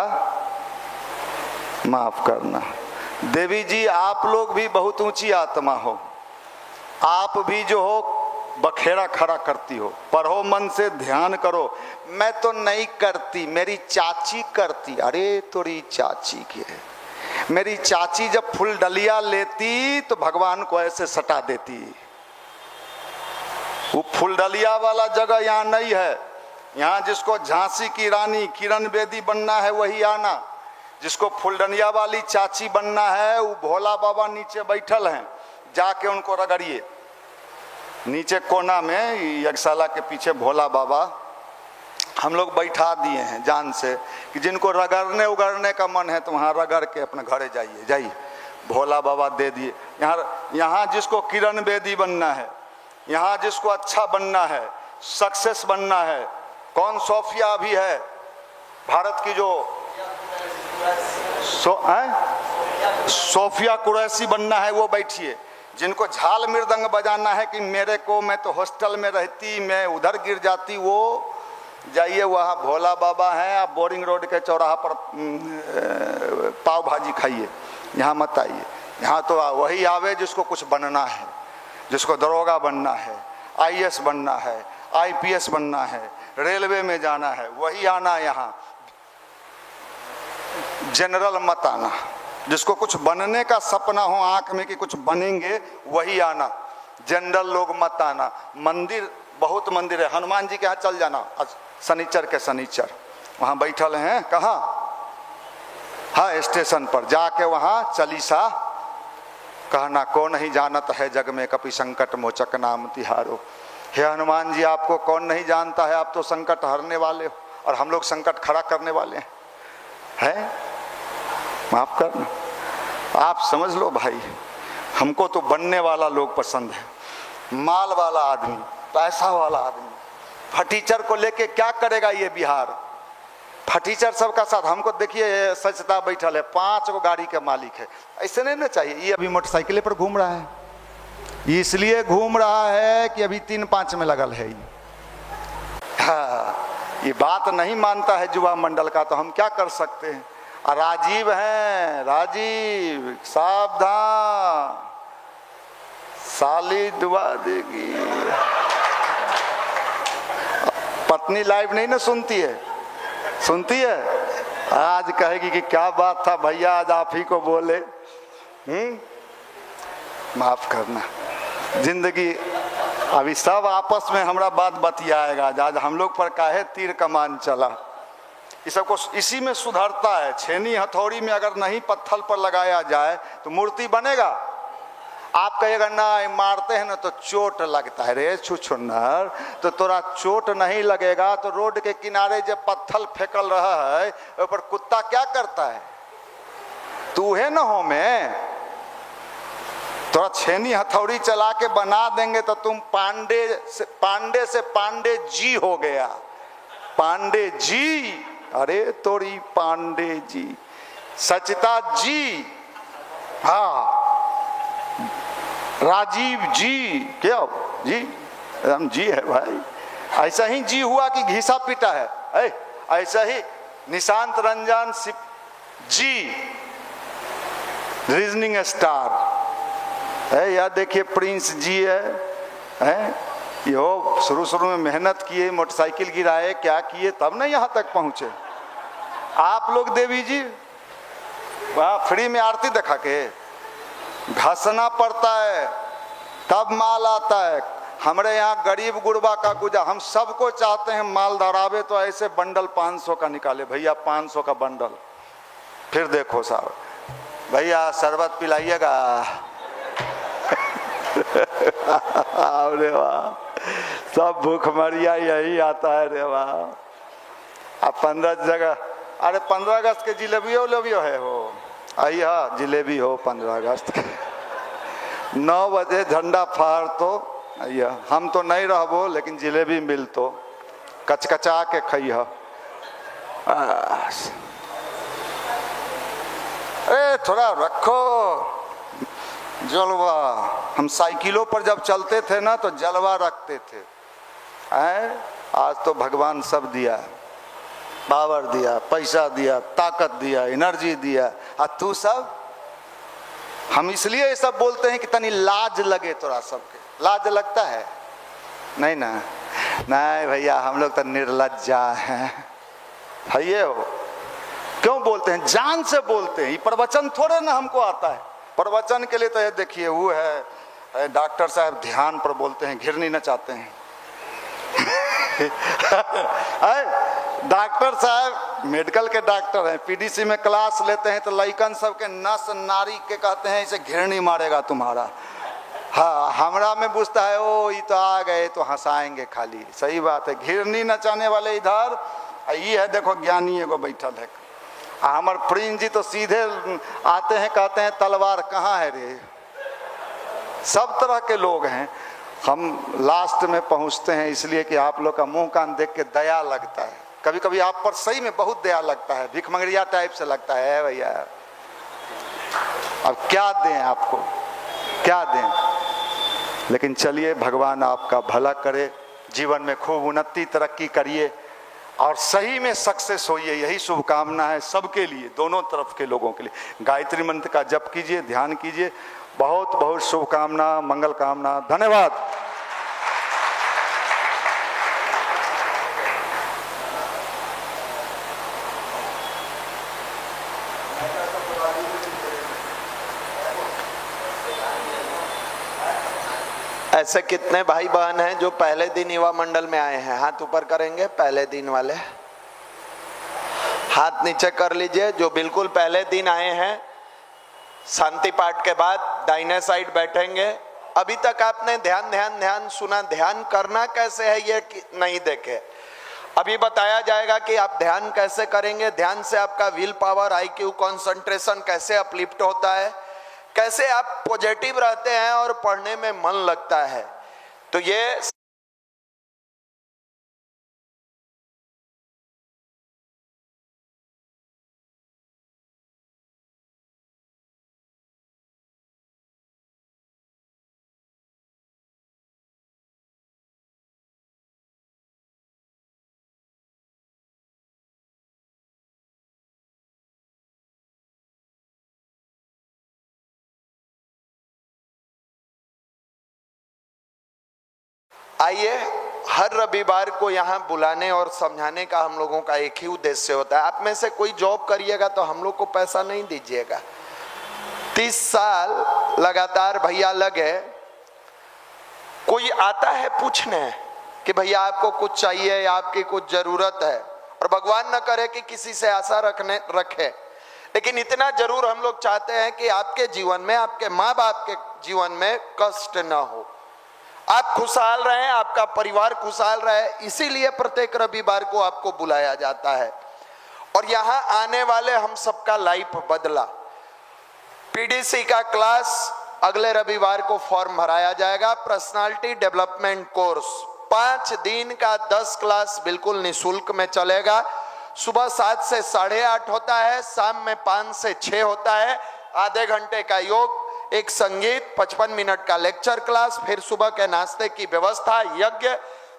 माफ करना। देवी जी आप लोग भी बहुत ऊंची आत्मा हो, आप भी जो हो बखेड़ा खड़ा करती हो। पढ़ो, मन से ध्यान करो। मैं तो नहीं करती, मेरी चाची करती। अरे तोरी चाची की है। मेरी चाची जब फूल डलिया लेती तो भगवान को ऐसे सटा देती। वो फूल डलिया वाला जगह यहाँ नहीं है। यहाँ जिसको झांसी की रानी किरण बेदी बनना है वही आना, जिसको फुलडनिया वाली चाची बनना है वो भोला बाबा नीचे बैठल हैं, जाके उनको रगड़िए। नीचे कोना में यज्ञशाला के पीछे भोला बाबा हम लोग बैठा दिए हैं जान से, कि जिनको रगड़ने उगड़ने का मन है तो वहाँ रगड़ के अपने घरे जाइए। भोला बाबा दे दिए। यहाँ जिसको किरण बेदी बनना है, यहाँ जिसको अच्छा बनना है, सक्सेस बनना है, कौन? सोफिया भी है भारत की जो सोफिया कुरैशी बनना है वो बैठिए। जिनको झाल मृदंग बजाना है कि मेरे को, मैं तो हॉस्टल में रहती, मैं उधर गिर जाती, वो जाइए, वहाँ भोला बाबा हैं। आप बोरिंग रोड के चौराहा पर पाव भाजी खाइए, यहाँ मत आइए। यहाँ तो वही आवे जिसको कुछ बनना है, जिसको दरोगा बनना है, IAS बनना है, IPS बनना है, रेलवे में जाना है, वही आना। यहाँ जनरल मत आना। जिसको कुछ बनने का सपना हो आंख में कि कुछ बनेंगे वही आना, जनरल लोग मत आना। मंदिर, बहुत मंदिर है, हनुमान जी के यहाँ चल जाना शनिचर के शनिचर, वहाँ बैठल हैं। कहाँ? हाँ, स्टेशन पर जाके वहाँ चालीसा कहना, को नहीं जानत है जग में कपि संकट मोचक नाम तिहारो। हे हनुमान जी, आपको कौन नहीं जानता है, आप तो संकट हरने वाले हो, और हम लोग संकट खड़ा करने वाले हैं। माफ करना, आप समझ लो भाई, हमको तो बनने वाला लोग पसंद है, माल वाला आदमी, पैसा वाला आदमी। फटीचर को लेके क्या करेगा ये बिहार? फटीचर सबका साथ। हमको देखिए सचता बैठल है, 5 गो गाड़ी के मालिक है। ऐसे नहीं ना चाहिए। ये अभी मोटरसाइकिल पर घूम रहा है, इसलिए घूम रहा है कि अभी 3-5 में लगल है। हाँ, ये बात नहीं मानता है युवा मंडल का, तो हम क्या कर सकते हैं? राजीव हैं, राजीव सावधान, साली दुआ देगी। पत्नी लाइव नहीं ना सुनती है? सुनती है। आज कहेगी कि क्या बात था भैया, आज आप ही को बोले। माफ करना। जिंदगी अभी सब आपस में हमारा बात बतियाएगा, आज हम लोग पर काहे तीर कमान चला। इस सबको इसी में सुधरता है। छेनी हथौड़ी में अगर नहीं पत्थर पर लगाया जाए तो मूर्ति बनेगा। आप कहिएगा ना मारते हैं ना तो चोट लगता है। रे छुछुन्नर, तो तोरा चोट नहीं लगेगा तो रोड के किनारे जब पत्थर फेंकल रहा है ऊपर कुत्ता क्या करता है? तू है ना हो में तोरा छेनी हथौड़ी चला के बना देंगे तो तुम पांडे से पांडे जी हो गया। पांडे जी, अरे तोरी पांडे जी, सचिता जी, हाँ राजीव जी, क्या जी एकदम जी है भाई। ऐसा ही जी हुआ कि घिसा पीटा है। ऐसा ही निशांत रंजन जी रीजनिंग स्टार है। या देखिए प्रिंस जी है यो शुरू में मेहनत किए, मोटरसाइकिल गिराए, क्या किए, तब ना यहाँ तक पहुँचे। आप लोग देवी जी वहाँ फ्री में आरती दिखा के घसना पड़ता है तब माल आता है। हमारे यहाँ गरीब गुरबा का गुजा, हम सबको चाहते हैं माल धरावे तो ऐसे बंडल 500 का निकाले, भैया 500 का बंडल। फिर देखो साहब, भैया शरबत पिलाइएगा। अरे वाह, सब भूखमरिया यही आता है रे वाह। अब 15 जगह, अरे 15 अगस्त के जिलेबियो है हो, आइया जिलेबी हो 15 अगस्त के 9 बजे झंडा फहर तो आइया। हम तो नहीं रहबो लेकिन जिलेबी मिल तो कचकचा के खइह। अरे थोड़ा रखो जलवा। हम साइकिलों पर जब चलते थे ना तो जलवा रखते थे। आज तो भगवान सब दिया, पावर दिया, पैसा दिया, ताकत दिया, एनर्जी दिया, और तू सब। हम इसलिए ये सब बोलते हैं कि तनी लाज लगे तोरा सबके। लाज लगता है नहीं ना? नहीं भैया, हम लोग तो निर्लज्जा हैं। भैया हो क्यों बोलते हैं? जान से बोलते हैं। ये प्रवचन थोड़े ना हमको आता है। प्रवचन के लिए तो ये देखिए वो है डॉक्टर साहब ध्यान पर बोलते हैं, घिरनी न चाहते हैं। डॉक्टर साहब मेडिकल के डॉक्टर हैं, पीडीसी में क्लास लेते हैं तो लइकन सबके नस नारी के कहते हैं इसे घिरनी मारेगा तुम्हारा। हाँ, हमरा में बुझता है ओ ये तो आ गए तो हंसाएंगे खाली। सही बात है, घिरनी नचाने वाले इधर। ये है देखो ज्ञानी एगो बैठल है। हमार प्रिंस जी तो सीधे आते हैं, कहते हैं तलवार कहाँ है रे। सब तरह के लोग हैं। हम लास्ट में पहुंचते हैं इसलिए कि आप लोग का मुंह कान देख के दया लगता है। कभी कभी आप पर सही में बहुत दया लगता है, भिखमंगरिया टाइप से लगता है भैया। अब क्या दें आपको, क्या दें? लेकिन चलिए, भगवान आपका भला करे, जीवन में खूब उन्नति तरक्की करिए और सही में सक्सेस होइए, यही शुभकामना है सबके लिए, दोनों तरफ के लोगों के लिए। गायत्री मंत्र का जप कीजिए, ध्यान कीजिए। बहुत बहुत शुभकामना, मंगल कामना। धन्यवाद। ऐसे कितने भाई बहन हैं जो पहले दिन युवा मंडल में आए हैं? हाथ ऊपर करेंगे। पहले दिन वाले हाथ नीचे कर लीजिए। जो बिल्कुल पहले दिन आए हैं, शांति पाठ के बाद दाहिने साइड बैठेंगे। अभी तक आपने ध्यान ध्यान ध्यान सुना। ध्यान करना कैसे है ये नहीं देखे। अभी बताया जाएगा कि आप ध्यान कैसे करेंगे। ध्यान से आपका विल पावर, IQ, कंसंट्रेशन कैसे अपलिफ्ट होता है, कैसे आप पॉजिटिव रहते हैं और पढ़ने में मन लगता है। तो ये आइए, हर रविवार को यहाँ बुलाने और समझाने का हम लोगों का एक ही उद्देश्य होता है। आप में से कोई जॉब करिएगा तो हम लोग को पैसा नहीं दीजिएगा। 30 साल लगातार भैया लगे। कोई आता है पूछने कि भैया आपको कुछ चाहिए या आपकी कुछ जरूरत है, और भगवान न करे कि किसी से आशा रखे, लेकिन इतना जरूर हम लोग चाहते हैं कि आपके जीवन में, आपके माँ बाप के जीवन में कष्ट ना हो, आप खुशहाल रहें, आपका परिवार खुशहाल रहे। इसीलिए प्रत्येक रविवार को आपको बुलाया जाता है और यहाँ आने वाले हम सबका लाइफ बदला। पीडीसी का क्लास अगले रविवार को फॉर्म भराया जाएगा। पर्सनालिटी डेवलपमेंट कोर्स 5 दिन का 10 क्लास बिल्कुल निःशुल्क में चलेगा। सुबह 7 से 8:30 होता है, शाम में 5 से 6 होता है। आधे घंटे का योग, एक संगीत, 55 मिनट का लेक्चर क्लास, फिर सुबह के नाश्ते की व्यवस्था, यज्ञ,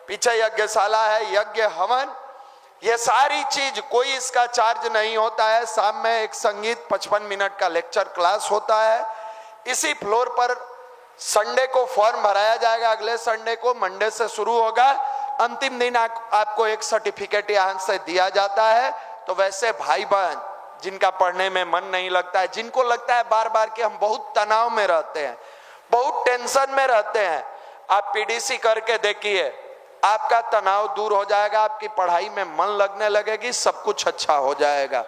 पीछे यज्ञशाला है, यज्ञ हवन, ये सारी चीज, कोई इसका चार्ज नहीं होता है। शाम में एक संगीत, 55 मिनट का लेक्चर क्लास होता है। इसी फ्लोर पर संडे को फॉर्म भराया जाएगा। अगले संडे को, मंडे से शुरू होगा। अंतिम दिन आपको एक सर्टिफिकेट यहाँ से दिया जाता है। तो वैसे भाई बहन जिनका पढ़ने में मन नहीं लगता है, जिनको लगता है बार बार कि हम बहुत तनाव में रहते हैं, बहुत टेंशन में रहते हैं, आप पीडीसी करके देखिए, आपका तनाव दूर हो जाएगा, आपकी पढ़ाई में मन लगने लगेगी, सब कुछ अच्छा हो जाएगा।